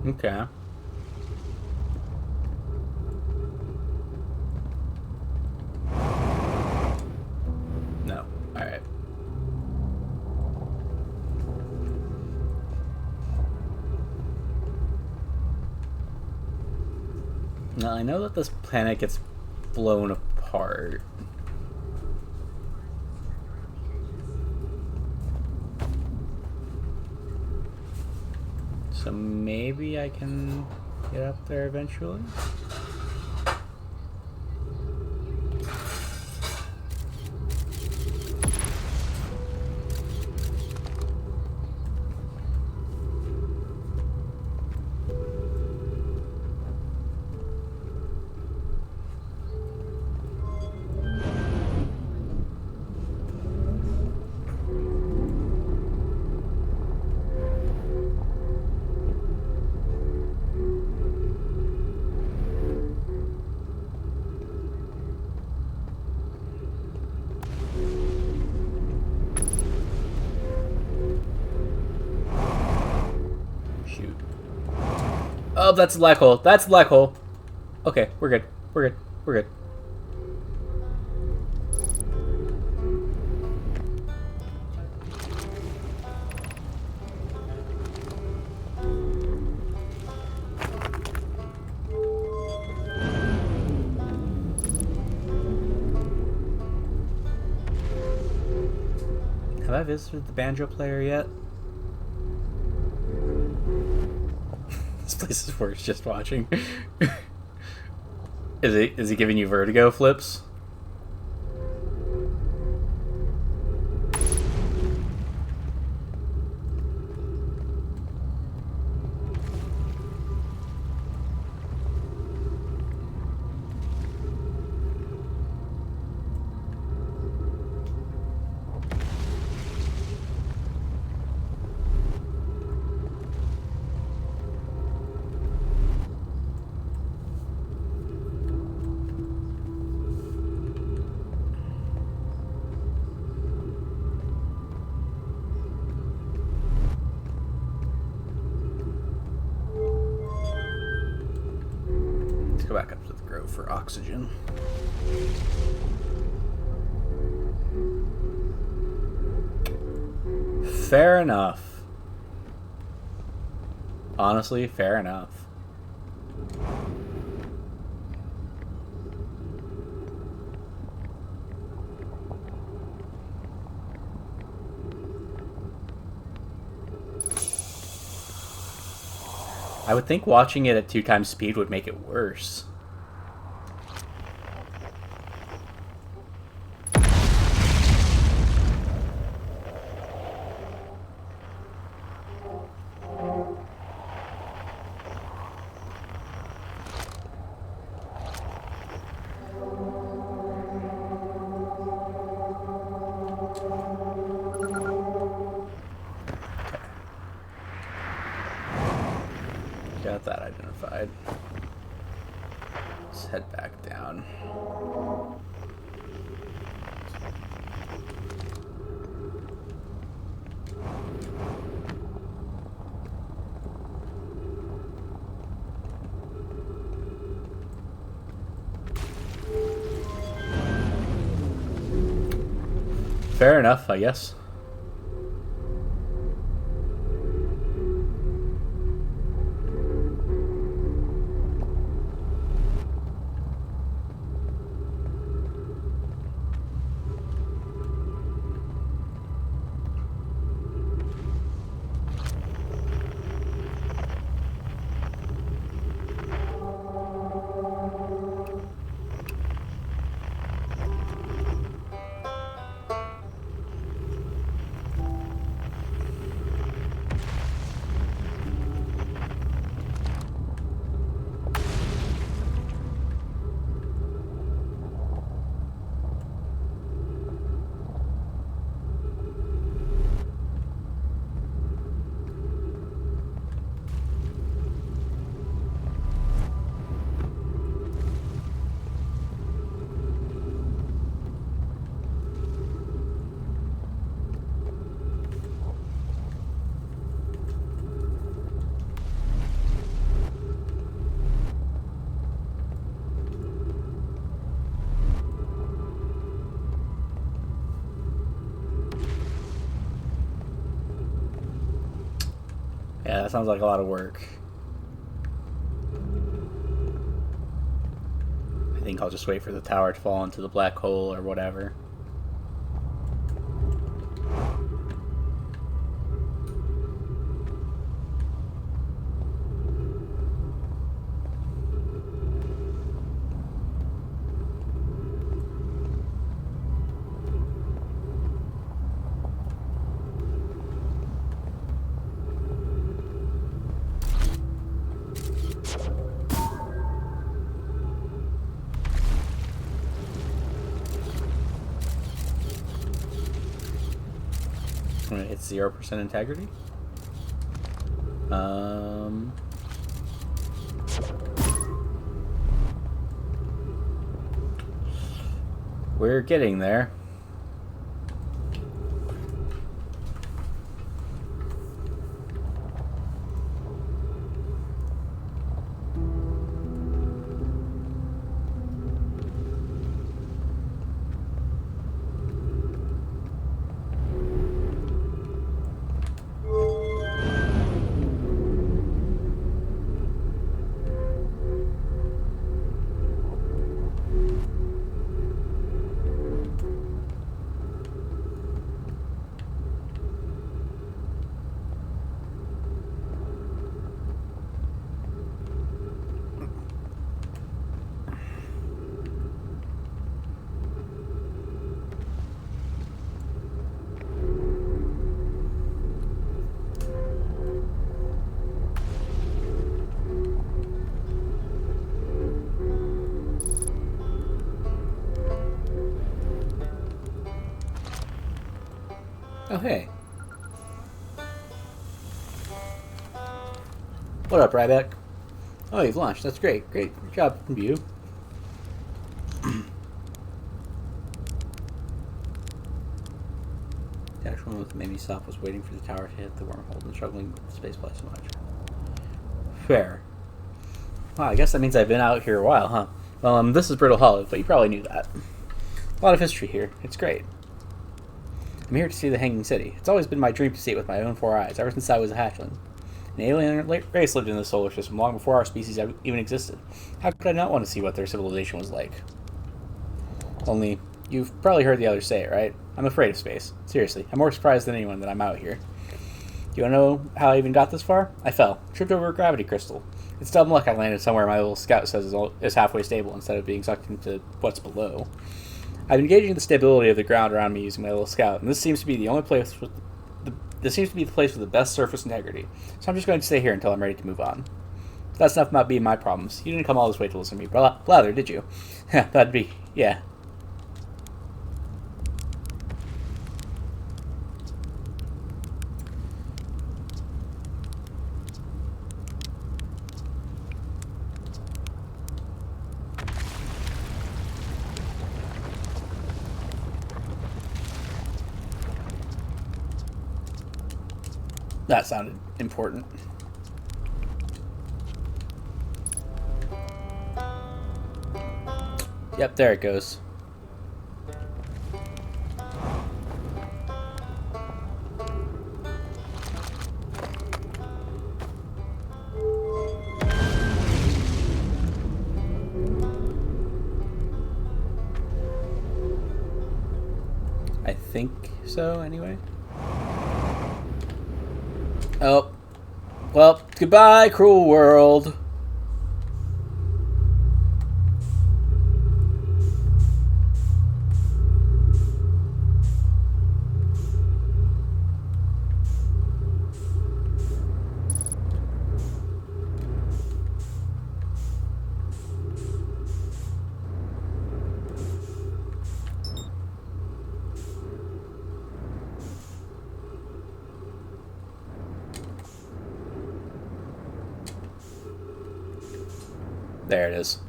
Okay. No. Alright. Now, I know that this planet gets blown apart. So maybe I can get up there eventually? Oh, that's a black hole. That's a black hole. Okay, we're good. We're good. We're good. Have I visited the banjo player yet? This place is worse just watching. Is he giving you vertigo flips? Let's go back up to the grove for oxygen. Fair enough. Honestly, fair enough. I would think watching it at 2 times speed would make it worse. Got that identified. Let's head back down. Fair enough, I guess. Yeah, that sounds like a lot of work. I think I'll just wait for the tower to fall into the black hole or whatever. When it hits 0% integrity. We're getting there. Oh, hey. What up, Ryback? Oh, you've launched. That's great. Great job from you. The actual one that made me stop was waiting for the tower to hit the wormhole and struggling with the space flight so much. Fair. Wow, I guess that means I've been out here a while, huh? Well, this is Brittle Hollow, but you probably knew that. A lot of history here. It's great. I'm here to see the Hanging City. It's always been my dream to see it with my own 4 eyes, ever since I was a hatchling. An alien race lived in the solar system long before our species even existed. How could I not want to see what their civilization was like? Only, you've probably heard the others say it, right? I'm afraid of space. Seriously, I'm more surprised than anyone that I'm out here. Do you want to know how I even got this far? I fell. Tripped over a gravity crystal. It's dumb luck I landed somewhere my little scout says is halfway stable instead of being sucked into what's below. I've been gauging the stability of the ground around me using my little scout, and this seems to be the only place with the place with the best surface integrity. So I'm just going to stay here until I'm ready to move on. That's enough about being my problems. You didn't come all this way to listen to me, blather, did you? That'd be, yeah. That sounded important. Yep, there it goes. I think so, anyway. Oh. Well, goodbye, cruel world. There it is.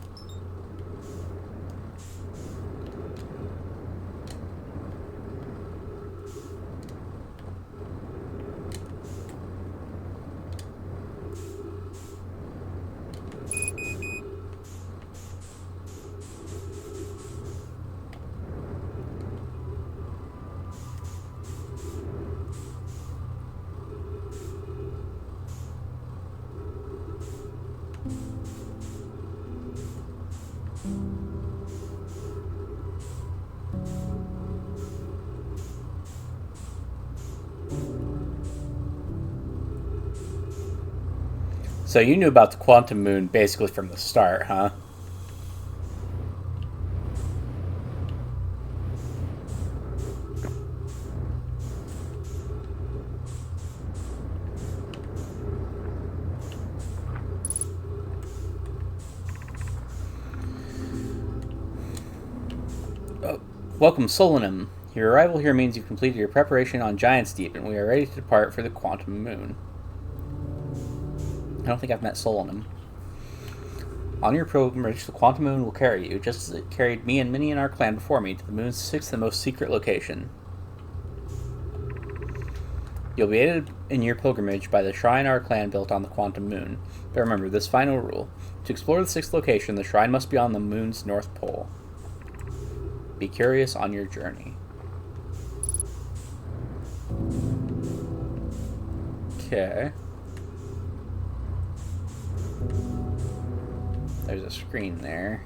So you knew about the quantum moon basically from the start, huh? Oh, welcome, Solanum. Your arrival here means you've completed your preparation on Giant's Deep, and we are ready to depart for the quantum moon. I don't think I've met Solanum. On your pilgrimage, the quantum moon will carry you, just as it carried me and many in our clan before me, to the moon's sixth and most secret location. You'll be aided in your pilgrimage by the shrine our clan built on the quantum moon. But remember this final rule. To explore the sixth location, the shrine must be on the moon's north pole. Be curious on your journey. Okay. There's a screen there.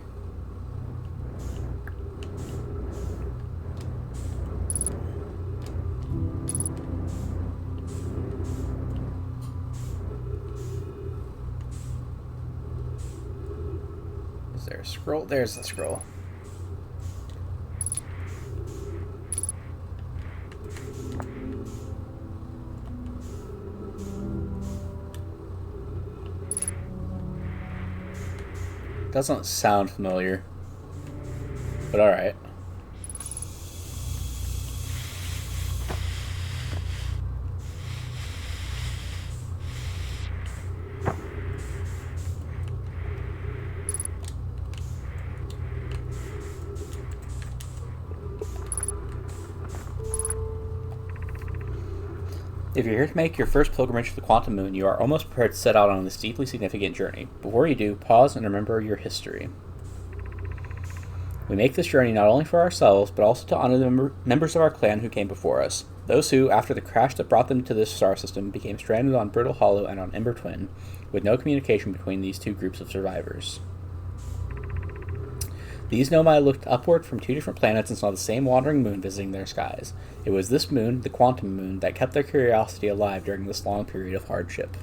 Is there a scroll? There's the scroll. Doesn't sound familiar, but alright. If you're here to make your first pilgrimage to the Quantum Moon, you are almost prepared to set out on this deeply significant journey. Before you do, pause and remember your history. We make this journey not only for ourselves, but also to honor the members of our clan who came before us. Those who, after the crash that brought them to this star system, became stranded on Brittle Hollow and on Ember Twin, with no communication between these two groups of survivors. These Nomai looked upward from two different planets and saw the same wandering moon visiting their skies. It was this moon, the Quantum Moon, that kept their curiosity alive during this long period of hardship.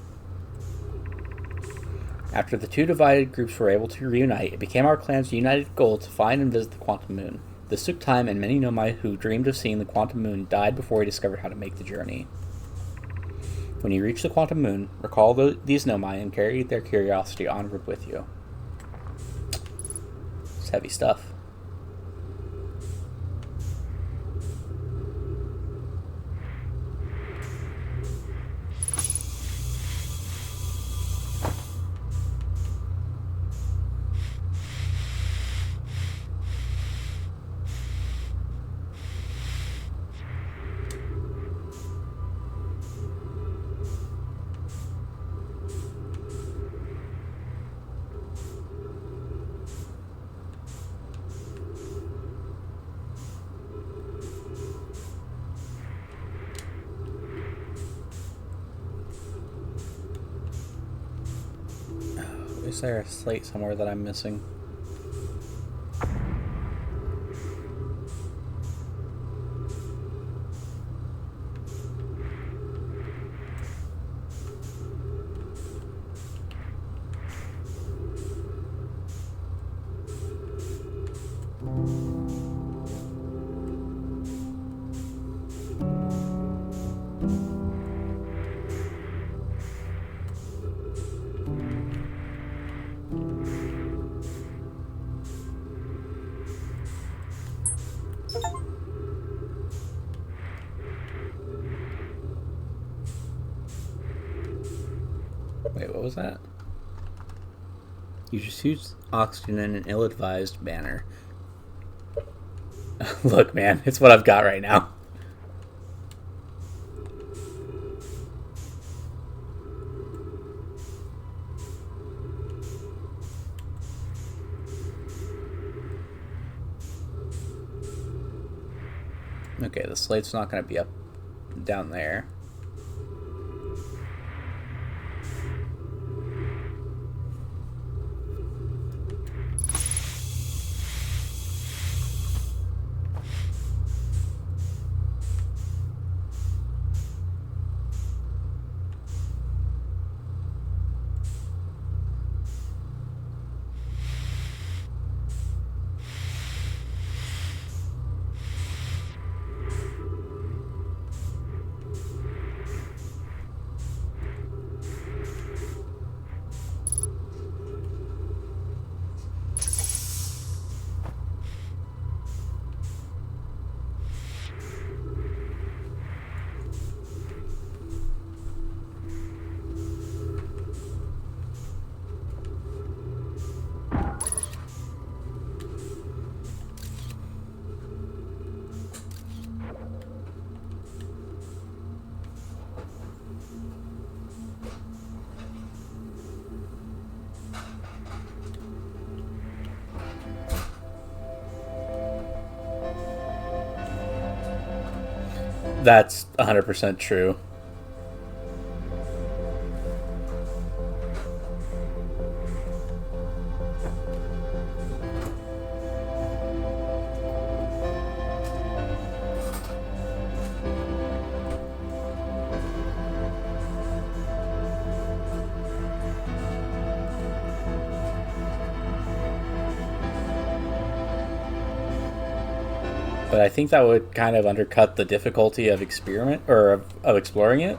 After the two divided groups were able to reunite, it became our clan's united goal to find and visit the Quantum Moon. This took time, and many Nomai who dreamed of seeing the Quantum Moon died before he discovered how to make the journey. When you reach the Quantum Moon, recall these Nomai and carry their curiosity onward with you. It's heavy stuff. Is there a slate somewhere that I'm missing? Wait, what was that? You just used oxygen in an ill-advised manner. Look, man, it's what I've got right now. Okay, the slate's not going to be up down there. That's 100% true. But I think that would kind of undercut the difficulty of experiment or of exploring it.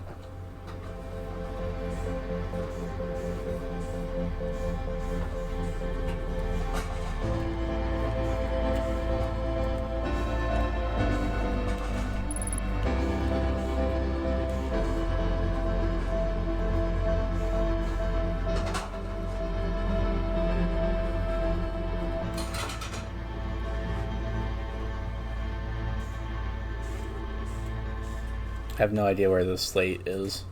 I have no idea where the slate is.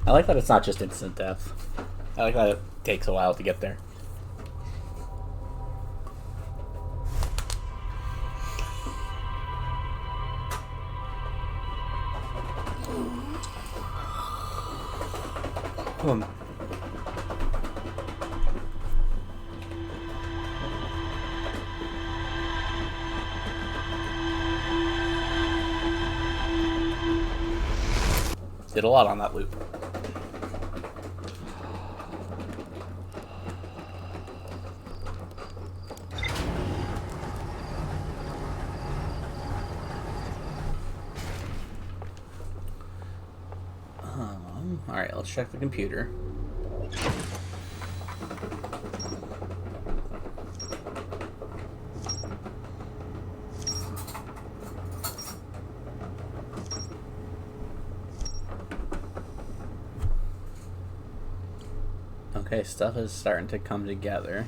I like that it's not just instant death. I like that it takes a while to get there. Did a lot on that loop. Alright, let's check the computer. Okay, stuff is starting to come together.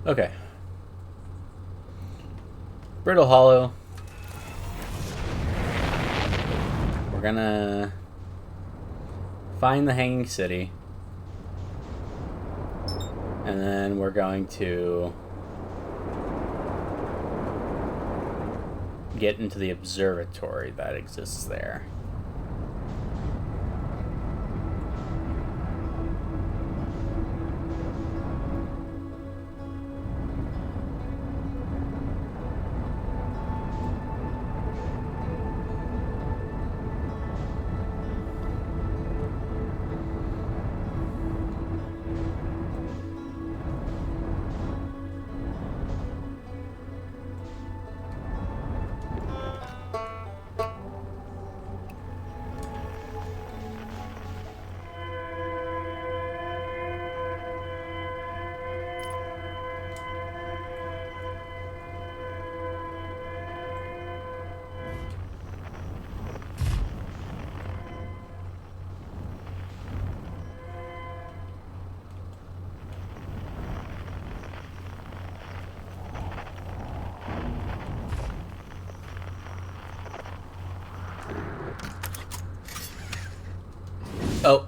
Okay. Brittle Hollow. We're gonna find the Hanging City. And then we're going to get into the observatory that exists there. Oh.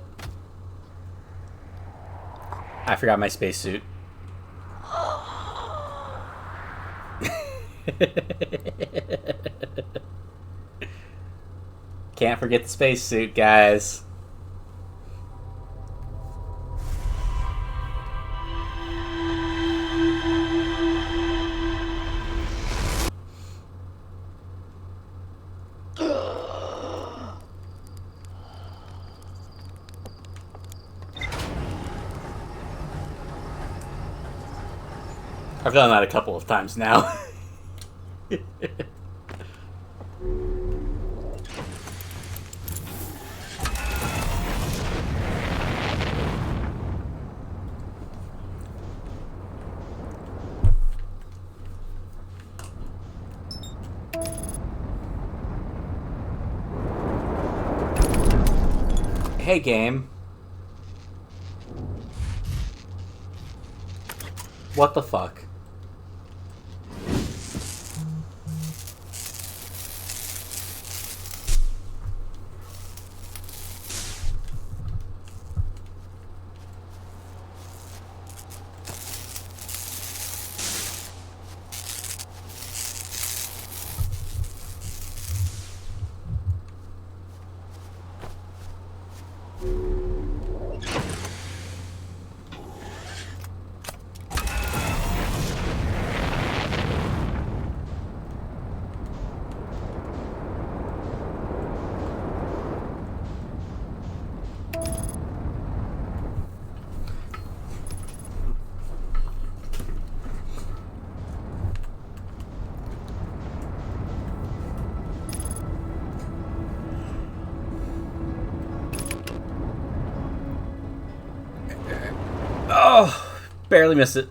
I forgot my spacesuit. Can't forget the spacesuit, guys. I've done that a couple of times now. Hey, game. What the fuck? Oh, barely missed it.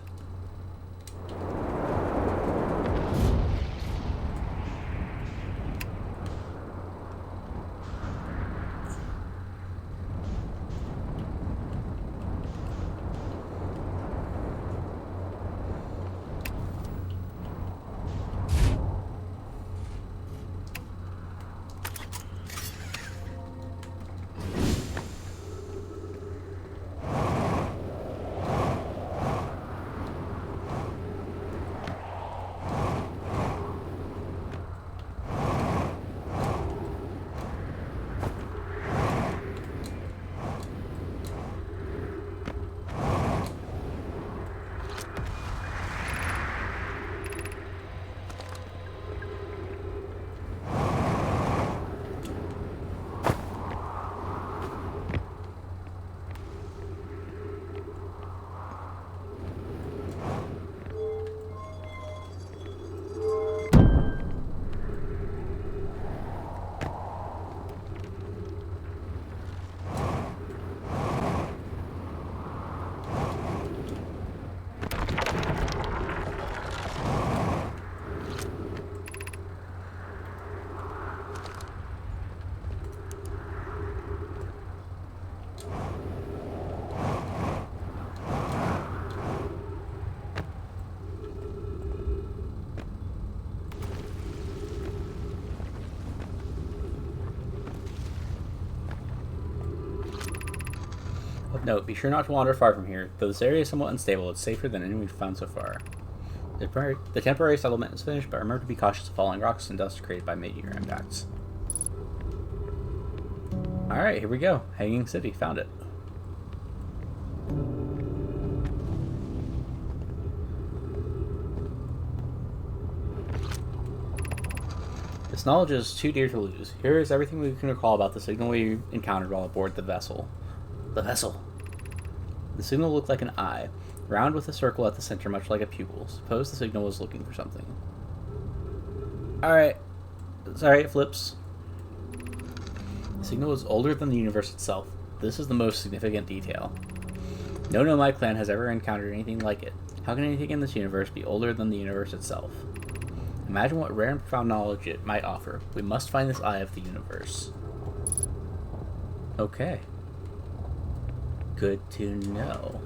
Note, be sure not to wander far from here. Though this area is somewhat unstable, it's safer than any we've found so far. The temporary settlement is finished, but remember to be cautious of falling rocks and dust created by meteor impacts. Alright, here we go. Hanging City. Found it. This knowledge is too dear to lose. Here is everything we can recall about the signal we encountered while aboard the vessel. The vessel. The signal looked like an eye, round with a circle at the center, much like a pupil. Suppose the signal was looking for something. Alright. Sorry, it flips. The signal is older than the universe itself. This is the most significant detail. No Nomad clan has ever encountered anything like it. How can anything in this universe be older than the universe itself? Imagine what rare and profound knowledge it might offer. We must find this eye of the universe. Okay. Good to know.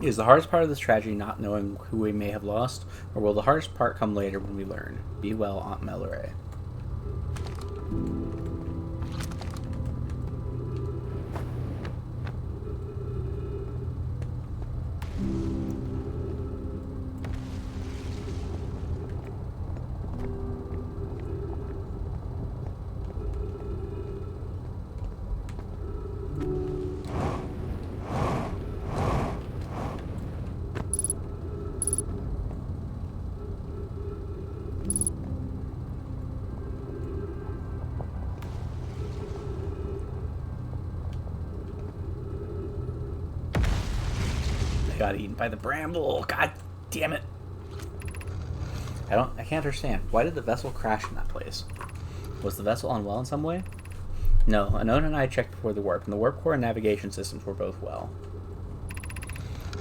Is the hardest part of this tragedy not knowing who we may have lost, or will the hardest part come later when we learn? Be well, Aunt Melloray. Got eaten by the bramble. God damn it. I can't understand. Why did the vessel crash in that place? Was the vessel unwell in some way? No, Anona and I checked before the warp, and the warp core and navigation systems were both well.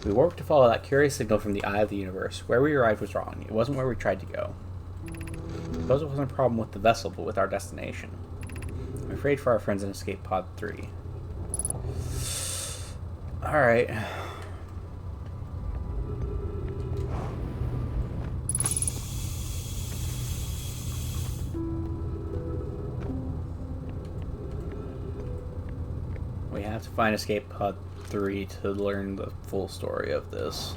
We warped to follow that curious signal from the eye of the universe. Where we arrived was wrong. It wasn't where we tried to go. I suppose it wasn't a problem with the vessel, but with our destination. I'm afraid for our friends in Escape Pod 3. Alright. We have to find Escape Pod 3 to learn the full story of this.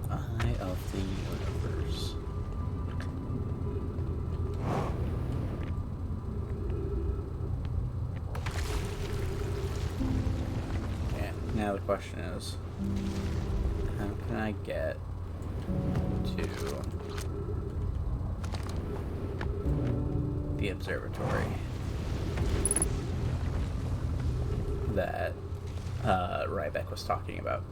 Eye of the universe. Yeah, now the question is, how can I get to the observatory that Rybeck was talking about?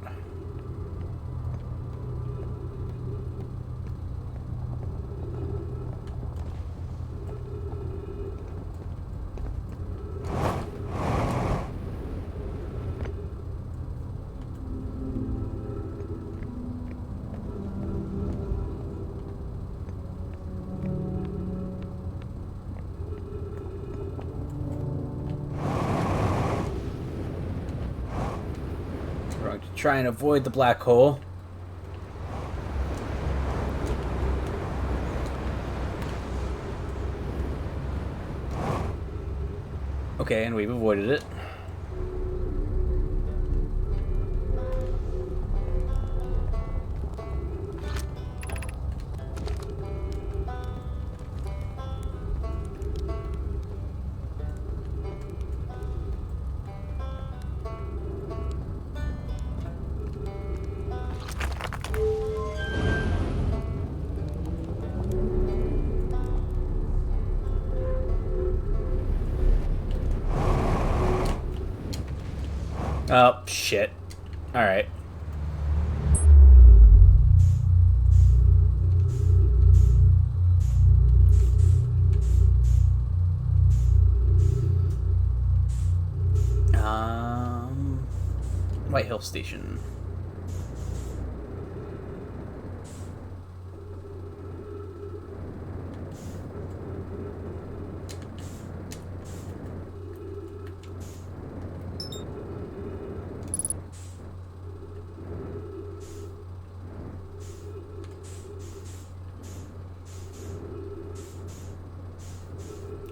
We're going to try and avoid the black hole. Okay, and we've avoided it. Oh, shit. Alright. White Hill Station.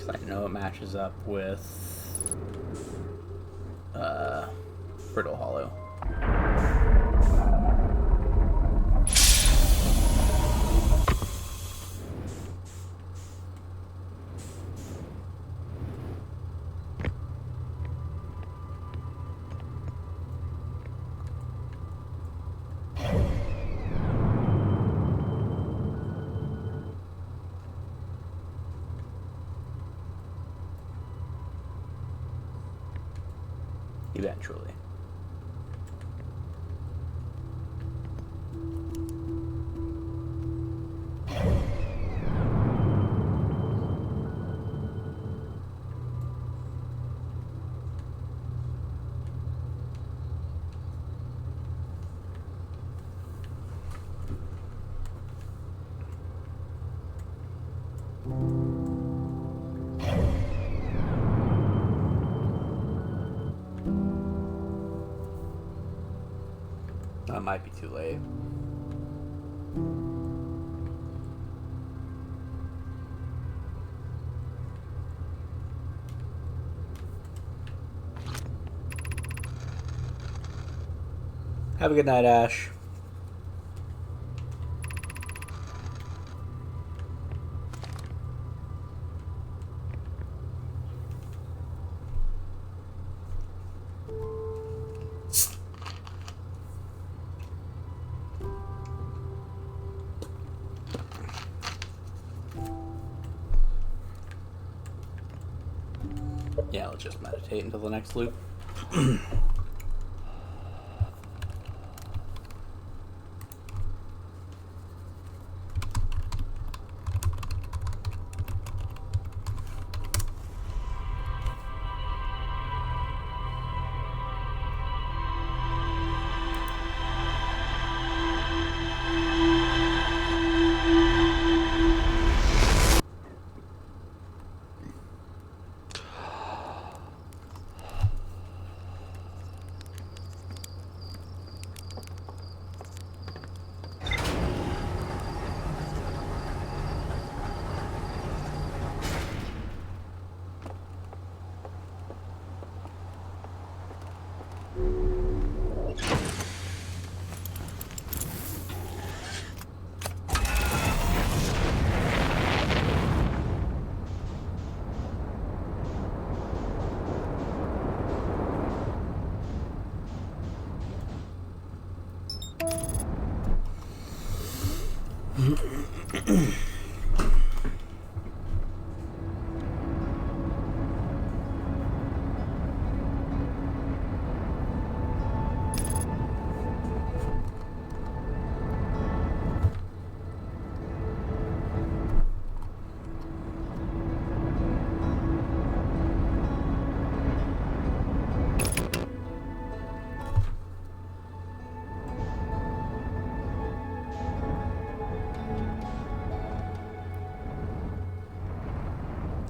because I know it matches up with Brittle Hollow. Eventually. That might be too late. Have a good night, Ash. Yeah, let's just meditate until the next loop.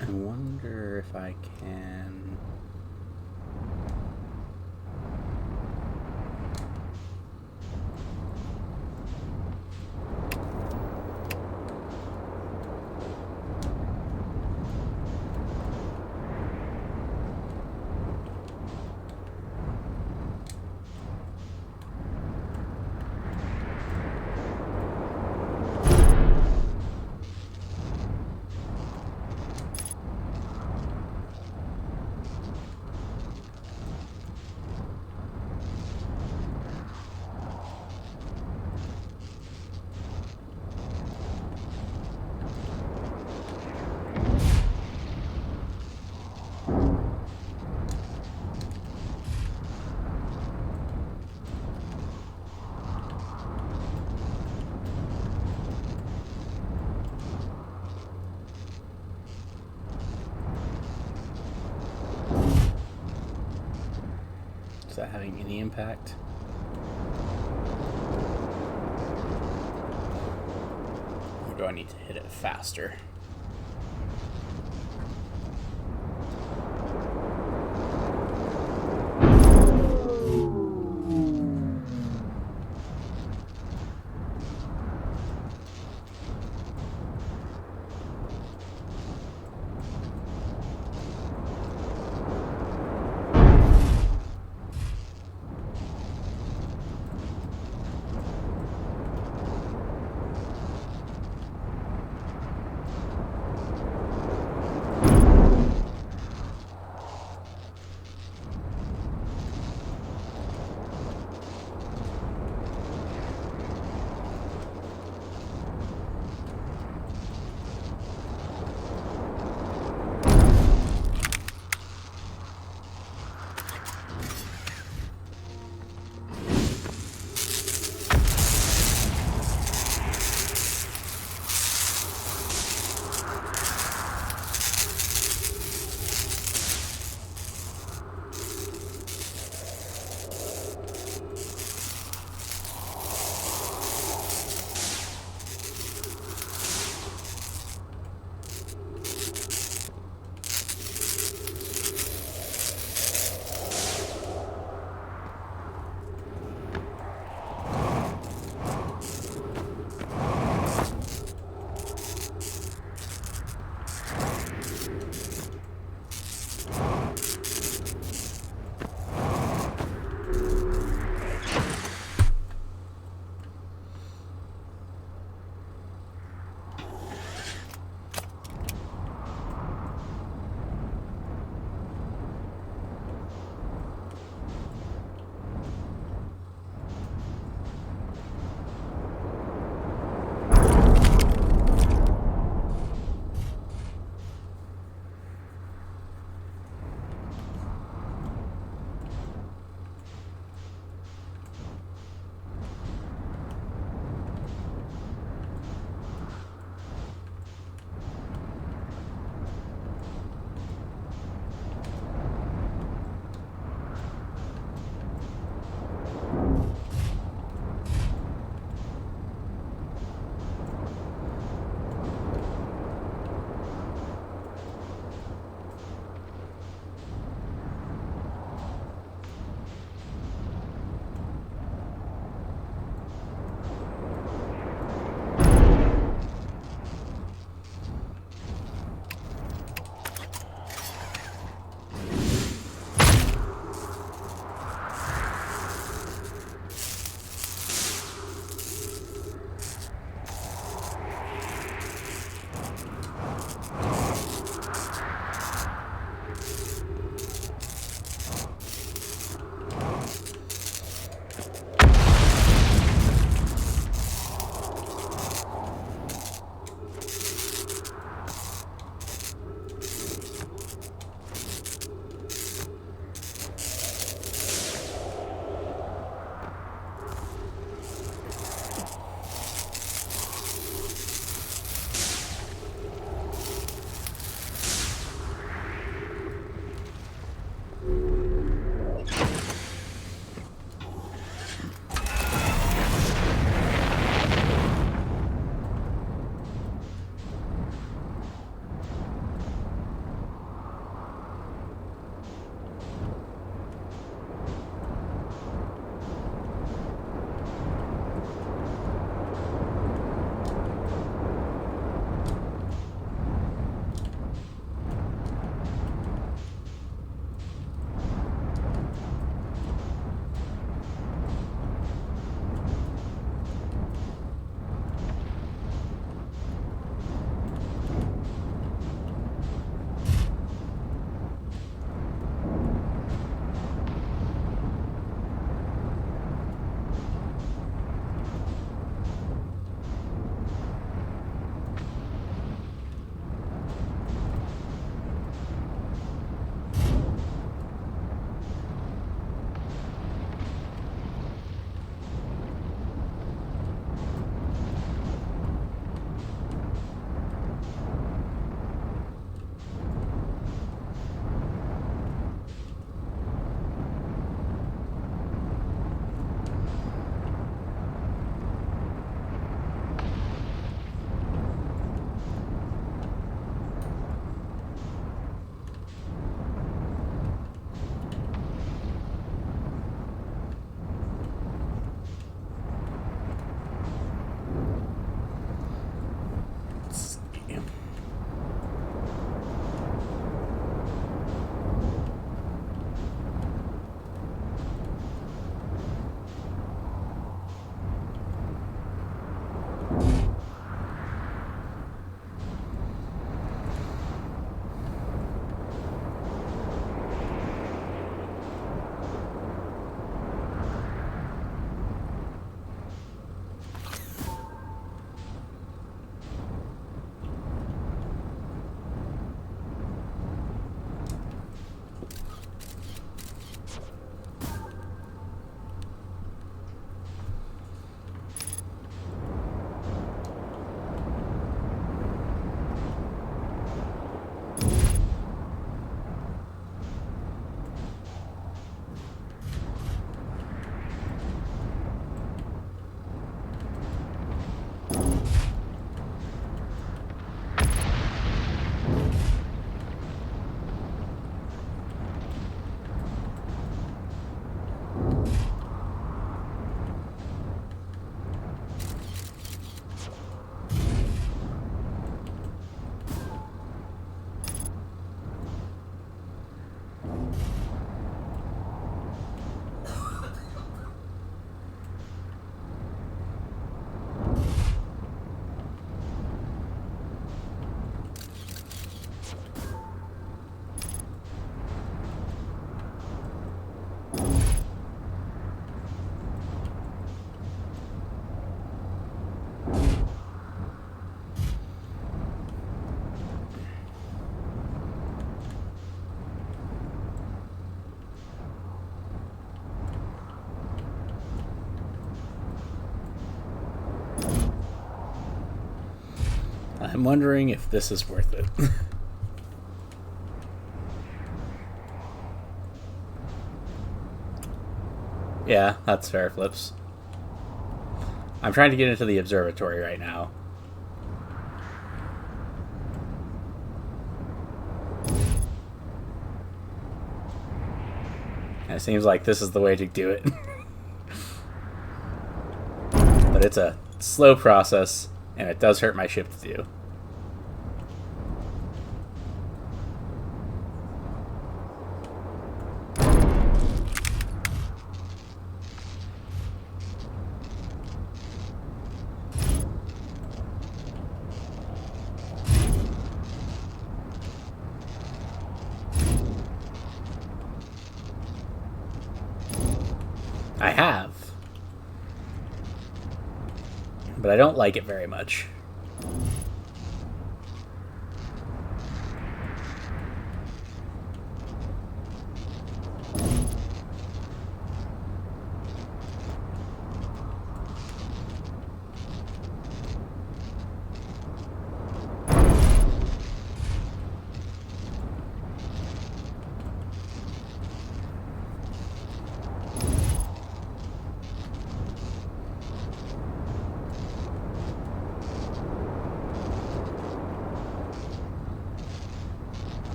I wonder if I can... Is that having any impact? Or do I need to hit it faster? I'm wondering if this is worth it. Yeah, that's fair, Flips. I'm trying to get into the observatory right now. And it seems like this is the way to do it. But it's a slow process, and it does hurt my ship to do. I have. But I don't like it very much.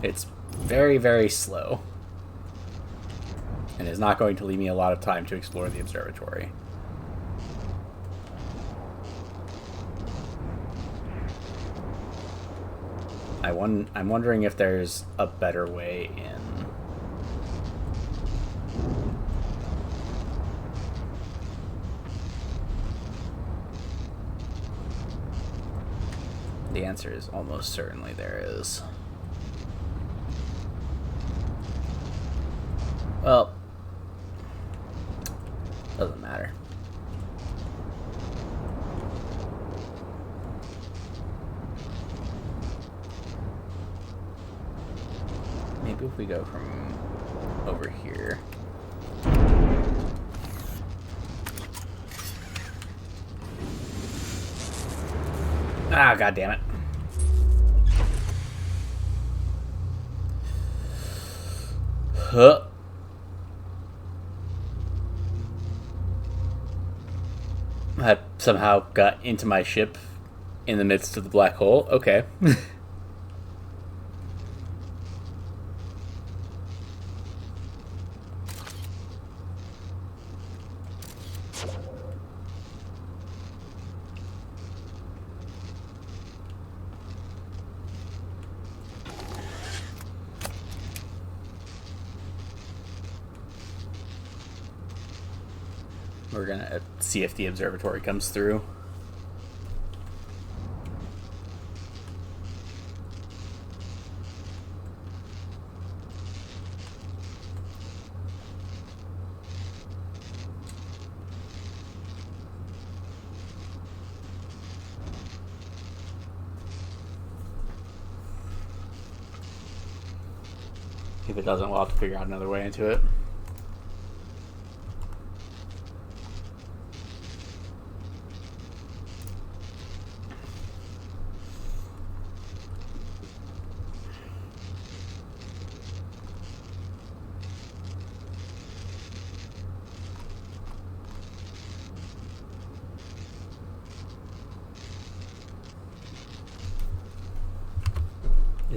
It's very, very slow. And is not going to leave me a lot of time to explore the observatory. I'm wondering if there's a better way in. The answer is almost certainly there is. Well, doesn't matter. Maybe if we go from over here. Ah, god damn it. Huh. I somehow got into my ship in the midst of the black hole. Okay. We're gonna see if the observatory comes through. If it doesn't, we'll have to figure out another way into it.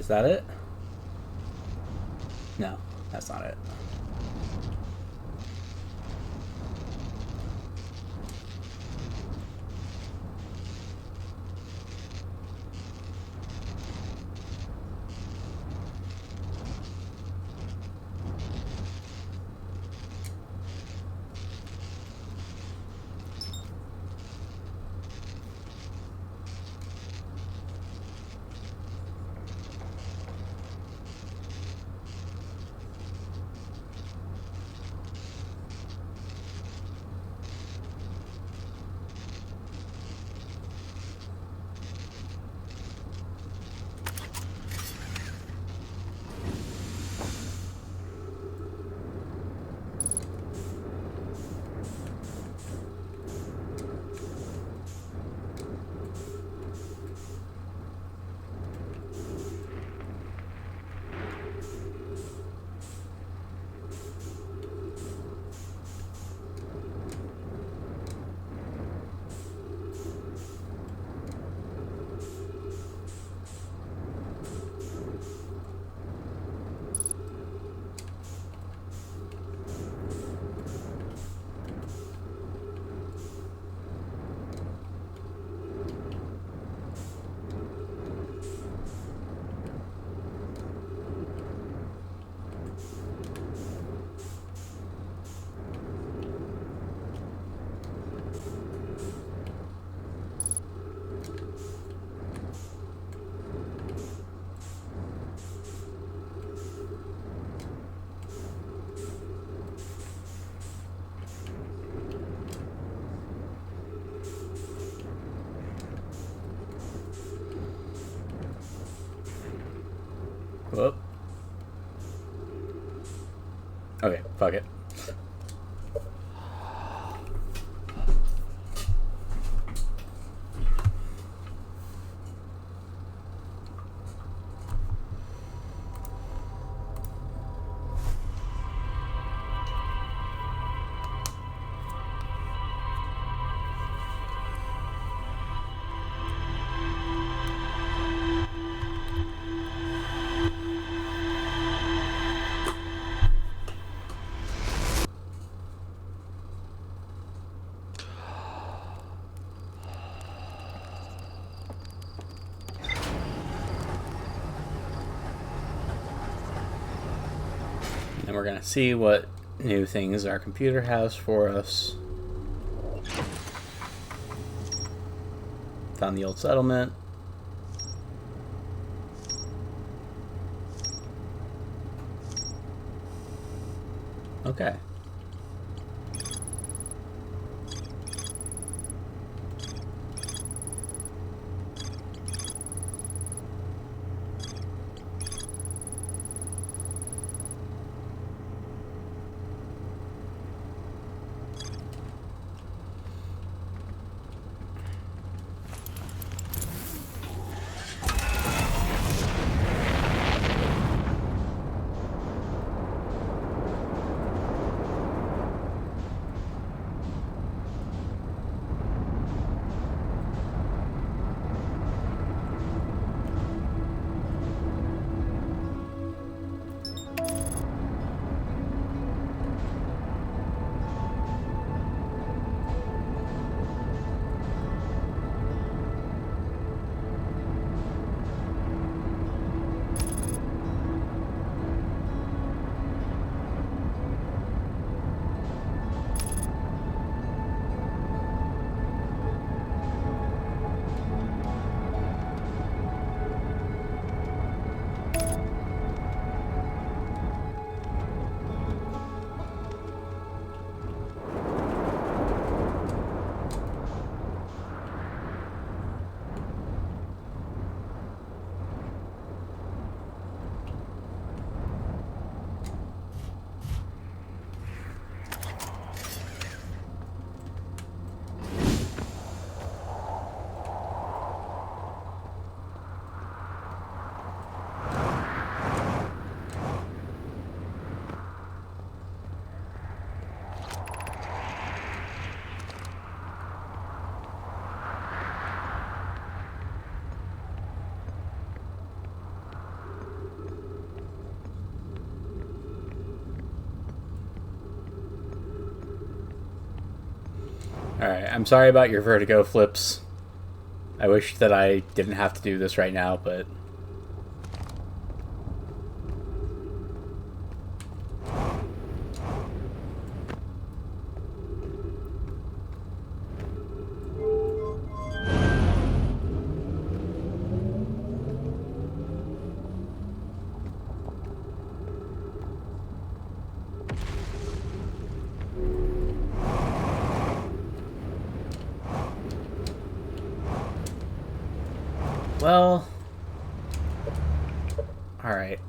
Is that it? No, that's not it. Whoop. Okay, fuck it. And we're going to see what new things our computer has for us. Found the old settlement. Okay. Alright, I'm sorry about your vertigo flips. I wish that I didn't have to do this right now, but... Well... Alright.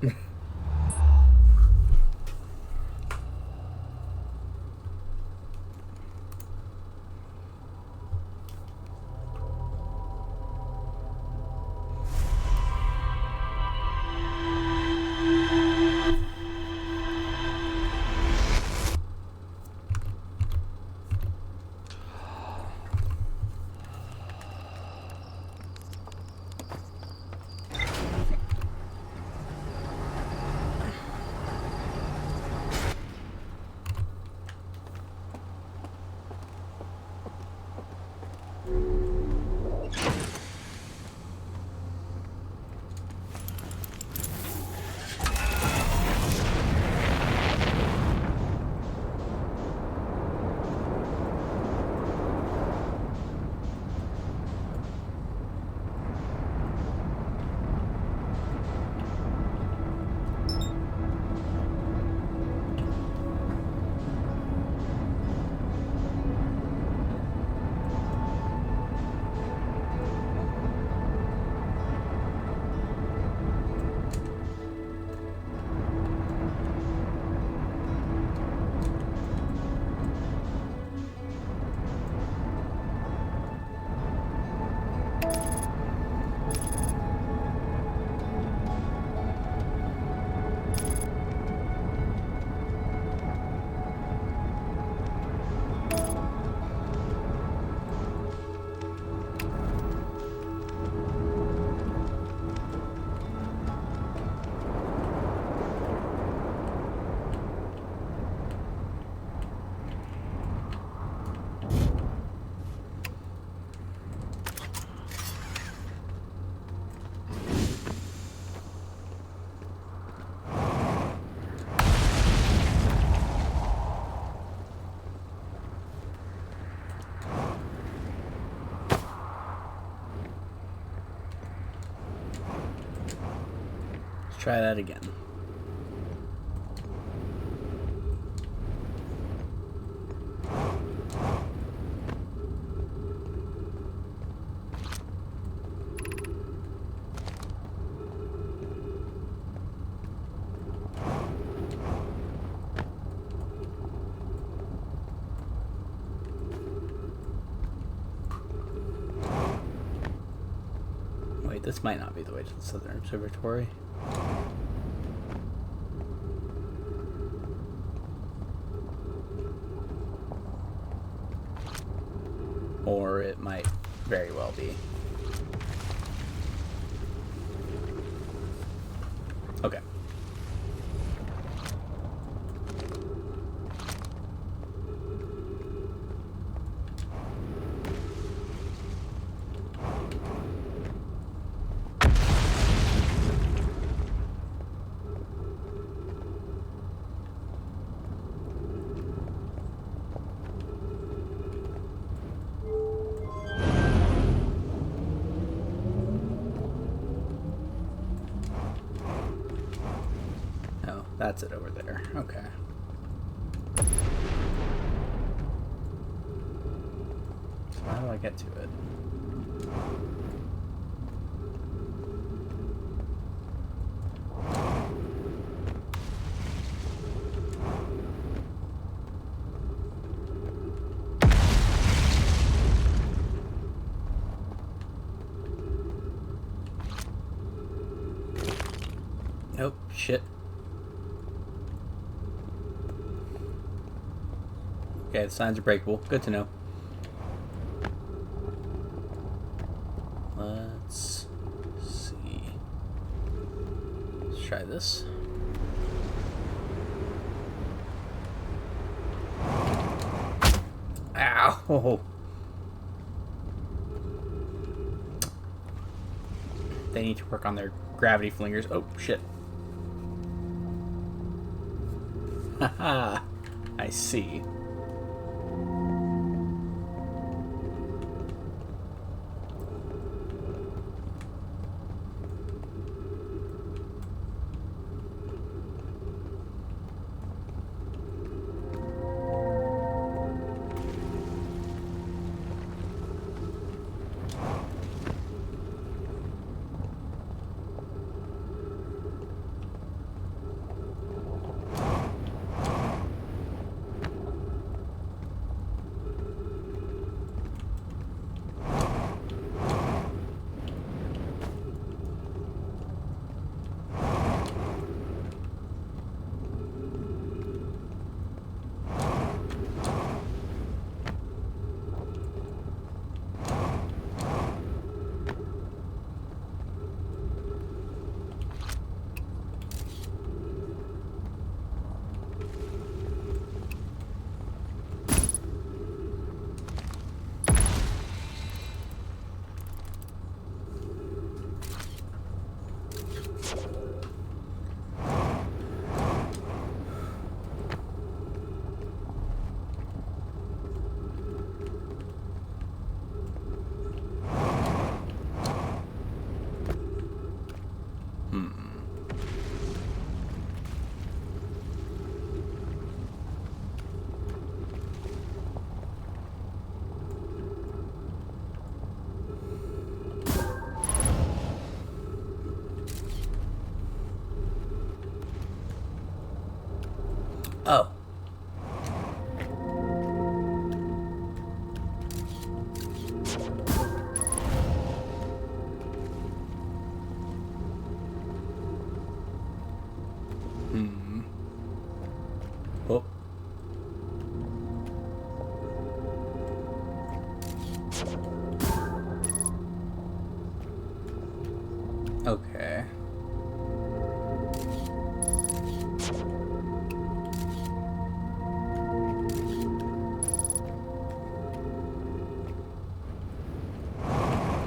Try that again. Wait, this might not be the way to the Southern Observatory. Or it might very well be. Okay. That's it over there. Okay. So how do I get to it? Nope. Shit. Okay, the signs are breakable. Good to know. Let's see. Let's try this. Ow! they need to work on their gravity flingers. Oh, shit. Haha. I see. Oh. Oh. Okay.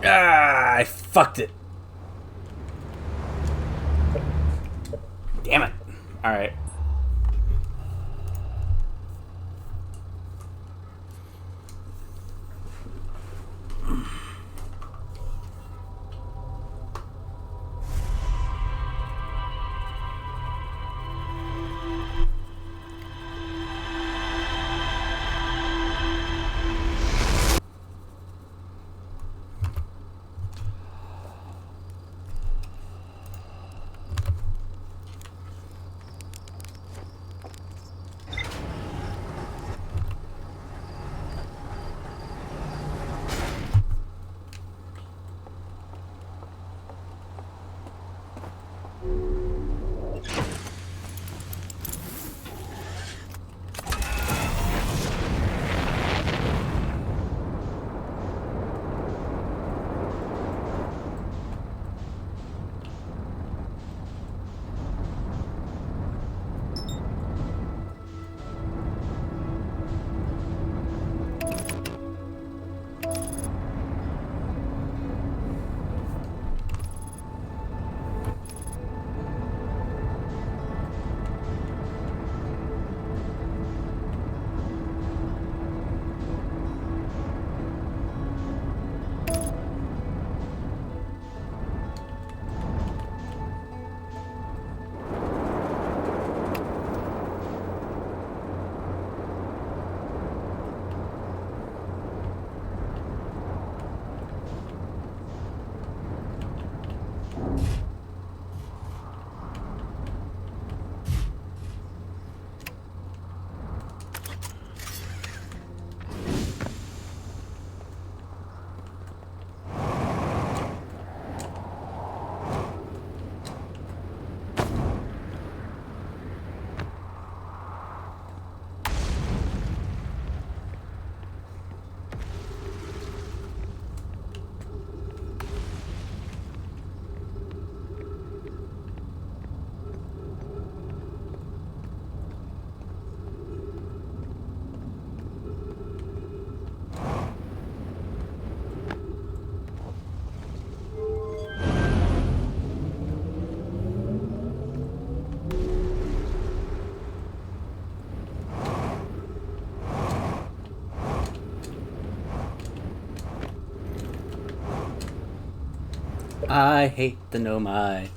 Ah, I fucked it. Damn it. All right. I hate the Nomai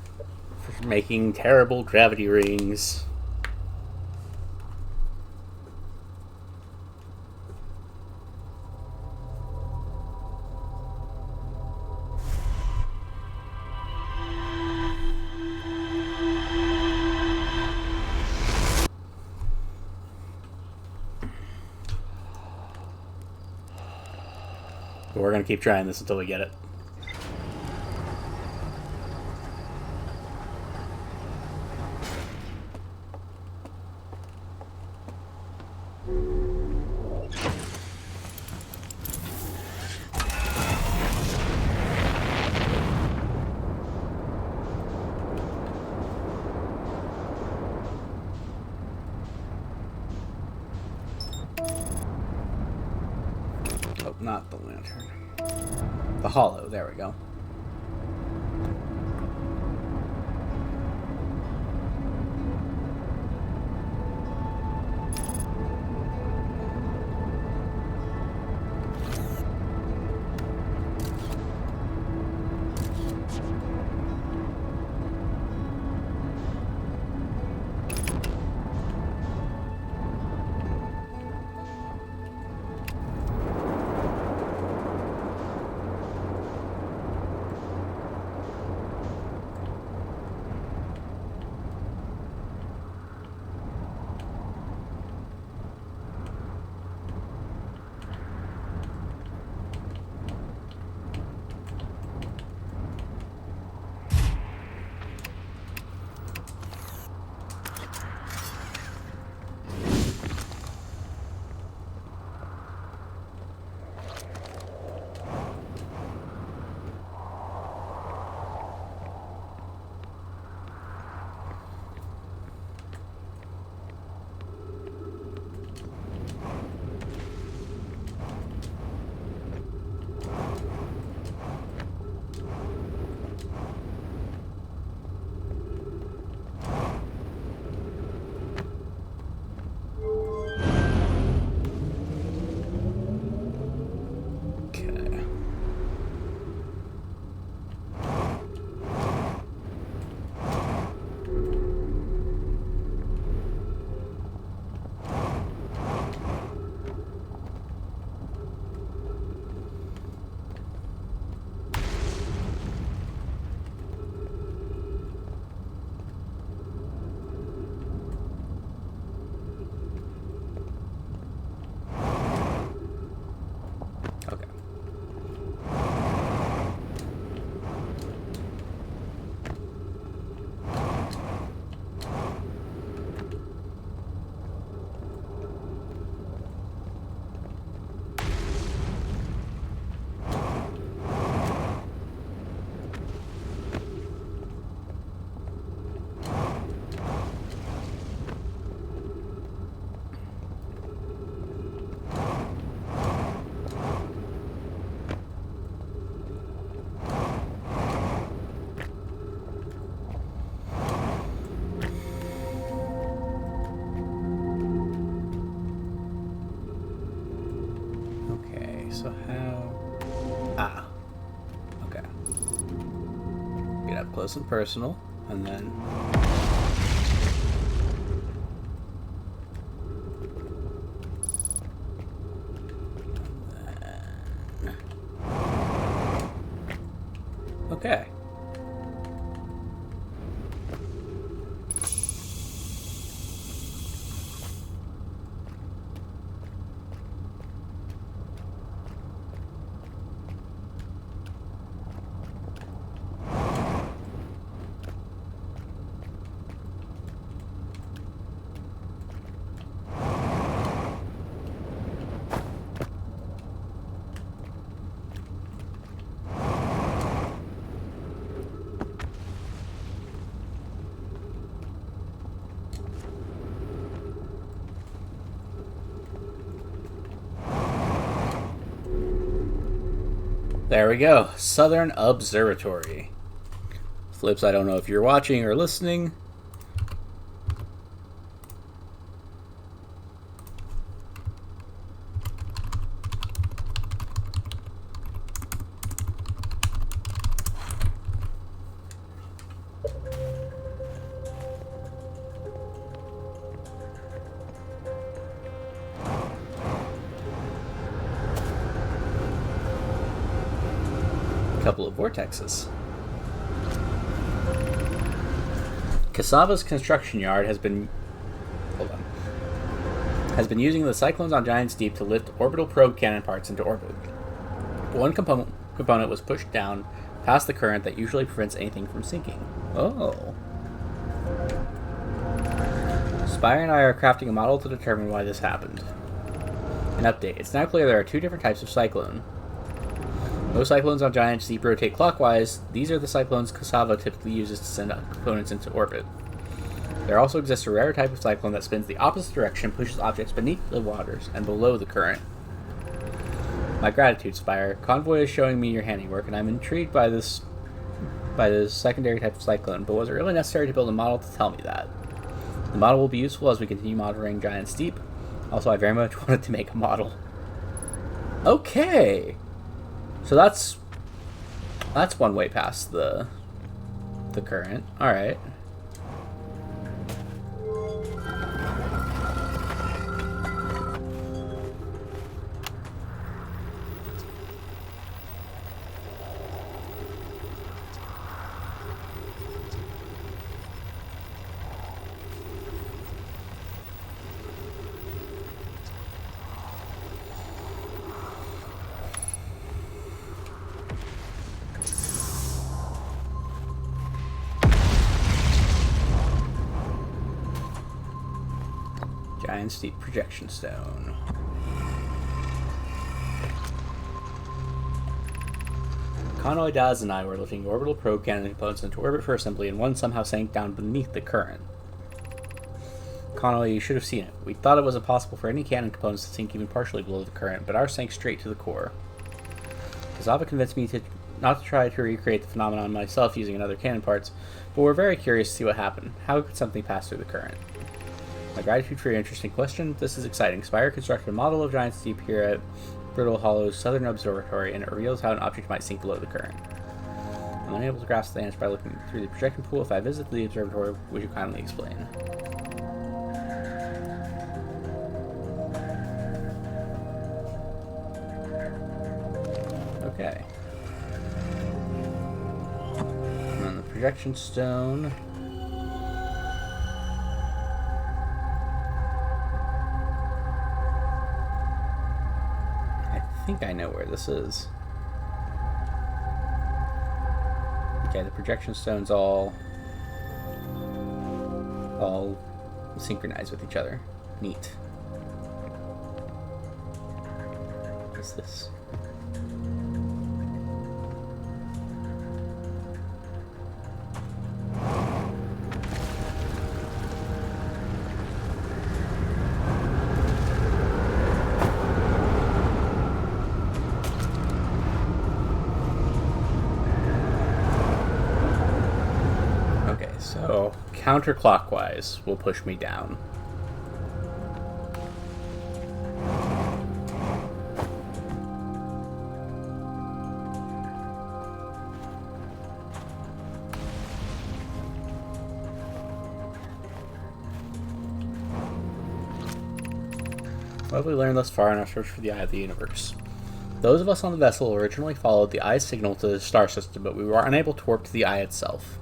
for making terrible gravity rings. But we're going to keep trying this until we get it. Oh, not the lantern. The hollow, there we go. Okay. Okay, so how... Ah. Okay. Get up close and personal, and then... Okay. There we go. Southern Observatory. Flips, I don't know if you're watching or listening. couple of vortexes. Kasava's construction yard has been using the cyclones on Giant's Deep to lift orbital probe cannon parts into orbit. One component was pushed down past the current that usually prevents anything from sinking. Oh. Spire and I are crafting a model to determine why this happened. An update. It's now clear there are two different types of cyclone. Most cyclones on Giant's Deep rotate clockwise. These are the cyclones Kasava typically uses to send components into orbit. There also exists a rare type of cyclone that spins the opposite direction and pushes objects beneath the waters and below the current. My gratitude, Spire. Convoy is showing me your handiwork, and I'm intrigued by this secondary type of cyclone, but was it really necessary to build a model to tell me that? The model will be useful as we continue monitoring Giant's Deep. Also, I very much wanted to make a model. Okay! So that's one way past the current. Alright. Giant's Deep projection stone. Convoy Daz and I were lifting orbital probe cannon components into orbit for assembly, and one somehow sank down beneath the current. Convoy, you should have seen it. We thought it was impossible for any cannon components to sink even partially below the current, but ours sank straight to the core. Kasava convinced me not to try to recreate the phenomenon myself using another cannon parts, but we're very curious to see what happened. How could something pass through the current? My gratitude for your interesting question. This is exciting. Spire constructed a model of Giant's Deep here at Brittle Hollow's Southern Observatory, and it reveals how an object might sink below the current. I'm unable to grasp the answer by looking through the projection pool. If I visit the observatory, would you kindly explain? Okay. And then the projection stone. I think I know where this is. Okay, the projection stones all synchronize with each other. Neat. What's this? So, counterclockwise will push me down. What have we learned thus far in our search for the Eye of the Universe? Those of us on the vessel originally followed the Eye's signal to the star system, but we were unable to warp to the Eye itself.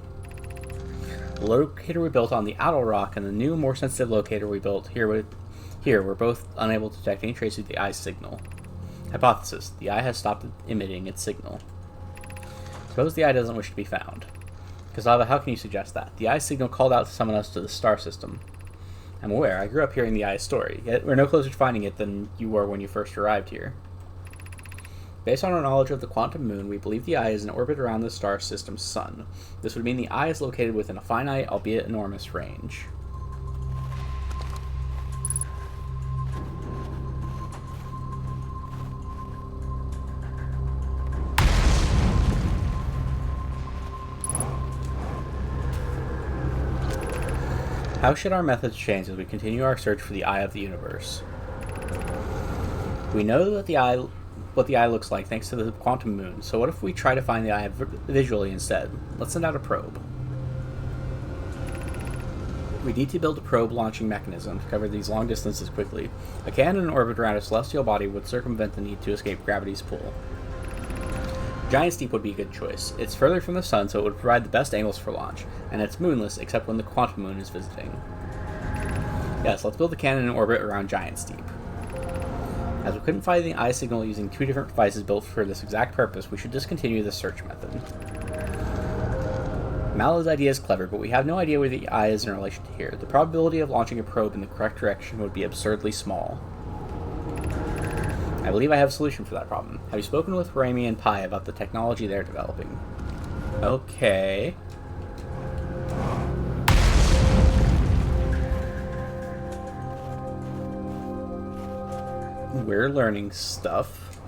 The locator we built on the Owl Rock and the new, more sensitive locator we built here were both unable to detect any trace of the Eye's signal. Hypothesis: the Eye has stopped emitting its signal. Suppose the Eye doesn't wish to be found. Kasava, how can you suggest that? The Eye's signal called out to summon us to the star system. I'm aware. I grew up hearing the Eye's story, yet we're no closer to finding it than you were when you first arrived here. Based on our knowledge of the quantum moon, we believe the Eye is in orbit around the star system's sun. This would mean the Eye is located within a finite, albeit enormous, range. How should our methods change as we continue our search for the Eye of the Universe? We know that what the Eye looks like thanks to the quantum moon, so what if we try to find the Eye visually instead? Let's send out a probe. We need to build a probe launching mechanism to cover these long distances quickly. A cannon in orbit around a celestial body would circumvent the need to escape gravity's pull. Giant's Deep would be a good choice. It's further from the sun, so it would provide the best angles for launch, and it's moonless except when the Quantum Moon is visiting. Yes, let's build a cannon in orbit around Giant's Deep. As we couldn't find the eye signal using two different devices built for this exact purpose, we should discontinue the search method. Mallo's idea is clever, but we have no idea where the eye is in relation to here. The probability of launching a probe in the correct direction would be absurdly small. I believe I have a solution for that problem. Have you spoken with Raimi and Pi about the technology they're developing? Okay. We're learning stuff.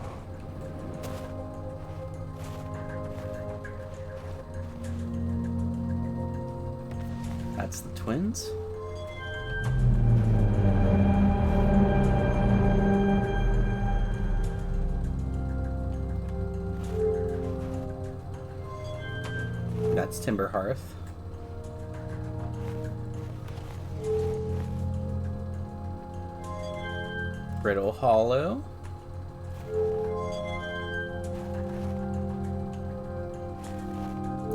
That's the twins? That's Timber Hearth. Brittle Hollow.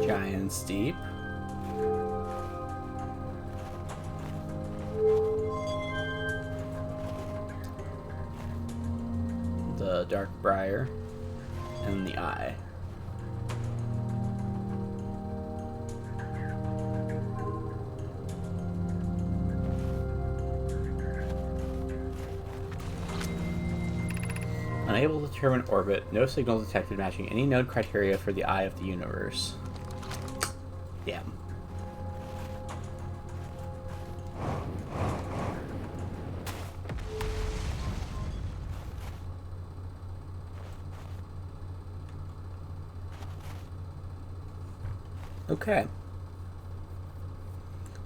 Giant's Deep. The Dark Briar. And the Eye. Unable to determine orbit, no signal detected matching any known criteria for the Eye of the Universe. Damn. Okay.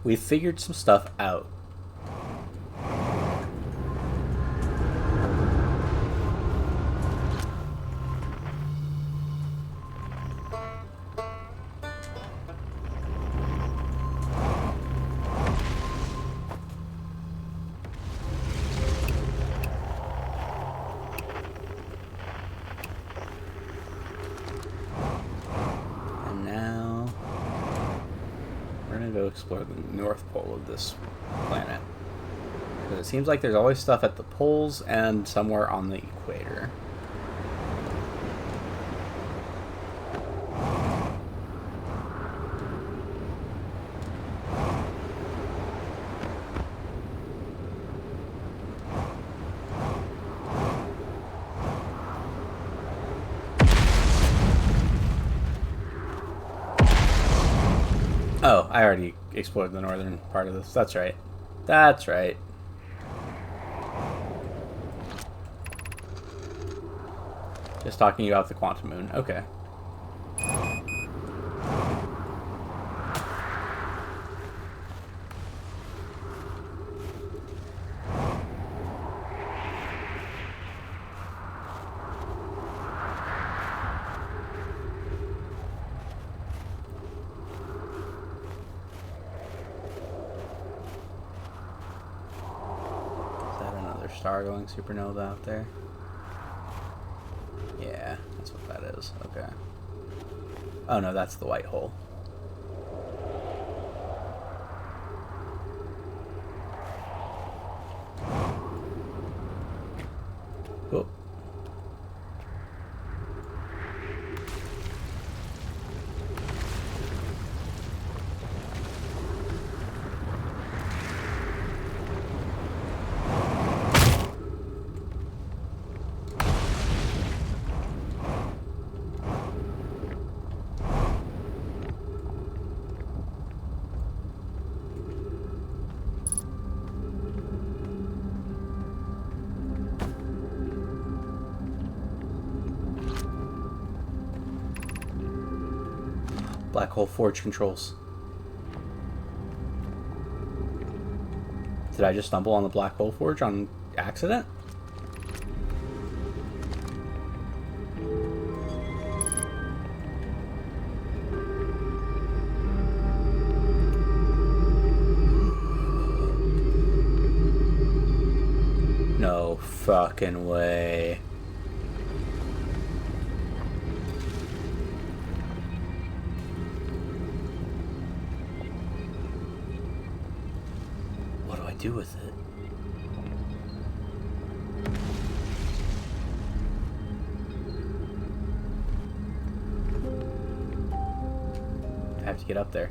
We figured some stuff out. Explore the North Pole of this planet. Because it seems like there's always stuff at the poles and somewhere on the equator. Oh, I already explored the northern part of this. That's right. That's right. Just talking about the Quantum Moon. Okay. Star-going supernova out there. Yeah, that's what that is. Okay. Oh no, that's the white hole. Oh. Black Hole Forge controls. Did I just stumble on the Black Hole Forge on accident? No fucking way. What do I do with it? I have to get up there.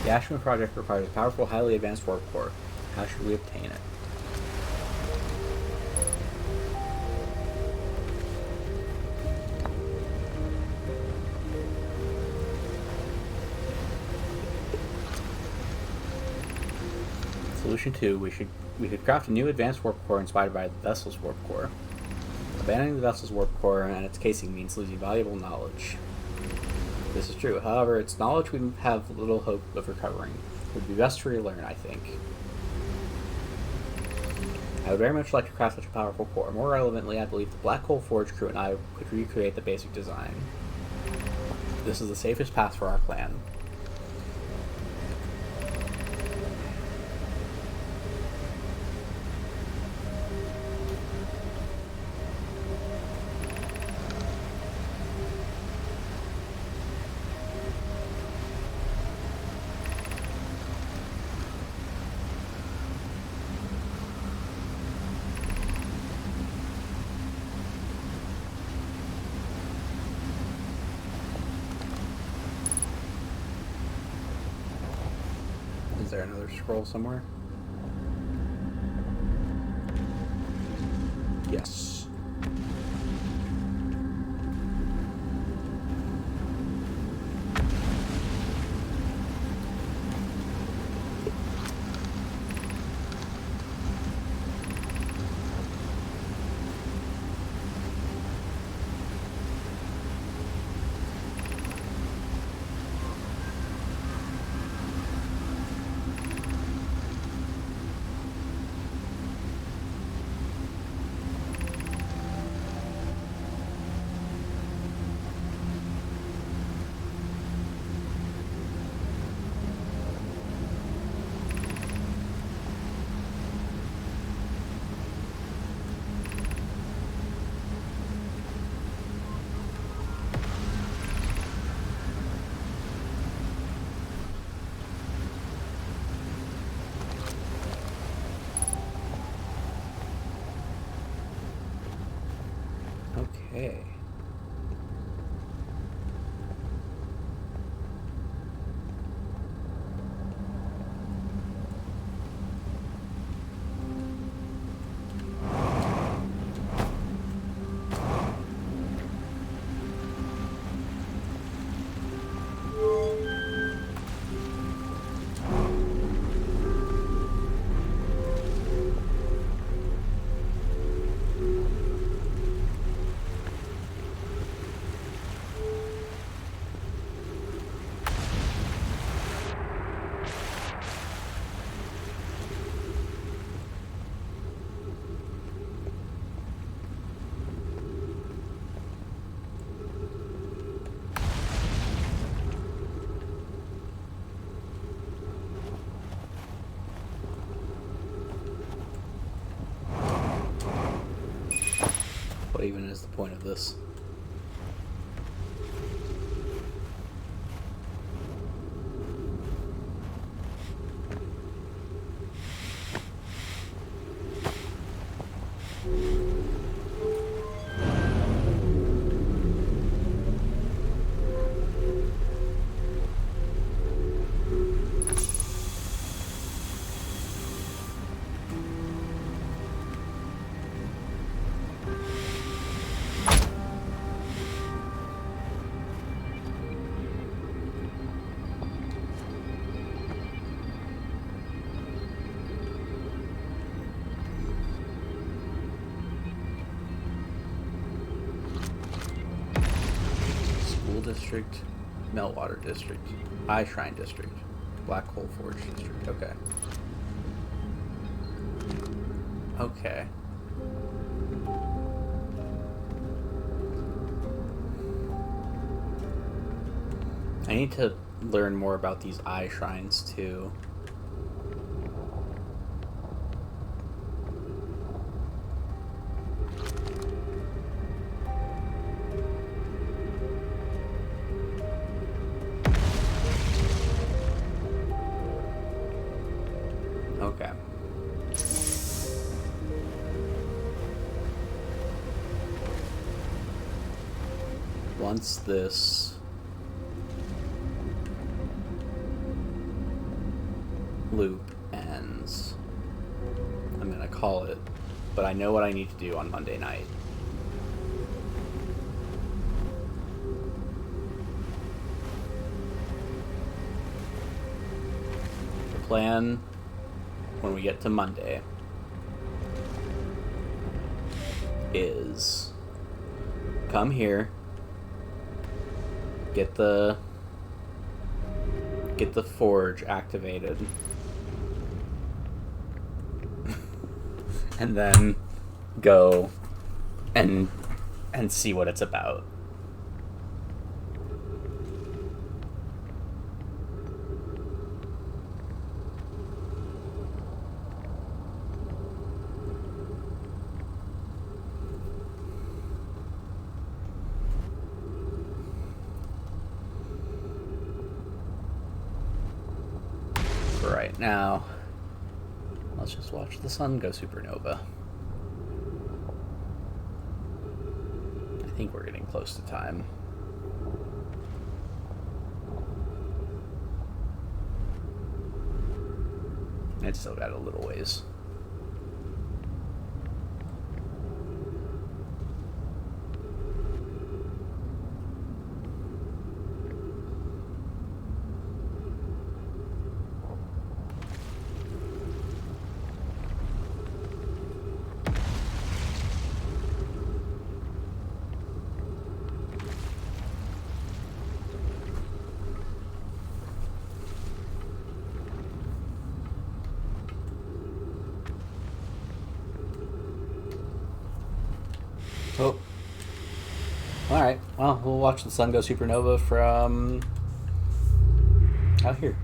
The Ashman project requires a powerful, highly advanced warp core. How should we obtain it? Solution 2, we could craft a new advanced warp core inspired by the vessel's warp core. Abandoning the vessel's warp core and its casing means losing valuable knowledge. This is true. However, its knowledge we have little hope of recovering. It would be best to relearn, I think. I would very much like to craft such a powerful core. More relevantly, I believe the Black Hole Forge crew and I could recreate the basic design. This is the safest path for our plan. Is there another scroll somewhere? Yes. Okay. What even is the point of this? District, Meltwater District, Eye Shrine District, Black Hole Forge District. Okay. Okay. I need to learn more about these eye shrines too. once this loop ends, I'm gonna call it, but I know what I need to do on Monday night. The plan when we get to Monday is come here, get the forge activated, and then go and see what it's about. For right now, let's just watch the sun go supernova. I think we're getting close to time. It's still got a little ways. Oh. Alright, well, we'll watch the sun go supernova from out here.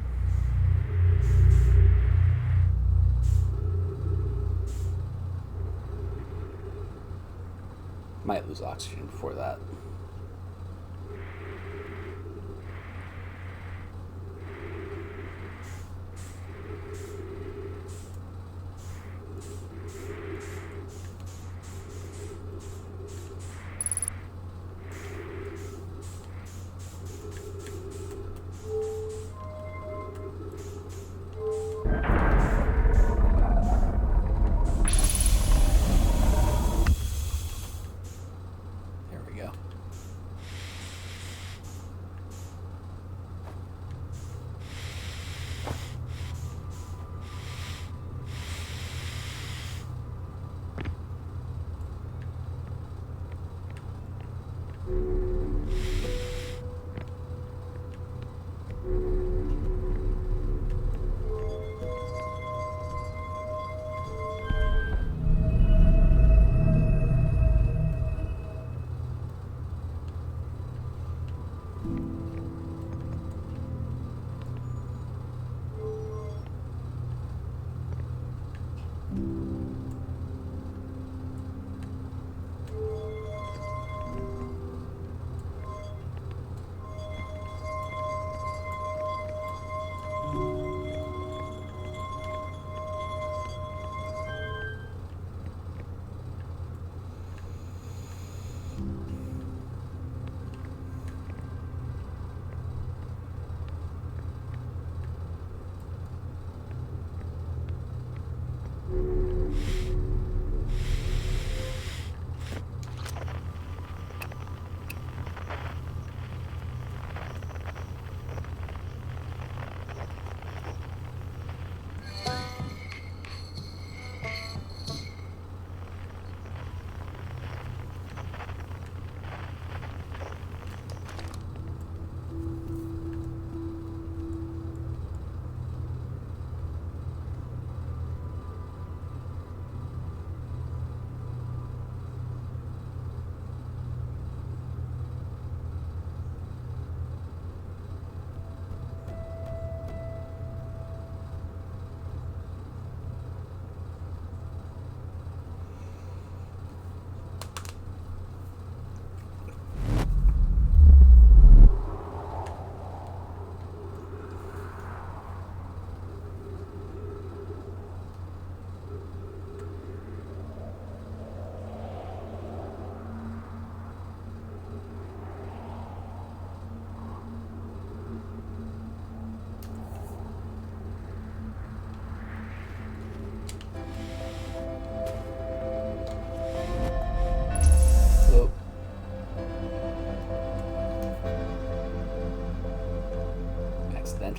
Might lose oxygen before that.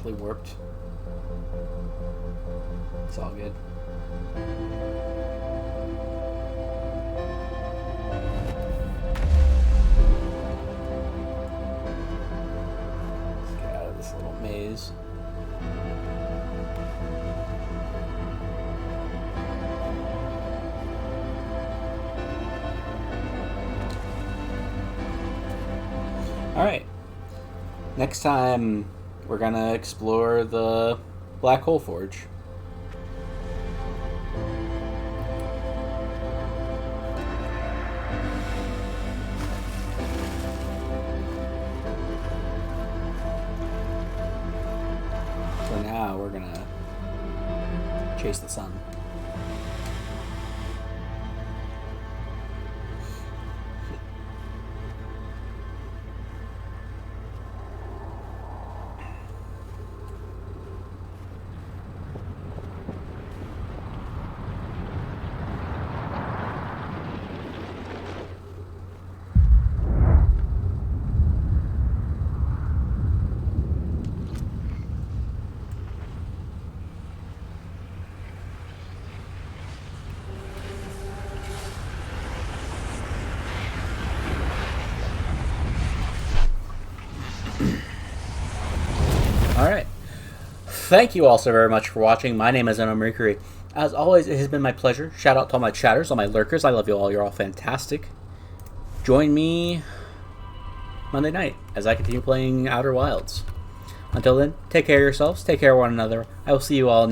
accidentally warped. It's all good. Let's get out of this little maze. Alright. Next time, we're gonna explore the Black Hole Forge. For now, we're gonna chase the sun. Alright. Thank you all so very much for watching. My name is Unknown Mercury. As always, it has been my pleasure. Shout out to all my chatters, all my lurkers. I love you all. You're all fantastic. Join me Monday night as I continue playing Outer Wilds. Until then, take care of yourselves. Take care of one another. I will see you all